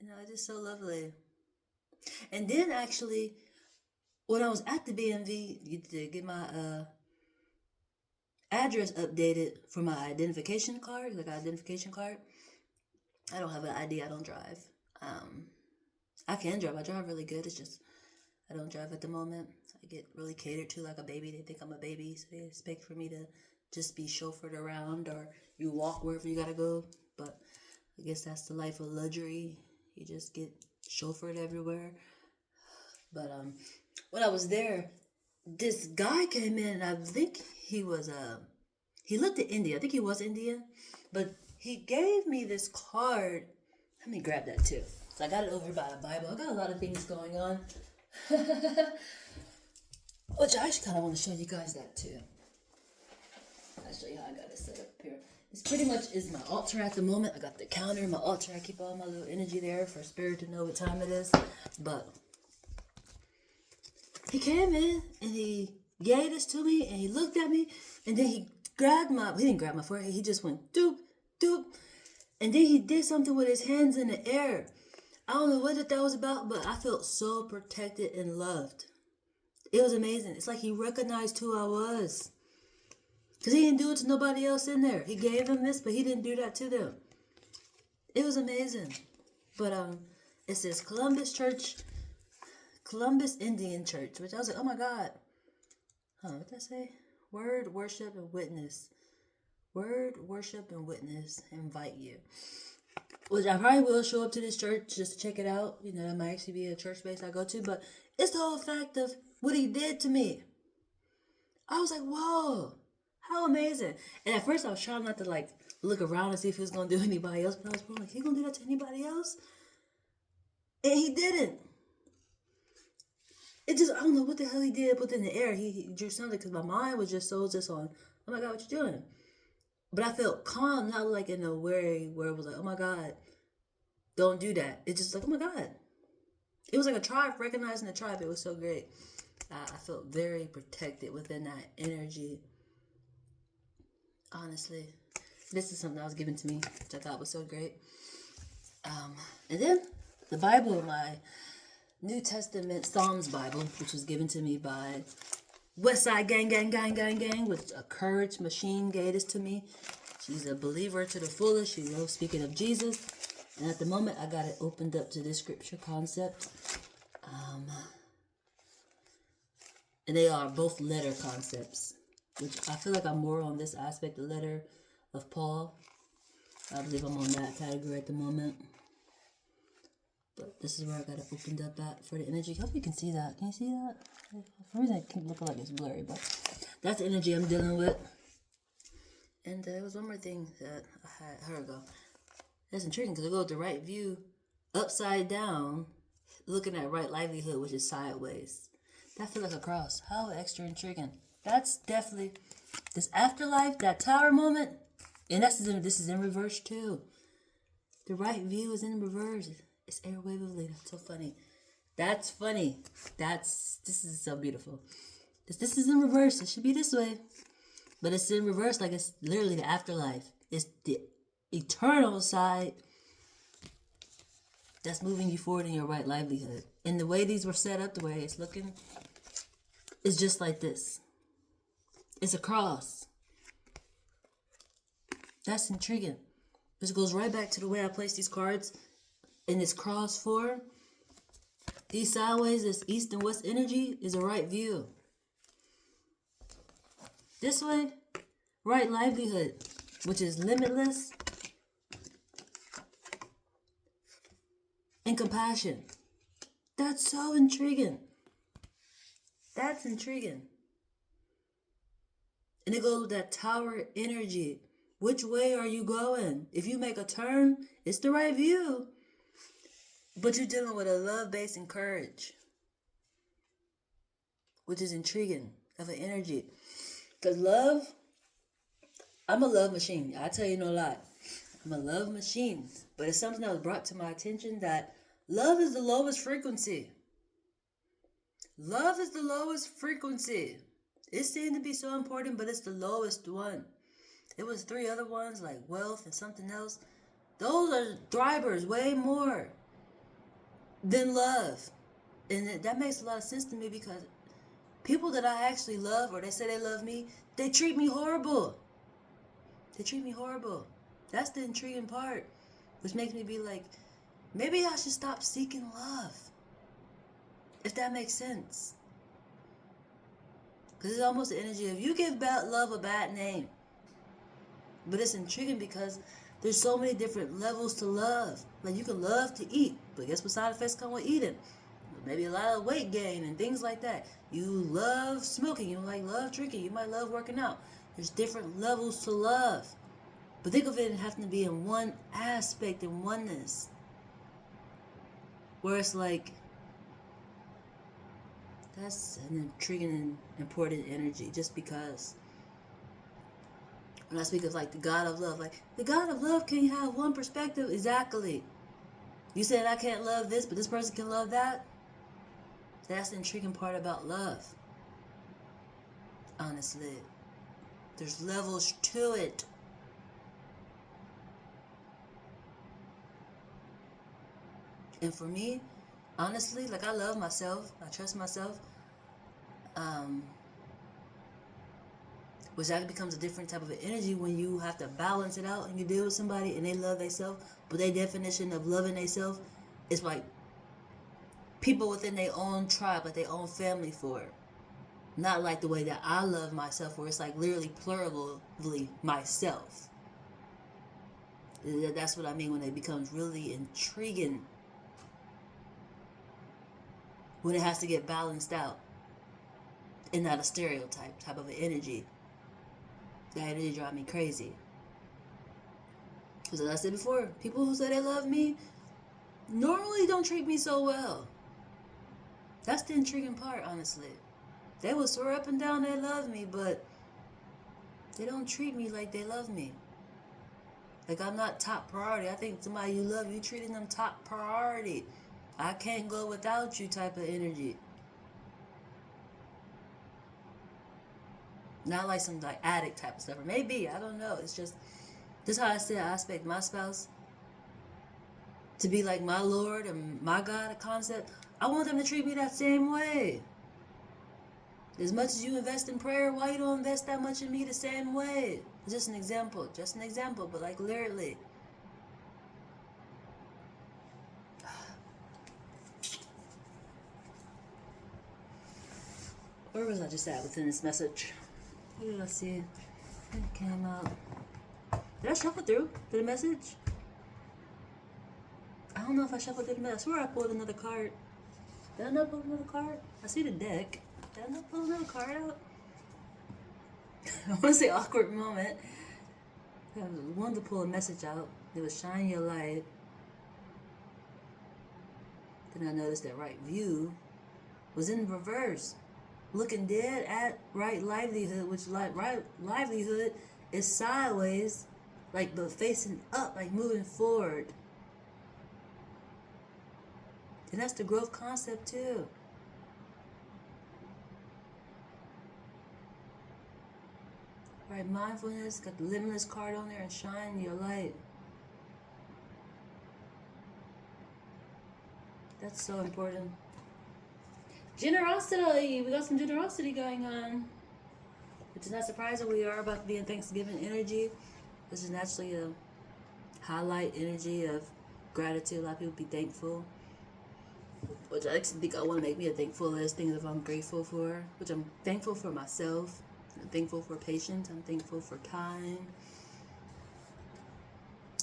It's just so lovely. And then actually, when I was at the BMV to get my address updated for my identification card, like an identification card. I don't have an ID. I don't drive. I can drive. I drive really good. It's just I don't drive at the moment. I get really catered to like a baby. They think I'm a baby, so they expect for me to just be chauffeured around, or you walk wherever you gotta go. But I guess that's the life of luxury. You just get chauffeured everywhere. But when I was there, this guy came in, and I think he was he looked at India. I think he was Indian, but he gave me this card. Let me grab that too. So I got it over here by the Bible. I got a lot of things going on, which I actually kind of want to show you guys that too. I'll show you how I got it set up here. This pretty much is my altar at the moment. I got the counter, my altar. I keep all my little energy there for spirit to know what time it is. But he came in and he gave this to me, and he looked at me, and then he didn't grab my forehead. He just went doop, doop. And then he did something with his hands in the air. I don't know what that was about, but I felt so protected and loved. It was amazing. It's like he recognized who I was. Because he didn't do it to nobody else in there. He gave them this, but he didn't do that to them. It was amazing. But it says Columbus Indian Church, which I was like, oh my God. What did I say? Word, worship, and witness. Word, worship, and witness invite you. Which I probably will show up to this church just to check it out. That might actually be a church base I go to. But it's the whole fact of what he did to me. I was like, whoa, how amazing. And at first I was trying not to look around and see if he was going to do anybody else. But I was probably like, he going to do that to anybody else? And he didn't. It just, I don't know what the hell he did, put in the air. He drew something because my mind was just on, oh my God, what you doing? But I felt calm, not like in a way where it was like, oh my God, don't do that. It's just like, oh my God. It was like a tribe, recognizing the tribe. It was so great. I felt very protected within that energy. Honestly, this is something that was given to me, which I thought was so great. And then the Bible, my New Testament Psalms Bible, which was given to me by Westside Gang, which a courage machine gave this to me. She's a believer to the fullest. She loves speaking of Jesus. And at the moment, I got it opened up to this scripture concept. And they are both letter concepts, which I feel like I'm more on this aspect, the letter of Paul. I believe I'm on that category at the moment. But this is where I got it opened up at for the energy. Hope you can see that. Can you see that? For some reason it keeps looking like it's blurry, but that's the energy I'm dealing with. And there was one more thing that I had. Here we go. That's intriguing because I go with the right view, upside down, looking at right livelihood, which is sideways. That feels like a cross. How extra intriguing. That's definitely this afterlife, that tower moment, and this is in reverse too. The right view is in reverse. It's airwavely. That's so funny. That's funny. This is so beautiful. This is in reverse. It should be this way. But it's in reverse, like it's literally the afterlife. It's the eternal side that's moving you forward in your right livelihood. And the way these were set up, the way it's looking, is just like this. It's a cross. That's intriguing. This goes right back to the way I place these cards in this cross form. These sideways, this east and west energy is a right view. This way, right livelihood, which is limitless and compassion. That's so intriguing. That's intriguing. And it goes with that tower energy. Which way are you going? If you make a turn, it's the right view. But you're dealing with a love, base, and courage, which is intriguing. of an energy. Because love, I'm a love machine. I tell you no lie. I'm a love machine. But it's something that was brought to my attention that love is the lowest frequency. Love is the lowest frequency. It seemed to be so important, but it's the lowest one. It was 3 other ones like wealth and something else. Those are drivers way more than love. And that makes a lot of sense to me because people that I actually love or they say they love me, they treat me horrible. They treat me horrible. That's the intriguing part, which makes me be like, maybe I should stop seeking love. If that makes sense. Because it's almost the energy of you give love a bad name. But it's intriguing because there's so many different levels to love. Like you can love to eat, but guess what side effects come with eating? Maybe a lot of weight gain and things like that. You love smoking, you might love drinking, you might love working out. There's different levels to love. But think of it having to be in one aspect, in oneness. Where it's like, that's an intriguing and important energy just because when I speak of like the God of love, like the God of love can't have one perspective. Exactly. You said I can't love this, but this person can love that. That's the intriguing part about love. Honestly. There's levels to it. And for me, honestly, like I love myself. I trust myself. Which that becomes a different type of energy when you have to balance it out and you deal with somebody and they love themselves, but their definition of loving themselves is like people within their own tribe, like their own family for it. Not like the way that I love myself, where it's like literally plurally myself. That's what I mean when it becomes really intriguing. When it has to get balanced out and not a stereotype type of an energy. That energy drives me crazy. Because as I said before, people who say they love me normally don't treat me so well. That's the intriguing part, honestly. They will swear up and down they love me, but they don't treat me like they love me. Like I'm not top priority. I think somebody you love, you treating them top priority. I can't go without you type of energy. Not like some like addict type of stuff. Or maybe, I don't know. It's just this how I said I expect my spouse to be like my Lord and my God concept. I want them to treat me that same way. As much as you invest in prayer, why you don't invest that much in me the same way? It's just an example. Just an example, but like literally. Where was I just at within this message? What did I see? It came out. Did I shuffle through the message? I don't know if I shuffled through the message. I swear I pulled another card. Did I not pull another card? I see the deck. Did I not pull another card out? I want to say awkward moment. I wanted to pull a message out. It was shine your light. Then I noticed that right view was in reverse. Looking dead at right livelihood, which right livelihood is sideways, like but facing up, like moving forward. And that's the growth concept too. Right, mindfulness, got the limitless card on there and shine your light. That's so important. Generosity! We got some generosity going on. Which is not surprising. We are about to be in Thanksgiving energy. This is naturally a highlight energy of gratitude. A lot of people be thankful. Which I think I want to make me a thankful list. Things that I'm grateful for. Which I'm thankful for myself. I'm thankful for patience. I'm thankful for time.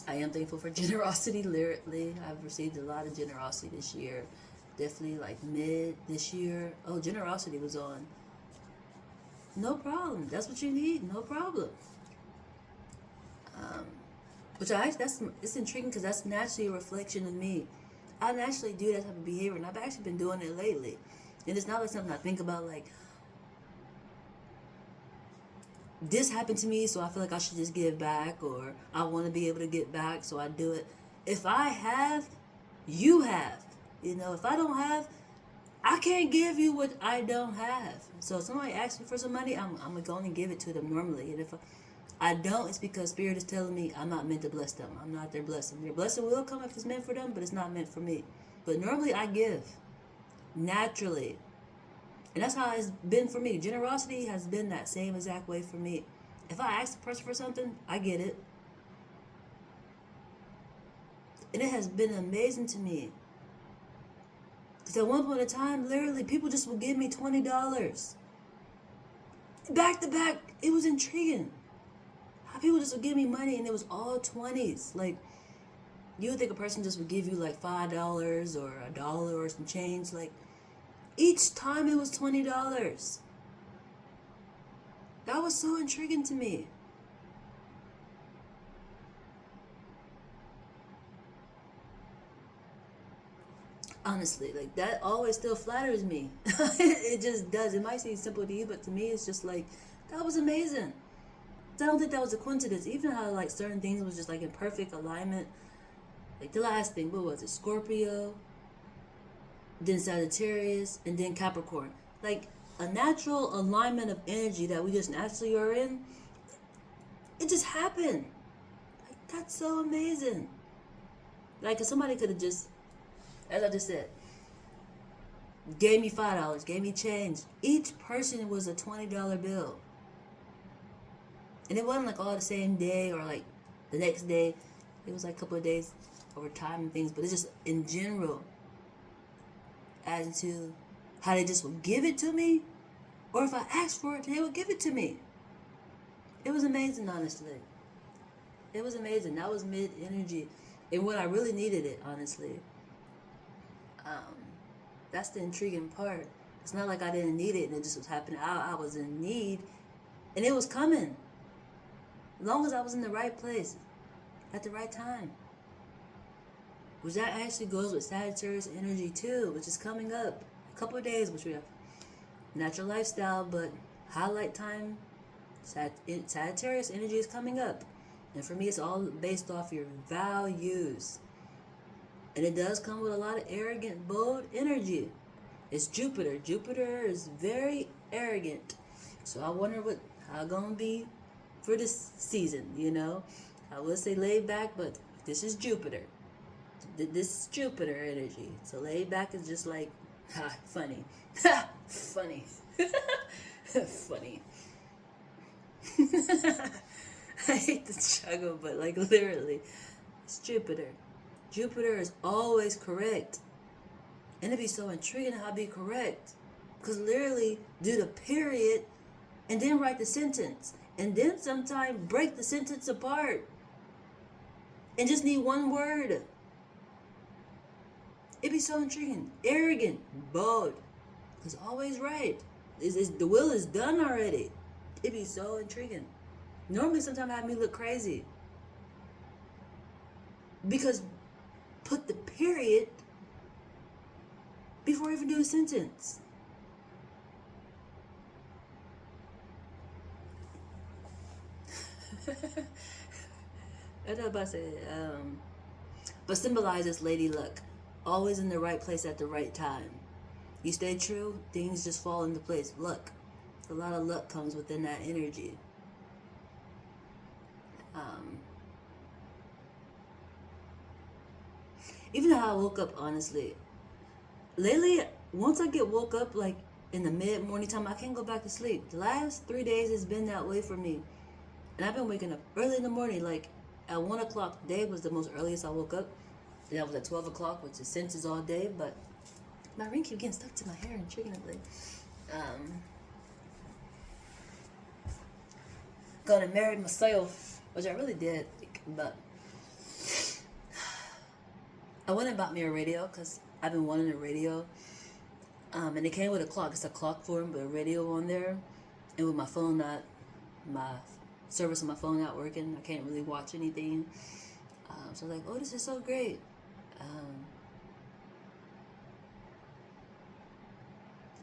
I am thankful for generosity, literally. I've received a lot of generosity this year. Definitely like mid this year. Oh, generosity was on. No problem. That's what you need. No problem. It's intriguing because that's naturally a reflection of me. I naturally do that type of behavior, and I've actually been doing it lately. And it's not like something I think about like, this happened to me, so I feel like I should just give back, or I want to be able to get back, so I do it. If I have, you have. You know, if I don't have, I can't give you what I don't have. So if somebody asks me for some money, I'm going to go and give it to them normally. And if I don't, it's because Spirit is telling me I'm not meant to bless them. I'm not their blessing. Their blessing will come if it's meant for them, but it's not meant for me. But normally I give naturally. And that's how it's been for me. Generosity has been that same exact way for me. If I ask a person for something, I get it. And it has been amazing to me. Because at one point in time, literally, people just would give me $20. Back to back, it was intriguing. How people just would give me money and it was all 20s. Like, you would think a person just would give you like $5 or $1 or some change. Like, each time it was $20. That was so intriguing to me. Honestly, like, that always still flatters me. It just does. It might seem simple to you, but to me it's just like, that was amazing. I don't think that was a coincidence. Even how like certain things was just like in perfect alignment. Like the last thing, what was it? Scorpio, then Sagittarius, and then Capricorn. Like a natural alignment of energy that we just naturally are in. It just happened. Like, that's so amazing. Like if somebody could have just, as I just said, gave me $5, gave me change. Each person was a $20 bill. And it wasn't like all the same day or like the next day. It was like a couple of days over time and things. But it's just in general as to how they just would give it to me. Or if I asked for it, they would give it to me. It was amazing, honestly. It was amazing. That was mid-energy. And when I really needed it, honestly. That's the intriguing part. It's not like I didn't need it and it just was happening. I was in need and it was coming. As long as I was in the right place at the right time. Which that actually goes with Sagittarius energy too, which is coming up. A couple of days, which we have natural lifestyle, but highlight time, Sagittarius energy is coming up. And for me, it's all based off your values. And it does come with a lot of arrogant, bold energy. It's Jupiter. Jupiter is very arrogant. So I wonder how it's going to be for this season, you know. I would say laid back, but this is Jupiter. This is Jupiter energy. So laid back is just like, funny. Funny. Funny. I hate the struggle, but like literally, it's Jupiter. Jupiter is always correct. And it'd be so intriguing how to be correct. Because literally, do the period and then write the sentence. And then sometimes break the sentence apart. And just need one word. It'd be so intriguing. Arrogant, bold. Because always right. The will is done already. It'd be so intriguing. Normally sometimes have me look crazy. Because put the period before I even do the sentence. I know about to say, but symbolizes lady luck. Always in the right place at the right time. You stay true, things just fall into place. Luck. A lot of luck comes within that energy. Even how I woke up, honestly. Lately, once I get woke up, like in the mid-morning time, I can't go back to sleep. The last 3 days has been that way for me. And I've been waking up early in the morning, like at 1 o'clock today was the most earliest I woke up. And that was at 12 o'clock, which is senses all day, but my ring keeps getting stuck to my hair intriguingly. Gonna marry myself, which I really did, but I went and bought me a radio because I've been wanting a radio. And it came with a clock. It's a clock form, but a radio on there. And with my phone my service on my phone not working, I can't really watch anything. So I was like, oh, this is so great.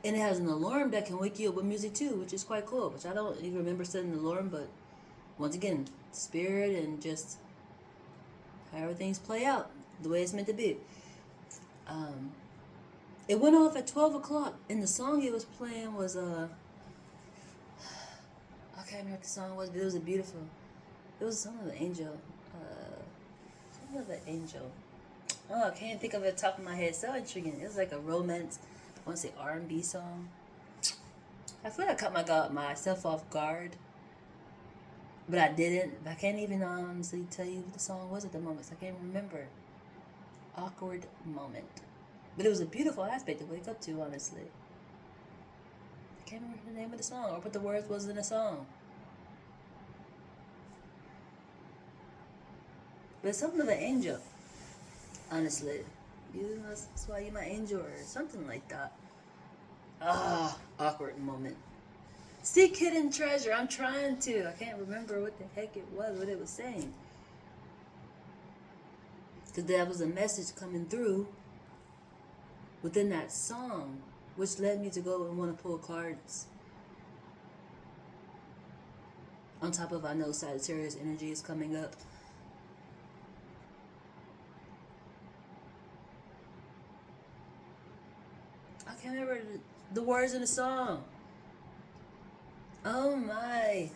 And it has an alarm that can wake you up with music too, which is quite cool. Which I don't even remember setting an alarm, but once again, spirit and just however things play out the way it's meant to be. It went off at 12 o'clock, and the song it was playing was I can't remember what the song was, but it was it was Son of an Angel. Son of an Angel. Oh, I can't think of it off the top of my head. So intriguing. It was like a romance, I want to say R&B song. I feel like I got myself off guard, but I didn't. I can't even honestly tell you what the song was at the moment. So I can't remember. Awkward moment. But it was a beautiful aspect to wake up to, honestly. I can't remember the name of the song or what the words was in the song. But it's something of an angel, honestly. That's why you're my angel or something like that. Awkward moment. Seek hidden treasure. I'm trying to. I can't remember what the heck it was, what it was saying. Because there was a message coming through within that song, which led me to go and want to pull cards. On top of, I know Sagittarius energy is coming up. I can't remember the words in the song. Oh my.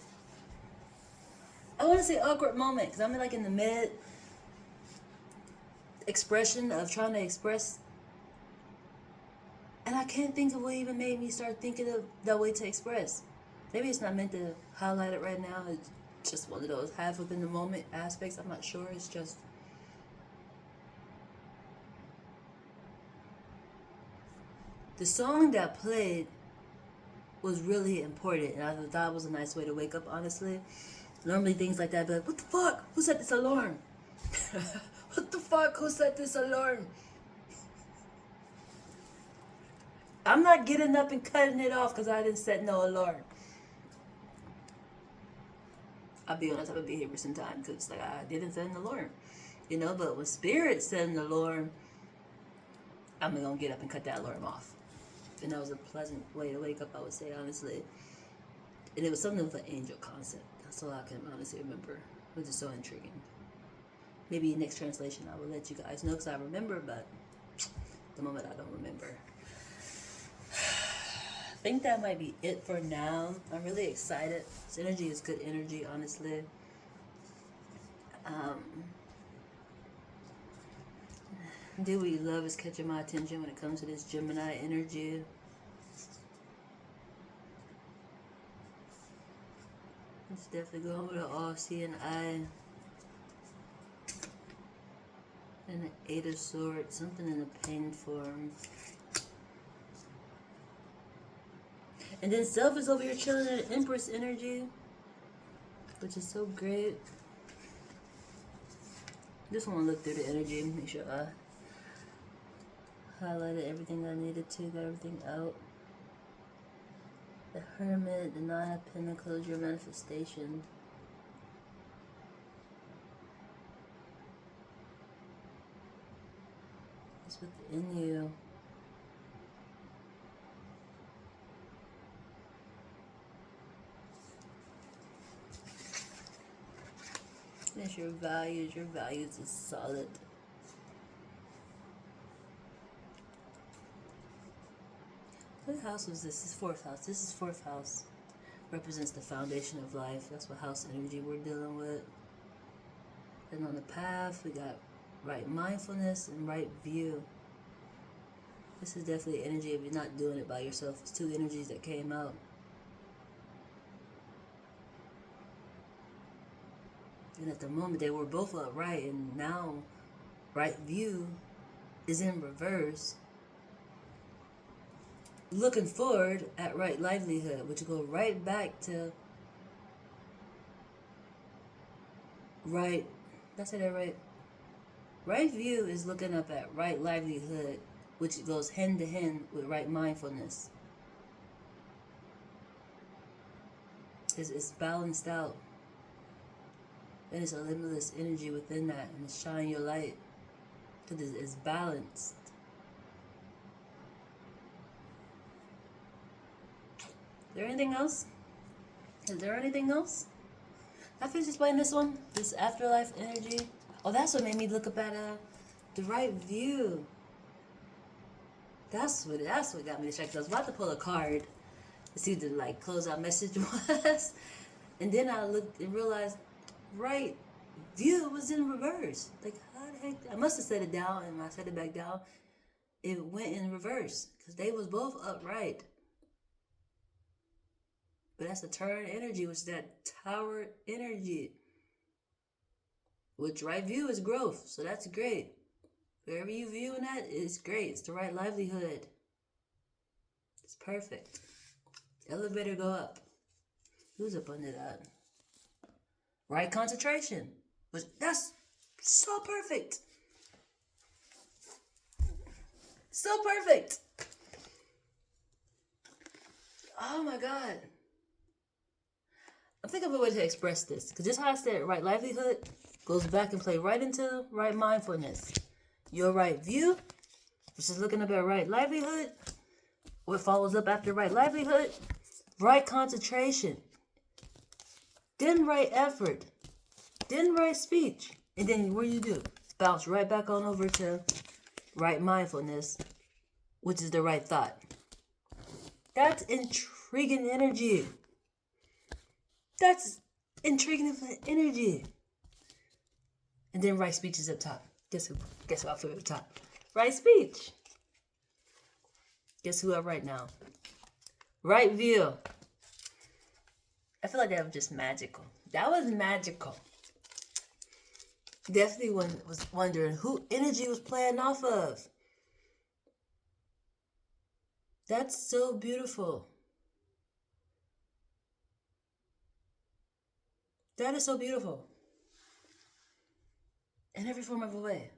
I want to say awkward moment because I'm like in the mid expression of trying to express. And I can't think of what even made me start thinking of that way to express. Maybe it's not meant to highlight it right now. It's just one of those half within the moment aspects. I'm not sure. It's just the song that played was really important, and I thought that was a nice way to wake up, honestly. Normally things like that, but what the fuck? Who set this alarm? What the fuck? Who set this alarm? I'm not getting up and cutting it off because I didn't set no alarm. I'll be on that type of behavior sometimes because like I didn't set an alarm, you know. But when spirit set an alarm, I'm gonna get up and cut that alarm off. And that was a pleasant way to wake up, I would say, honestly. And it was something with an angel concept. That's all I can honestly remember, which is so intriguing. Maybe next translation I will let you guys know because I remember, but at the moment I don't remember. I think that might be it for now. I'm really excited. This energy is good energy, honestly. Do what you love is catching my attention when it comes to this Gemini energy. It's definitely going with an all-seeing eye. And an Eight of Swords, something in a pain form. And then Self is over here chilling in an Empress energy, which is so great. Just want to look through the energy and make sure I highlighted everything I needed to, got everything out. The Hermit, the Nine of Pentacles, your manifestation. It's within you. It's your values. Your values is solid. What house was this? This is fourth house. This is fourth house. Represents the foundation of life. That's what house energy we're dealing with. And on the path, we got right mindfulness and right view. This is definitely energy if you're not doing it by yourself. It's two energies that came out. And at the moment, they were both upright, and now right view is in reverse. Looking forward at right livelihood, which will go right back to right. Did I say that right? Right view is looking up at right livelihood, which goes hand to hand with right mindfulness. It's balanced out. And it's a limitless energy within that, and it's shine your light because it's balanced. there anything else? Is there anything else? I finished explaining this one, this afterlife energy. Oh, that's what made me look up at the right view. That's what got me distracted. I was about to pull a card to see the like closeout message was, and then I looked and realized right view was in reverse. Like how the heck? I must have set it down, and when I set it back down, it went in reverse because they was both upright. But that's a turn energy, which is that tower energy. Which right view is growth, so that's great. Wherever you viewing that, it's great. It's the right livelihood. It's perfect. Elevator go up. Who's up under that? Right concentration. Which that's so perfect. So perfect. Oh my God. I'm thinking of a way to express this. Because just how I said right livelihood goes back and play right into right mindfulness. Your right view, which is looking up at right livelihood. What follows up after right livelihood? Right concentration. Then right effort. Then right speech. And then what do? Bounce right back on over to right mindfulness, which is the right thought. That's intriguing energy. That's intriguing energy. And then right speech is up top. Guess who I put up top? Right speech. Guess who up right now? Right view. I feel like that was just magical. That was magical. Definitely was wondering who energy was playing off of. That's so beautiful. That is so beautiful. In every form of a way.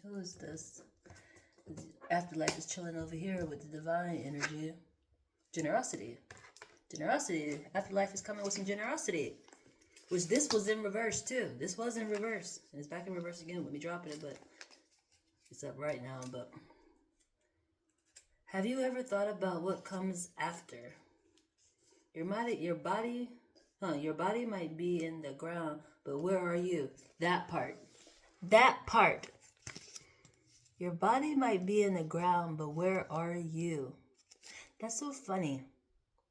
Who is this? Afterlife is chilling over here with the divine energy. Generosity. Generosity. Afterlife is coming with some generosity. Which this was in reverse too. This was in reverse. And it's back in reverse again with me dropping it, but it's up right now. But have you ever thought about what comes after? Your body might be in the ground, but where are you? That part. Your body might be in the ground, but where are you? That's so funny.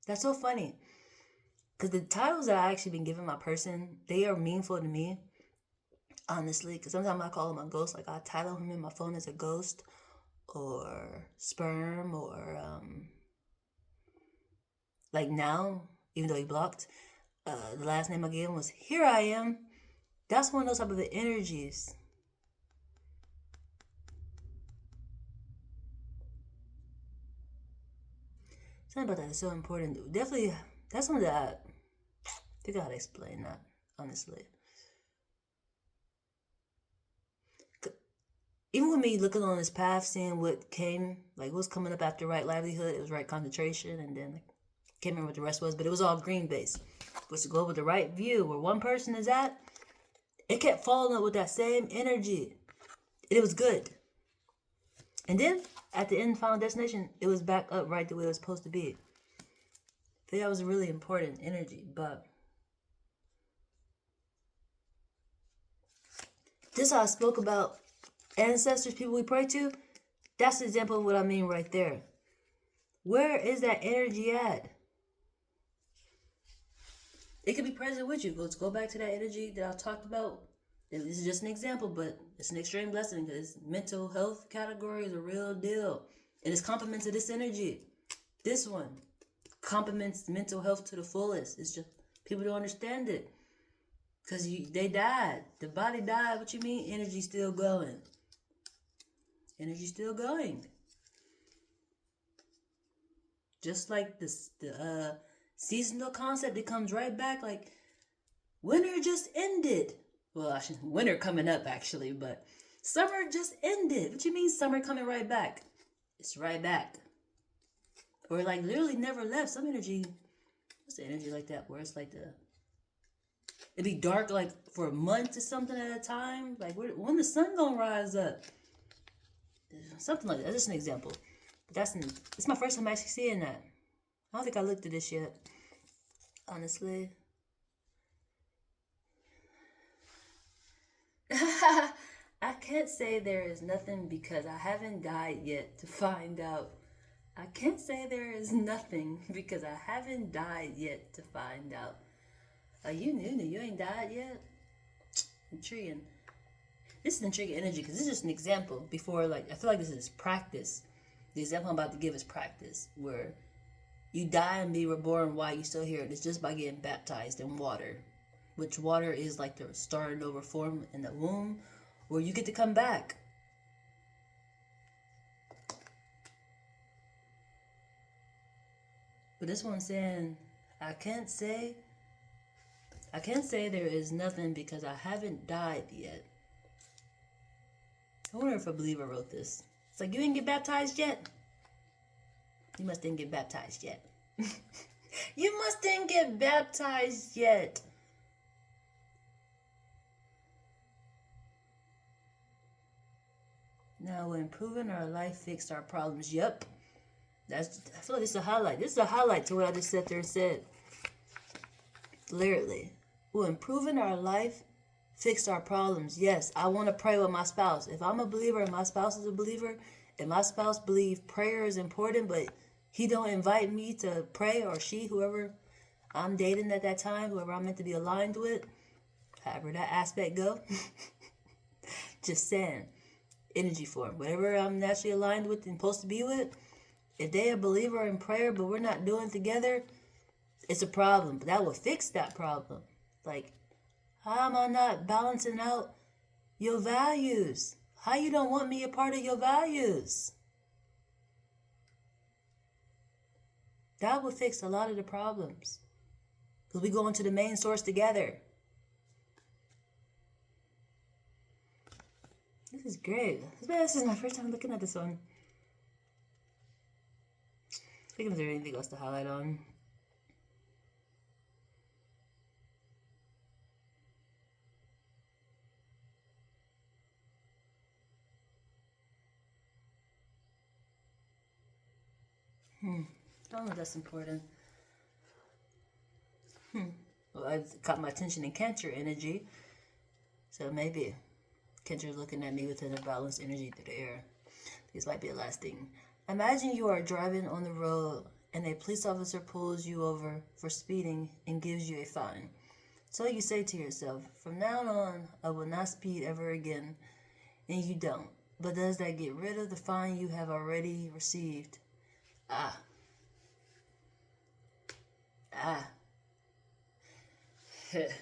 Because the titles that I actually been giving my person, they are meaningful to me. Honestly, because sometimes I call him a ghost. Like I title him in my phone as a ghost or sperm or like now, even though he blocked, the last name I gave him was Here I Am. That's one of those type of energies. Something about that is so important. Definitely, that's something that I think I how to explain that, honestly. Even with me looking on this path, seeing what came, like what's coming up after right livelihood, it was right concentration, and then I can't remember what the rest was, but it was all green based. Was to go with the right view where one person is at, it kept following up with that same energy. It was good. And then at the end, final destination, it was back up right the way it was supposed to be. I think that was a really important energy, but this how I spoke about ancestors, people we pray to. That's an example of what I mean right there. Where is that energy at? It could be present with you. Let's go back to that energy that I talked about. And this is just an example, but it's an extreme blessing because mental health category is a real deal. And it's complements of this energy. This one complements mental health to the fullest. It's just people don't understand it. Because they died. The body died. What you mean? Energy still going. Energy still going. Just like this, the seasonal concept, it comes right back. Like winter just ended. Well, actually, winter coming up actually, but summer just ended. What you mean summer coming right back? It's right back. Or like literally never left. Some energy, what's the energy like that? Where it's like it'd be dark like for a month or something at a time. Like when the sun gonna rise up? Something like that. That's just an example. But it's my first time actually seeing that. I don't think I looked at this yet, honestly. I can't say there is nothing because I haven't died yet to find out. I can't say there is nothing because I haven't died yet to find out. You new? You ain't died yet? Intriguing. This is intriguing energy because this is just an example before, like, I feel like this is practice. The example I'm about to give is practice, where you die and be reborn while you still here. It's just by getting baptized in water, which water is like the starting over form in the womb, where you get to come back. But this one's saying, I can't say there is nothing because I haven't died yet. I wonder if a believer wrote this. It's like, you didn't get baptized yet? You must didn't get baptized yet. You must didn't get baptized yet. Now, when improving our life fixed our problems. Yep. I feel like this is a highlight. This is a highlight to what I just sat there and said. Literally. Will improving our life fixed our problems. Yes, I want to pray with my spouse. If I'm a believer and my spouse is a believer, and my spouse believes prayer is important, but he don't invite me to pray, or she, whoever I'm dating at that time, whoever I'm meant to be aligned with, however that aspect go. Just saying. Energy form. Whatever I'm naturally aligned with and supposed to be with, if they a believer in prayer, but we're not doing it together, it's a problem. But that will fix that problem. Like, how am I not balancing out your values? How you don't want me a part of your values? That will fix a lot of the problems. Because we go into the main source together. This is great. This is my first time looking at this one. Thinking, is there anything else to highlight on? I don't know if that's important. Well, it caught my attention in Cancer energy. So maybe Cancer is looking at me with an imbalanced energy through the air. This might be the last thing. Imagine you are driving on the road and a police officer pulls you over for speeding and gives you a fine. So you say to yourself, from now on, I will not speed ever again. And you don't. But does that get rid of the fine you have already received? Let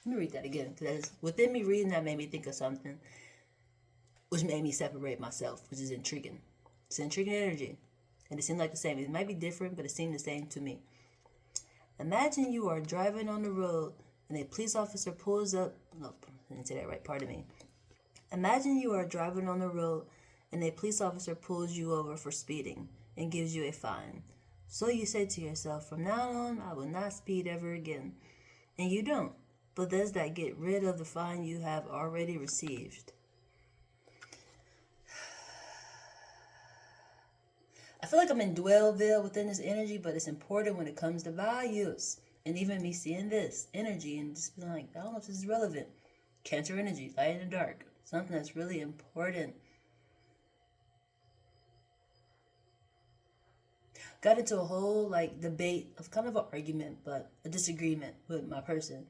me read that again, because within me reading that made me think of something, which made me separate myself, which is intriguing. It's intriguing energy, and it seemed like the same. It might be different, but it seemed the same to me. Imagine you are driving on the road, and a police officer pulls up. Nope, I didn't say that right. Pardon me. Imagine you are driving on the road, and a police officer pulls you over for speeding and gives you a fine. So you say to yourself, from now on, I will not speed ever again. And you don't. But does that get rid of the fine you have already received? I feel like I'm in Dwellville within this energy, but it's important when it comes to values. And even me seeing this energy and just being like, I don't know if this is relevant. Cancer energy, light in the dark. Something that's really important. Got into a whole debate of kind of an argument, but a disagreement with my person.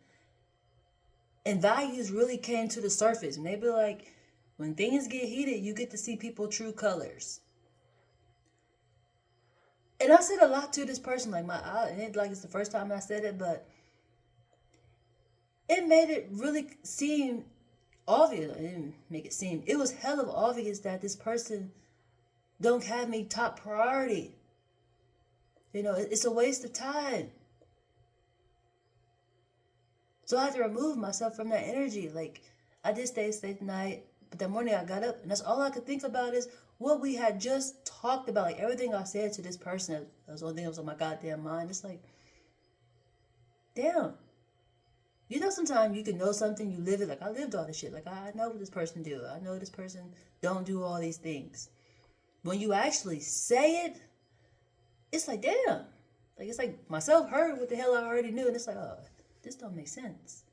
And values really came to the surface. And they be like, when things get heated, you get to see people's true colors. And I said a lot to this person, it's the first time I said it, but it made it really seem obvious. It didn't make it seem. It was hell of obvious that this person don't have me top priority. It's a waste of time. So I had to remove myself from that energy. Like, I did stay the night, but that morning I got up, and that's all I could think about is what we had just talked about. Like, everything I said to this person, that was the only thing that was on my goddamn mind. It's like, damn. Sometimes you can know something, you live it. Like, I lived all this shit. Like, I know what this person do. I know this person don't do all these things. When you actually say it, it's like, damn. Like, it's like myself heard what the hell I already knew. And it's like, oh, this don't make sense.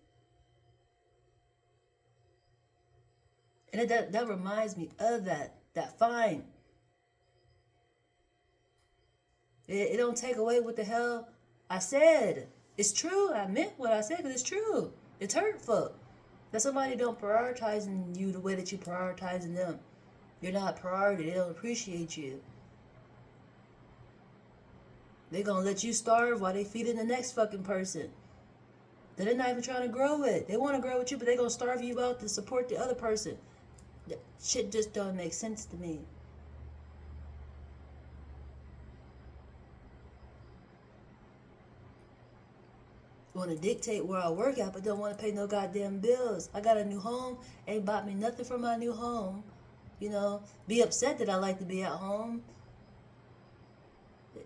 And that reminds me of that fine. It don't take away what the hell I said. It's true. I meant what I said because it's true. It's hurtful that somebody don't prioritizing you the way that you prioritizing them. You're not priority. They don't appreciate you. They're gonna let you starve while they feeding the next fucking person. They're not even trying to grow it. They want to grow with you, but they're gonna starve you out to support the other person. That shit just don't make sense to me. Want to dictate where I work at, but don't want to pay no goddamn bills. I got a new home, ain't bought me nothing for my new home. You know, be upset that I like to be at home.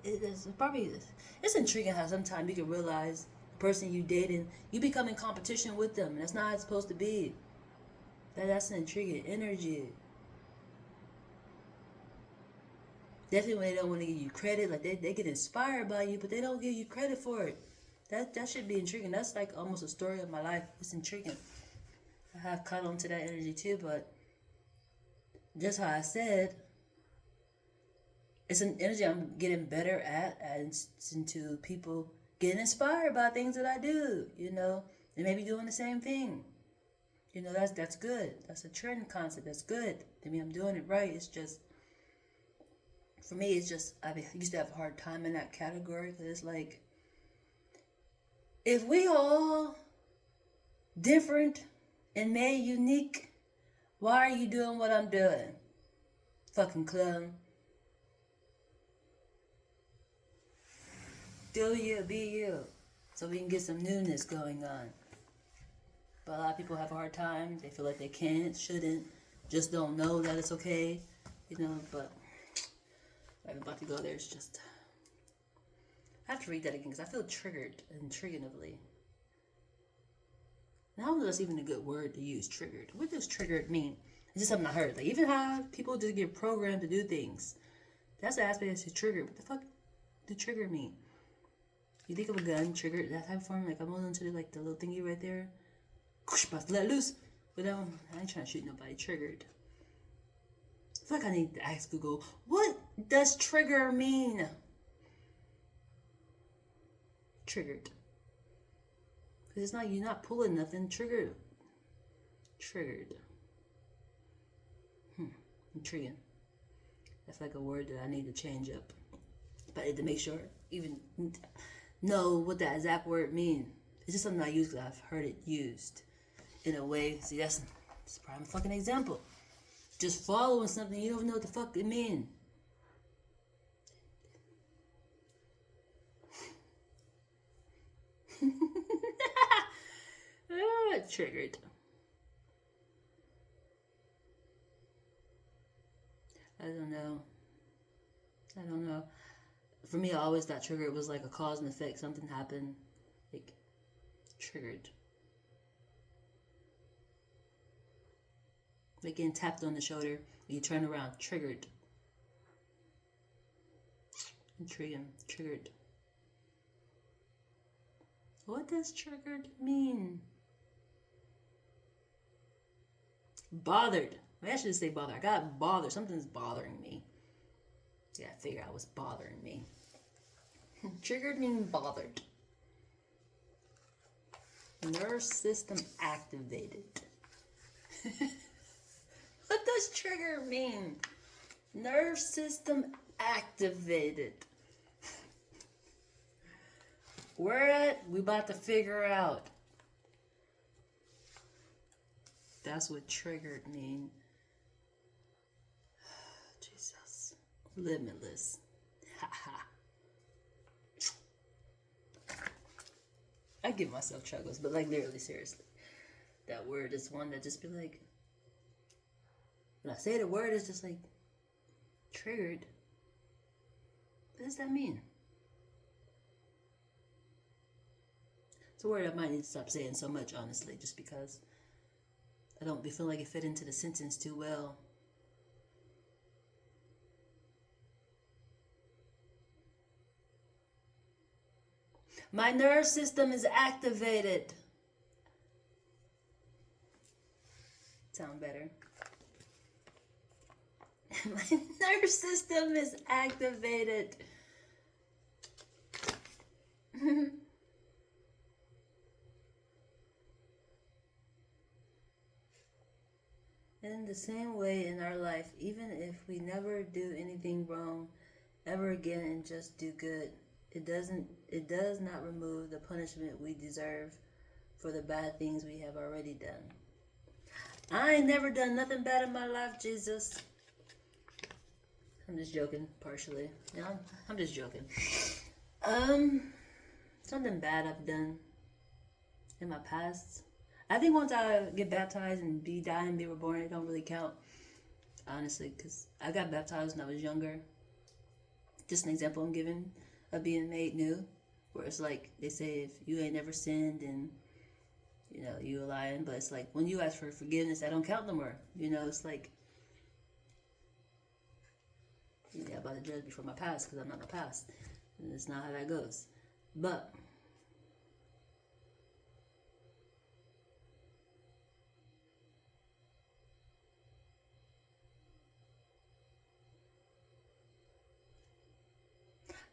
It's intriguing how sometimes you can realize the person you dating, you become in competition with them. And that's not how it's supposed to be. That's an intriguing energy. Definitely when they don't want to give you credit, like they get inspired by you, but they don't give you credit for it. That should be intriguing. That's like almost a story of my life. It's intriguing. I have caught on to that energy too, but just how I said, it's an energy I'm getting better at, and into people getting inspired by things that I do, you know, and maybe doing the same thing. You know, that's good. That's a trend concept. That's good. I mean, I'm doing it right. It's just, for me, it's just, I used to have a hard time in that category because it's like, if we all different and made unique, why are you doing what I'm doing? Fucking clown. Do you, be you. So we can get some newness going on. But a lot of people have a hard time. They feel like they can't, shouldn't, just don't know that it's okay. You know, but I'm about to go there. It's just, I have to read that again because I feel triggered intriguingly. And I don't know if that's even a good word to use, triggered. What does triggered mean? It's just something I heard. Like, even how people just get programmed to do things. That's the aspect that's triggered. What the fuck did trigger mean? You think of a gun, triggered, that type of form, like I'm holding to like the little thingy right there. About to let loose. But I ain't trying to shoot nobody. Triggered. I feel like I need to ask Google, what does trigger mean? Triggered. Because it's not, you're not pulling nothing. Triggered. Triggered. Intriguing. That's like a word that I need to change up. But I need to make sure, even know what that exact word means. It's just something I use because I've heard it used in a way. See, that's a prime fucking example. Just following something you don't know what the fuck it means. Triggered. I don't know. For me, I always thought triggered was like a cause and effect. Something happened, like triggered. Like getting tapped on the shoulder, and you turn around, triggered. Intriguing, triggered. What does triggered mean? Bothered. I should say bothered. I got bothered. Something's bothering me. Yeah, I figured out what's bothering me. Triggered means bothered. Nerve system activated. What does trigger mean? Nerve system activated. Where at? We about to figure out. That's what triggered mean. Jesus. Limitless. Haha. I give myself chuckles, but like literally, seriously. That word is one that just be like, when I say the word, it's just like, triggered. What does that mean? It's a word I might need to stop saying so much, honestly, just because I don't feel like it fit into the sentence too well. My nerve system is activated. Sound better. My nerve system is activated. In the same way in our life, even if we never do anything wrong ever again and just do good, it does not remove the punishment we deserve for the bad things we have already done. I ain't never done nothing bad in my life, Jesus. I'm just joking, partially. Yeah, I'm just joking. Something bad I've done in my past. I think once I get baptized and die and be reborn, it don't really count, honestly, because I got baptized when I was younger. Just an example I'm giving of being made new, where it's like they say if you ain't never sinned and you a lying, but it's like when you ask for forgiveness, that don't count no more. It's like I'm about to judge me for my past because I'm not my past, and it's not how that goes. But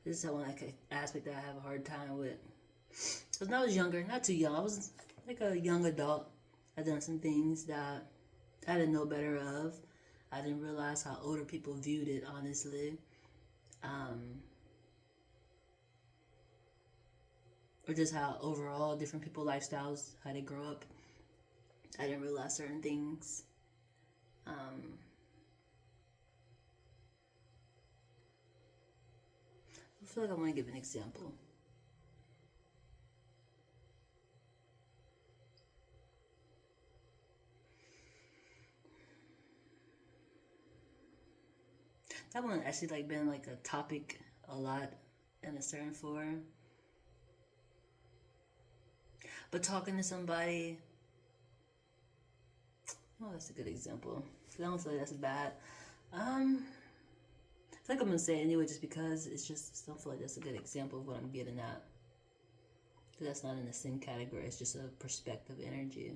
this is one aspect that I have a hard time with. Because when I was younger, not too young, I was like a young adult. I done some things that I didn't know better of. I didn't realize how older people viewed it, honestly. Or just how overall different people lifestyles, how they grow up. I didn't realize certain things. I feel like I want to give an example. That one actually been a topic a lot in a certain form. But talking to somebody, that's a good example. I don't feel like that's bad. I feel like I'm gonna say it anyway, just because I don't feel like that's a good example of what I'm getting at. Because that's not in the sin category. It's just a perspective energy.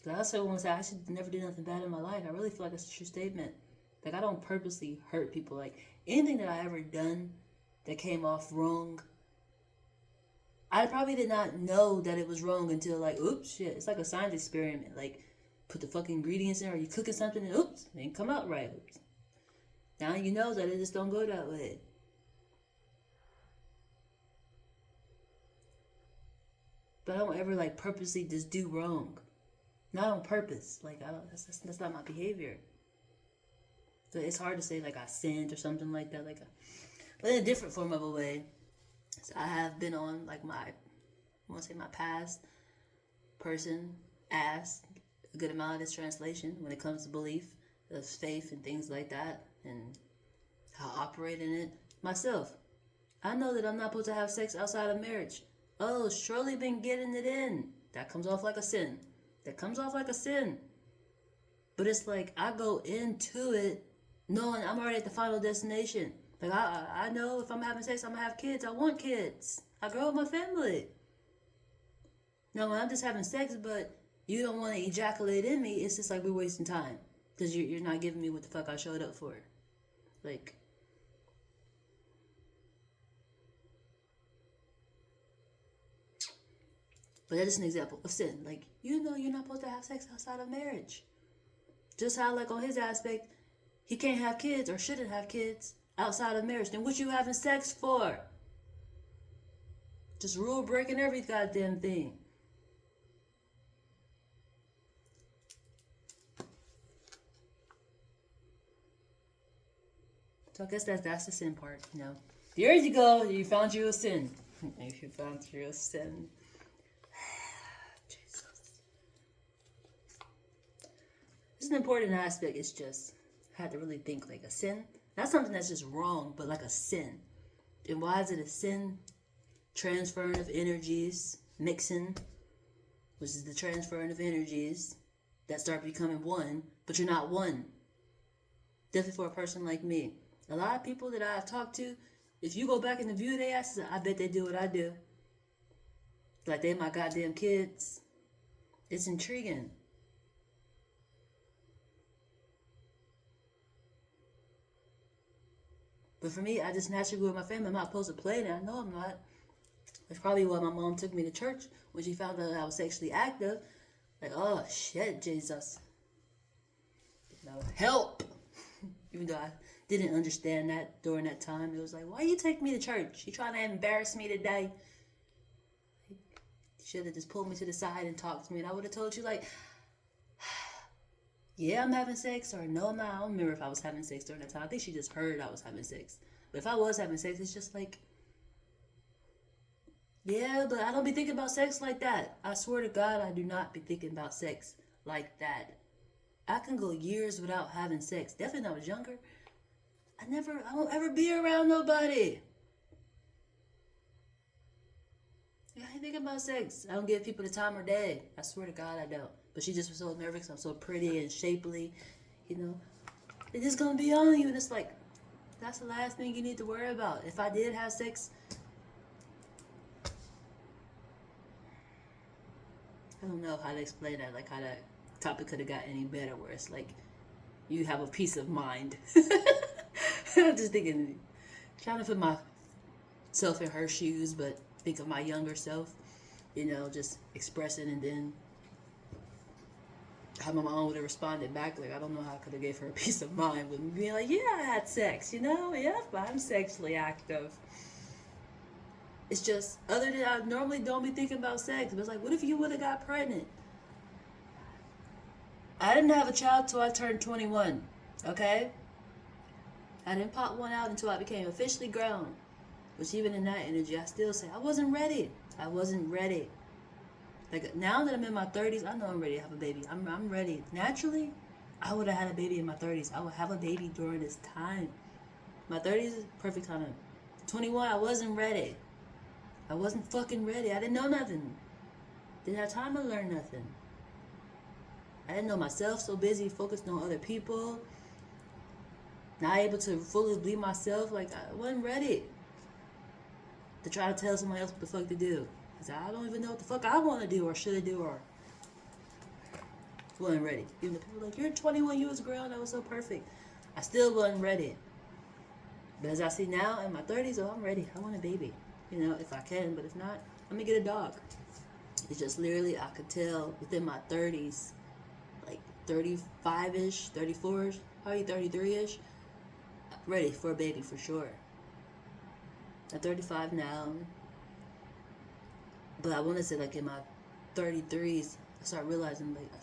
So I also want to say I actually never did nothing bad in my life. I really feel like that's a true statement. Like I don't purposely hurt people. Like anything that I ever done that came off wrong, I probably did not know that it was wrong until oops, shit. It's like a science experiment. Put the fucking ingredients in, or you cooking something and oops, it didn't come out right. Oops. Now you know that it just don't go that way. But I don't ever purposely just do wrong. Not on purpose. That's not my behavior. So it's hard to say I sinned or something like that. But in a different form of a way. So I have been on my past person asked a good amount of this translation when it comes to belief of faith and things like that and how I operate in it myself. I know that I'm not supposed to have sex outside of marriage. Oh, surely been getting it in. That comes off like a sin. But it's I go into it knowing I'm already at the final destination. I know if I'm having sex, I'm going to have kids. I want kids. I grow up my family. Now, when I'm just having sex, but you don't want to ejaculate in me, it's just we're wasting time. Because you're not giving me what the fuck I showed up for. But that's just an example of sin. You're not supposed to have sex outside of marriage. Just how, on his aspect, he can't have kids or shouldn't have kids outside of marriage. Then what you having sex for? Just rule breaking every goddamn thing. So I guess that's the sin part, There you go. You found you a sin. You found you a sin. Jesus. It's an important aspect. It's just I had to really think a sin. Not something that's just wrong, but a sin. And why is it a sin? Transferring of energies, mixing, which is the transferring of energies that start becoming one, but you're not one. Definitely for a person like me. A lot of people that I've talked to, if you go back and view their asses, I bet they do what I do. Like they my goddamn kids. It's intriguing. But for me, I just naturally grew with my family. I'm not supposed to play, and I know I'm not. That's probably why my mom took me to church when she found out I was sexually active. Like, oh shit, Jesus. You know, help. Even though I didn't understand that during that time. It was like, why you take me to church? You trying to embarrass me today? Should have just pulled me to the side and talked to me, and I would have told you, like, yeah, I'm having sex, or no, I'm not. I don't remember if I was having sex during that time. I think she just heard I was having sex. But if I was having sex, it's just like, yeah, but I don't be thinking about sex like that. I swear to God, I do not be thinking about sex like that. I can go years without having sex. Definitely when I was younger. I don't ever be around nobody. I ain't thinking about sex. I don't give people the time of day. I swear to God, I don't. But she just was so nervous. I'm so pretty and shapely, you know. It's just gonna be on you, and it's like, that's the last thing you need to worry about. If I did have sex, I don't know how to explain that. Like how that topic could have got any better. Where it's like, you have a peace of mind. I'm just thinking, trying to put myself in her shoes, but think of my younger self, you know, just expressing, and then how my mom would have responded back. Like, I don't know how I could have gave her a peace of mind with me being like, yeah, I had sex, you know, yeah, I'm sexually active. It's just, other than I normally don't be thinking about sex, but it's like, what if you would have got pregnant? I didn't have a child till I turned 21, okay? I didn't pop one out until I became officially grown. Which even in that energy, I still say, I wasn't ready. I wasn't ready. Like, now that I'm in my 30s, I know I'm ready to have a baby. I'm ready. Naturally, I would have had a baby in my 30s. I would have a baby during this time. My 30s is perfect time. 21, I wasn't ready. I wasn't fucking ready. I didn't know nothing. Didn't have time to learn nothing. I didn't know myself, so busy, focused on other people. Not able to fully be myself. Like, I wasn't ready to try to tell somebody else what the fuck to do. Because I don't even know what the fuck I want to do or should do or wasn't ready. Even the people like, you're 21, you was grown, that was so perfect. I still wasn't ready. But as I see now in my 30s, oh, I'm ready. I want a baby. You know, if I can, but if not, I'm going to get a dog. It's just literally, I could tell within my 30s, like 35-ish, 34-ish, probably 33-ish, ready for a baby for sure. I'm 35 now, but I want to say like in my 33s, I started realizing like I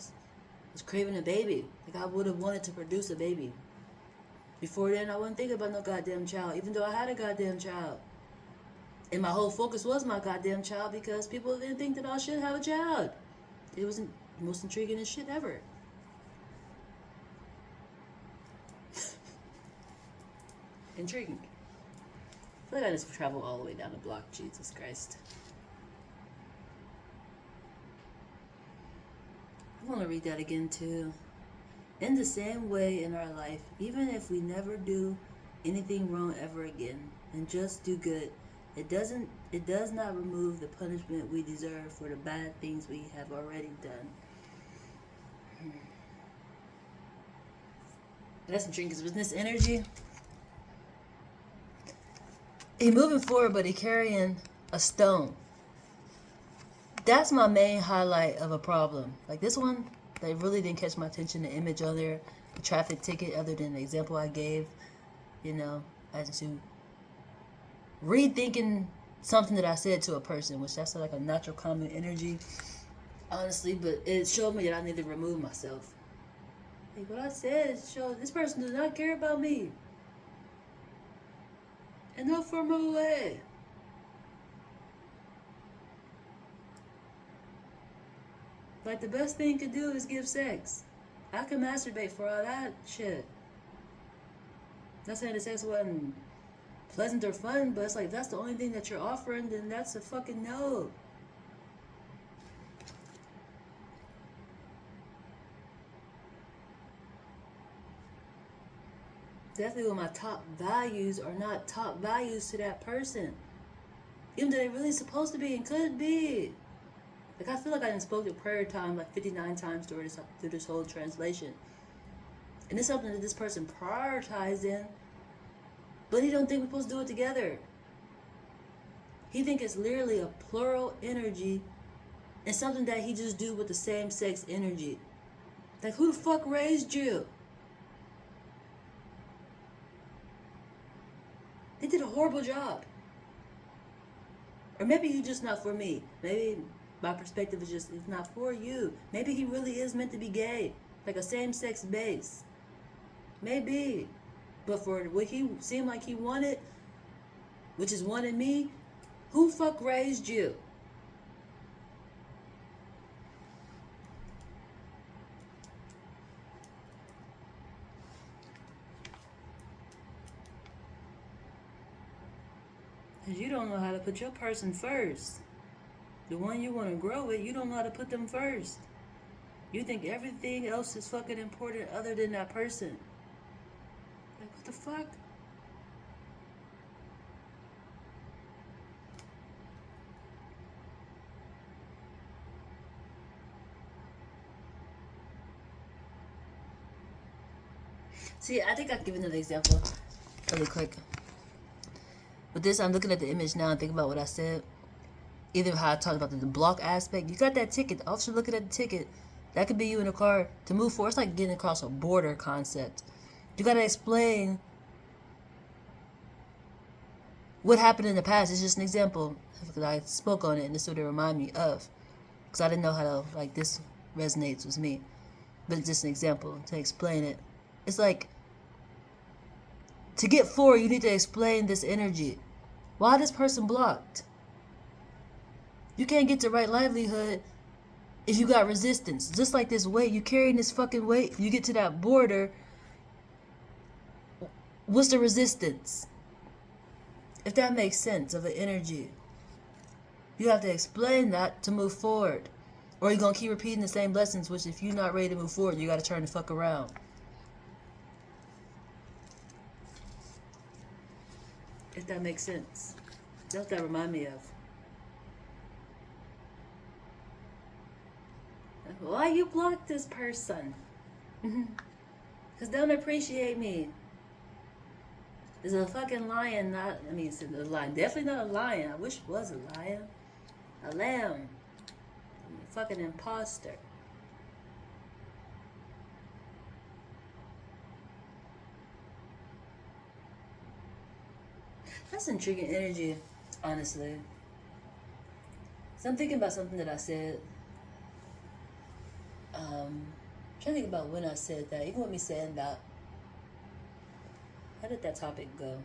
was craving a baby. Like I would have wanted to produce a baby. Before then, I wasn't thinking about no goddamn child, even though I had a goddamn child. And my whole focus was my goddamn child because people didn't think that I should have a child. It wasn't the most intriguing shit ever. Intriguing. I feel like I just traveled all the way down the block. Jesus Christ. I want to read that again too. In the same way in our life, even if we never do anything wrong ever again and just do good, it does not remove the punishment we deserve for the bad things we have already done. That's intriguing because with this energy, he moving forward, but he carrying a stone. That's my main highlight of a problem. Like this one, they really didn't catch my attention. The image on there, the traffic ticket, other than the example I gave, you know, as to rethinking something that I said to a person, which that's like a natural common energy, honestly. But it showed me that I need to remove myself. Like what I said showed this person does not care about me in no formal way. Like the best thing to do is give sex. I can masturbate for all that shit. Not saying the sex wasn't pleasant or fun, but it's like that's the only thing that you're offering, then that's a fucking no. Definitely when my top values are not top values to that person. Even though they're really supposed to be and could be. Like, I feel like I done spoke the prayer time like 59 times through this whole translation. And it's something that this person prioritized in, but he don't think we're supposed to do it together. He think it's literally a plural energy and something that he just do with the same sex energy. Like, who the fuck raised you? They did a horrible job. Or maybe you just not for me. Maybe my perspective is just, it's not for you. Maybe he really is meant to be gay. Like a same-sex base. Maybe. But for what he seemed like he wanted, which is wanting me, who fuck raised you? Because you don't know how to put your person first. The one you want to grow with, you don't know how to put them first. You think everything else is fucking important other than that person. Like, what the fuck? See, I think I'll give another example really quick. With this, I'm looking at the image now and thinking about what I said. Either how I talked about the block aspect. You got that ticket. The officer looking at the ticket. That could be you in a car to move forward. It's like getting across a border concept. You got to explain what happened in the past. It's just an example. Because I spoke on it and this is what it reminded me of. Because I didn't know how to, like, this resonates with me. But it's just an example to explain it. It's like, to get forward, you need to explain this energy. Why this person blocked? You can't get to right livelihood if you got resistance. Just like this weight, you carrying this fucking weight. You get to that border. What's the resistance? If that makes sense of an energy. You have to explain that to move forward. Or you're going to keep repeating the same lessons, which if you're not ready to move forward, you got to turn the fuck around. If that makes sense. That's what that remind me of. Why you block this person? Because they don't appreciate me. It's a fucking lion, not, I mean, it's a lion. Definitely not a lion. I wish it was a lion. A lamb. I'm a fucking imposter. That's intriguing energy, honestly. So I'm thinking about something that I said. Trying to think about when I said that. Even with me saying that. How did that topic go?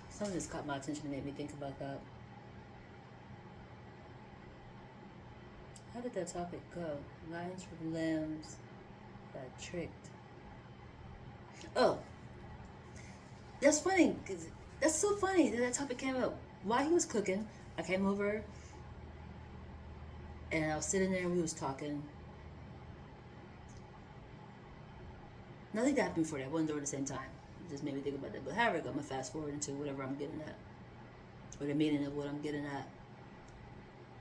Something just caught my attention and made me think about that. How did that topic go? Lions from lambs got tricked. Oh, that's funny. That's so funny that topic came up. While he was cooking, I came over and I was sitting there and we was talking. Nothing that happened before that. I wasn't doing it at the same time. It just made me think about that. But however, I'm going to fast forward into whatever I'm getting at. Or the meaning of what I'm getting at.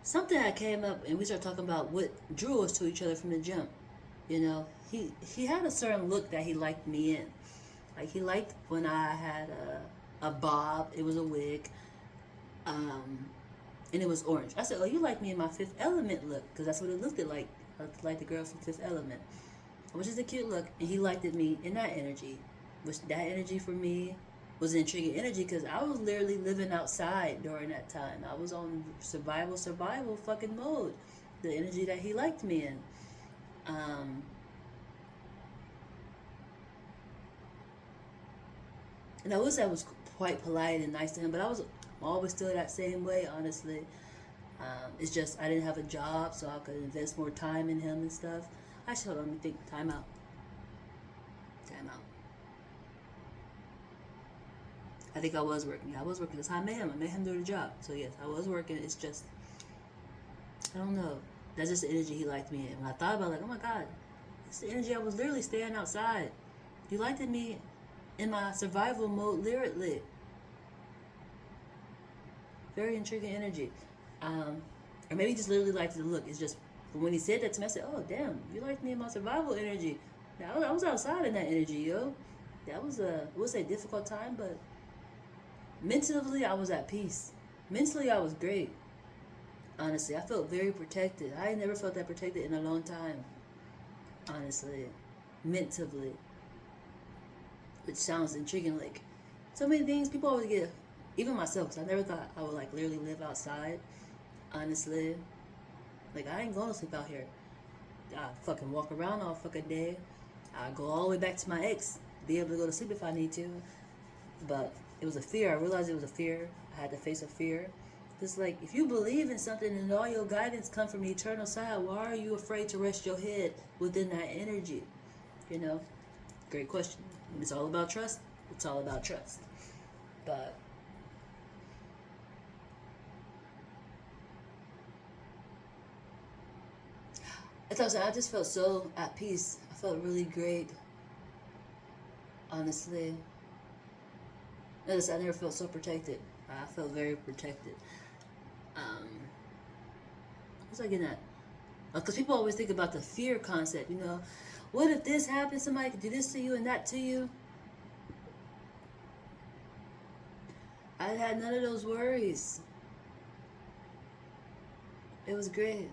Something that came up and we started talking about what drew us to each other from the jump. You know, he had a certain look that he liked me in. Like, he liked when I had a bob. It was a wig. And it was orange. I said, oh, you like me in my Fifth Element look. Because that's what it looked like. I looked like the girl from Fifth Element. Which is a cute look. And he liked me in that energy. Which that energy for me was an intriguing energy. Because I was literally living outside during that time. I was on survival fucking mode. The energy that he liked me in. And I was quite polite and nice to him, but I was always still that same way, honestly. It's just I didn't have a job, so I could invest more time in him and stuff. Actually, hold on, let me think. Time out. I think I was working. I was working because I met him. I met him doing the job. So yes, I was working. It's just, I don't know. That's just the energy he liked me in. When I thought about it, like, oh my God, it's the energy I was literally staying outside. You liked me in my survival mode literally. Very intriguing energy. Or maybe he just literally liked the look. It's just when he said that to me, I said, "Oh damn, you like me in my survival energy." Now I was outside in that energy, yo. That was I would say difficult time, but mentally I was at peace. Mentally I was great. Honestly, I felt very protected. I ain't never felt that protected in a long time. Honestly, mentally, which sounds intriguing. Like so many things people always get, even myself. Cause I never thought I would like literally live outside. Honestly, like I ain't going to sleep out here. I fucking walk around all fucking day. I go all the way back to my ex, be able to go to sleep if I need to. But it was a fear. I realized it was a fear. I had to face a fear. It's like if you believe in something and all your guidance come from the eternal side, why are you afraid to rest your head within that energy? You know, great question. It's all about trust. It's all about trust. But I just felt so at peace. I felt really great. Honestly, notice I never felt so protected. I felt very protected. Um, what's I getting at? Because people always think about the fear concept. You know, what if this happens? Somebody could do this to you and that to you. I had none of those worries. It was great.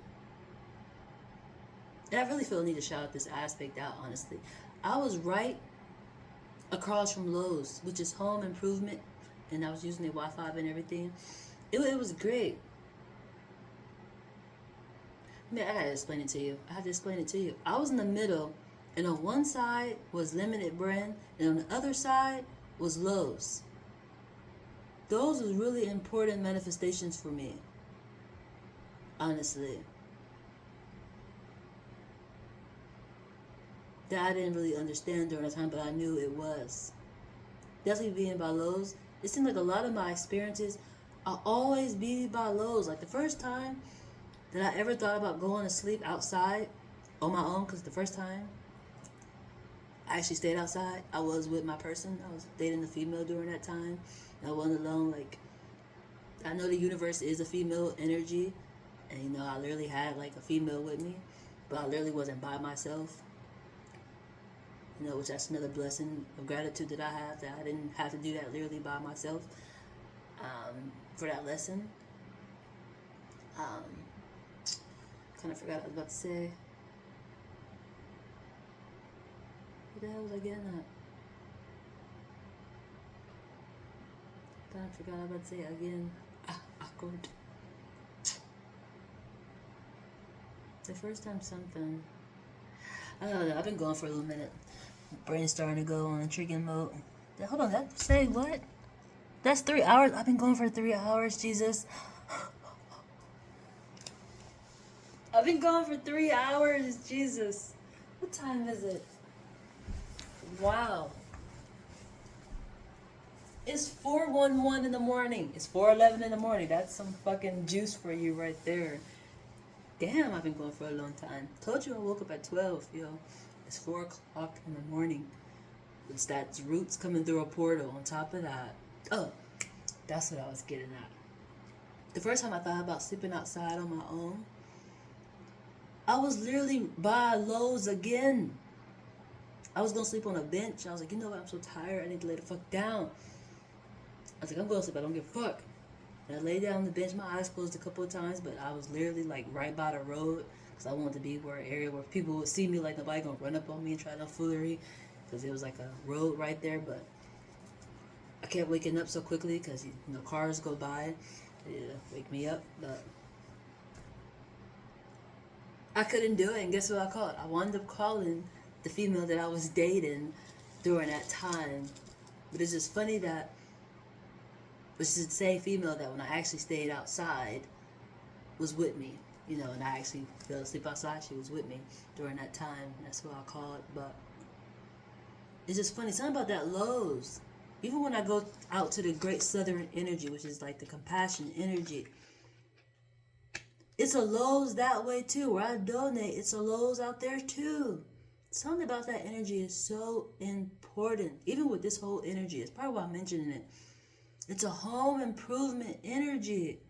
And I really feel the need to shout this aspect out, honestly. I was right across from Lowe's, which is home improvement, and I was using the Wi-Fi and everything. It was great. I mean, I gotta explain it to you. I have to explain it to you. I was in the middle, and on one side was Limited Brand, and on the other side was Lowe's. Those were really important manifestations for me, honestly. That I didn't really understand during the time, but I knew it was. Definitely being by Lowe's. It seemed like a lot of my experiences I'll always be by Lowe's. Like the first time that I ever thought about going to sleep outside on my own, because the first time I actually stayed outside, I was with my person. I was dating a female during that time. I wasn't alone. Like, I know the universe is a female energy, and you know, I literally had like a female with me, but I literally wasn't by myself. You know, which that's another blessing of gratitude that I have, that I didn't have to do that literally by myself. For that lesson. Um, kind of forgot what I was about to say. What the hell was I getting at? Kind of forgot what I was about to say again. Awkward. The first time something. I don't know. I've been going for a little minute. Brain's starting to go on intriguing mode. Hold on. That say what? That's 3 hours. I've been going for 3 hours. Jesus. I've been going for 3 hours. Jesus. What time is it? Wow. It's 4:11 in the morning. It's 4:11 in the morning. That's some fucking juice for you right there. Damn, I've been going for a long time. Told you I woke up at 12, yo. It's 4 o'clock in the morning. It's that roots coming through a portal on top of that. Oh, that's what I was getting at. The first time I thought about sleeping outside on my own, I was literally by Lowe's again. I was gonna sleep on a bench. I was like, you know what? I'm so tired. I need to lay the fuck down. I was like, I'm gonna sleep. I don't give a fuck. And I lay down on the bench. My eyes closed a couple of times, but I was literally like right by the road, because I wanted to be where an area where people would see me, like nobody gonna run up on me and try no foolery, because it was like a road right there. But I kept waking up so quickly because cars go by, wake me up. But I couldn't do it, and guess what I called? I wound up calling the female that I was dating during that time. But it's just funny that which is the same female that when I actually stayed outside was with me, and I actually fell asleep outside. She was with me during that time. That's who I called. But it's just funny. Something about that Lowe's. Even when I go out to the Great Southern Energy, which is like the compassion energy, it's a Lowe's that way too. Where I donate, it's a Lowe's out there too. Something about that energy is so important. Even with this whole energy, it's probably why I'm mentioning it. It's a home improvement energy.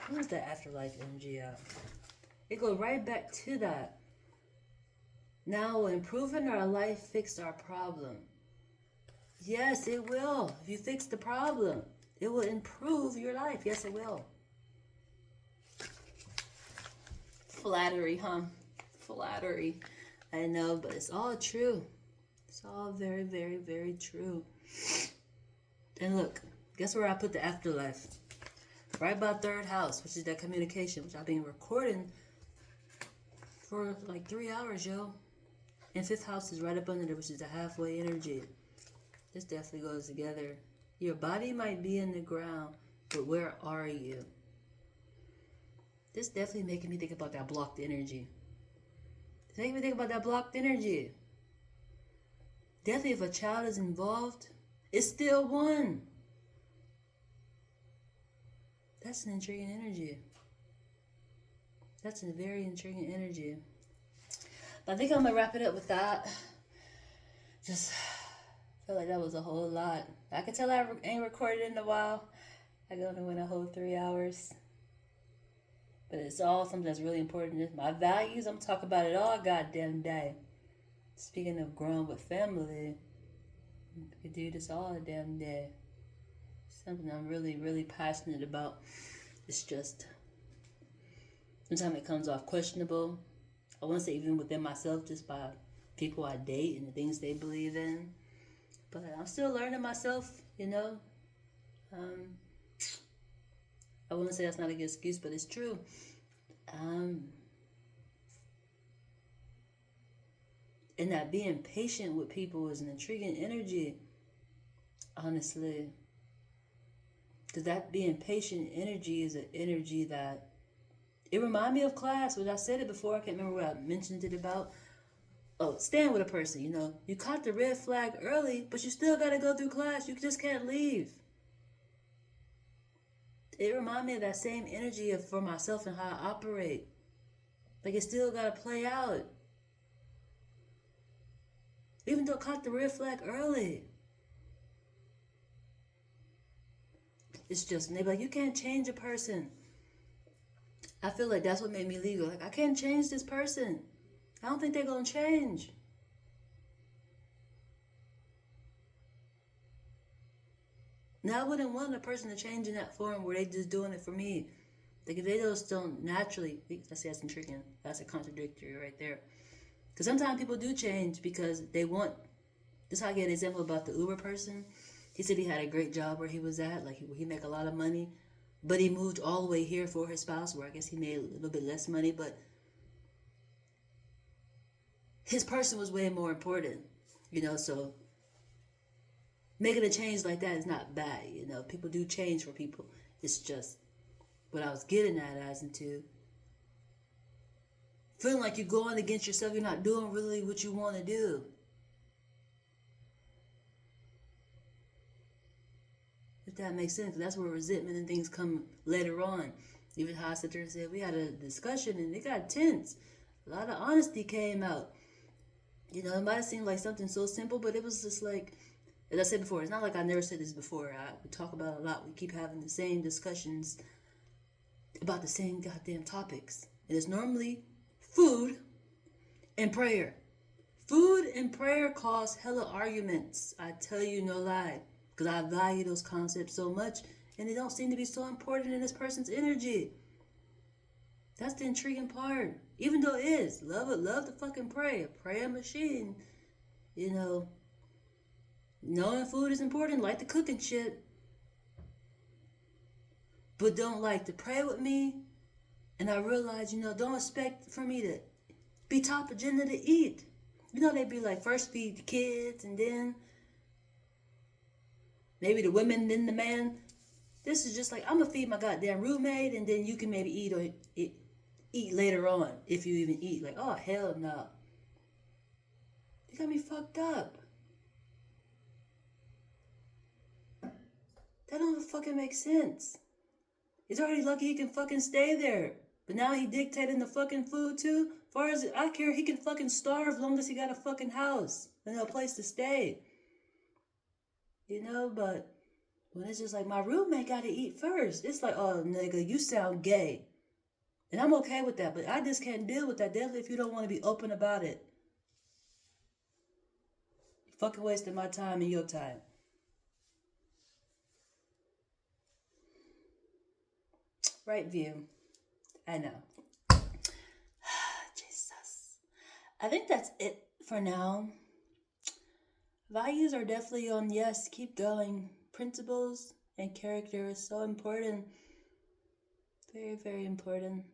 Where's that afterlife energy at? It goes right back to that. Now, will improving our life fix our problem? Yes, it will. If you fix the problem, it will improve your life. Yes, it will. Flattery, huh? Flattery. I know, but it's all true. It's all very, very, very true. And look, guess where I put the afterlife? Right by third house, which is that communication, which I've been recording for like 3 hours, yo. And fifth house is right up under there, which is the halfway energy. This definitely goes together. Your body might be in the ground, but where are you? This definitely making me think about that blocked energy. It's making me think about that blocked energy. Definitely if a child is involved, it's still one. That's an intriguing energy. That's a very intriguing energy. But I think I'm going to wrap it up with that. Just feel like that was a whole lot. I can tell I ain't recorded in a while. I only went a whole 3 hours. But it's all something that's really important. My values, I'm talking about it all goddamn day. Speaking of growing with family, we could do this all the damn day. Something I'm really, really passionate about. It's just, sometimes it comes off questionable. I want to say even within myself, just by people I date and the things they believe in. But I'm still learning myself, you know. I wouldn't say that's not a good excuse, but it's true. And that being patient with people is an intriguing energy, honestly. Because that being patient energy is an energy that, it reminds me of class, which I said it before, I can't remember what I mentioned it about. Oh, stand with a person, you know. You caught the red flag early, but you still got to go through class. You just can't leave. It reminds me of that same energy for myself and how I operate. Like, it still got to play out. Even though I caught the red flag early. It's just, they be like, you can't change a person. I feel like that's what made me legal. Like, I can't change this person. I don't think they're going to change. Now, I wouldn't want a person to change in that form where they just doing it for me. Like, if they just don't naturally, let's say that's intriguing. That's a contradictory right there. Because sometimes people do change because they want, this is how I get an example about the Uber person. He said he had a great job where he was at, like he make a lot of money, but he moved all the way here for his spouse, where I guess he made a little bit less money, but his person was way more important, you know, so making a change like that is not bad, you know. People do change for people. It's just what I was getting at as into feeling like you're going against yourself, you're not doing really what you want to do. If that makes sense, that's where resentment and things come later on. Even how I sat there and said, we had a discussion and it got tense. A lot of honesty came out. You know, it might have seemed like something so simple, but it was just like, as I said before, it's not like I never said this before. We talk about it a lot. We keep having the same discussions about the same goddamn topics. And it's normally food and prayer. Food and prayer cause hella arguments. I tell you no lie. Because I value those concepts so much. And they don't seem to be so important in this person's energy. That's the intriguing part. Even though it is. Love to fucking pray. A prayer machine. You know. Knowing food is important. Like the cooking shit. But don't like to pray with me. And I realize, you know, don't expect for me to be top agenda to eat. You know, they'd be like, first feed the kids and then maybe the women, then the man. This is just like, I'm going to feed my goddamn roommate and then you can maybe eat later on. If you even eat. Like, oh, hell no. You got me fucked up. That don't fucking make sense. He's already lucky he can fucking stay there. But now he dictating the fucking food too? As far as I care, he can fucking starve as long as he got a fucking house and a place to stay. you know, but when it's just like my roommate got to eat first, it's like, oh, nigga, you sound gay. And I'm okay with that, but I just can't deal with that. Definitely if you don't want to be open about it. You're fucking wasting my time and your time. Right view. I know. Jesus. I think that's it for now. Values are definitely on yes, keep going. Principles and character is so important. Very, very important.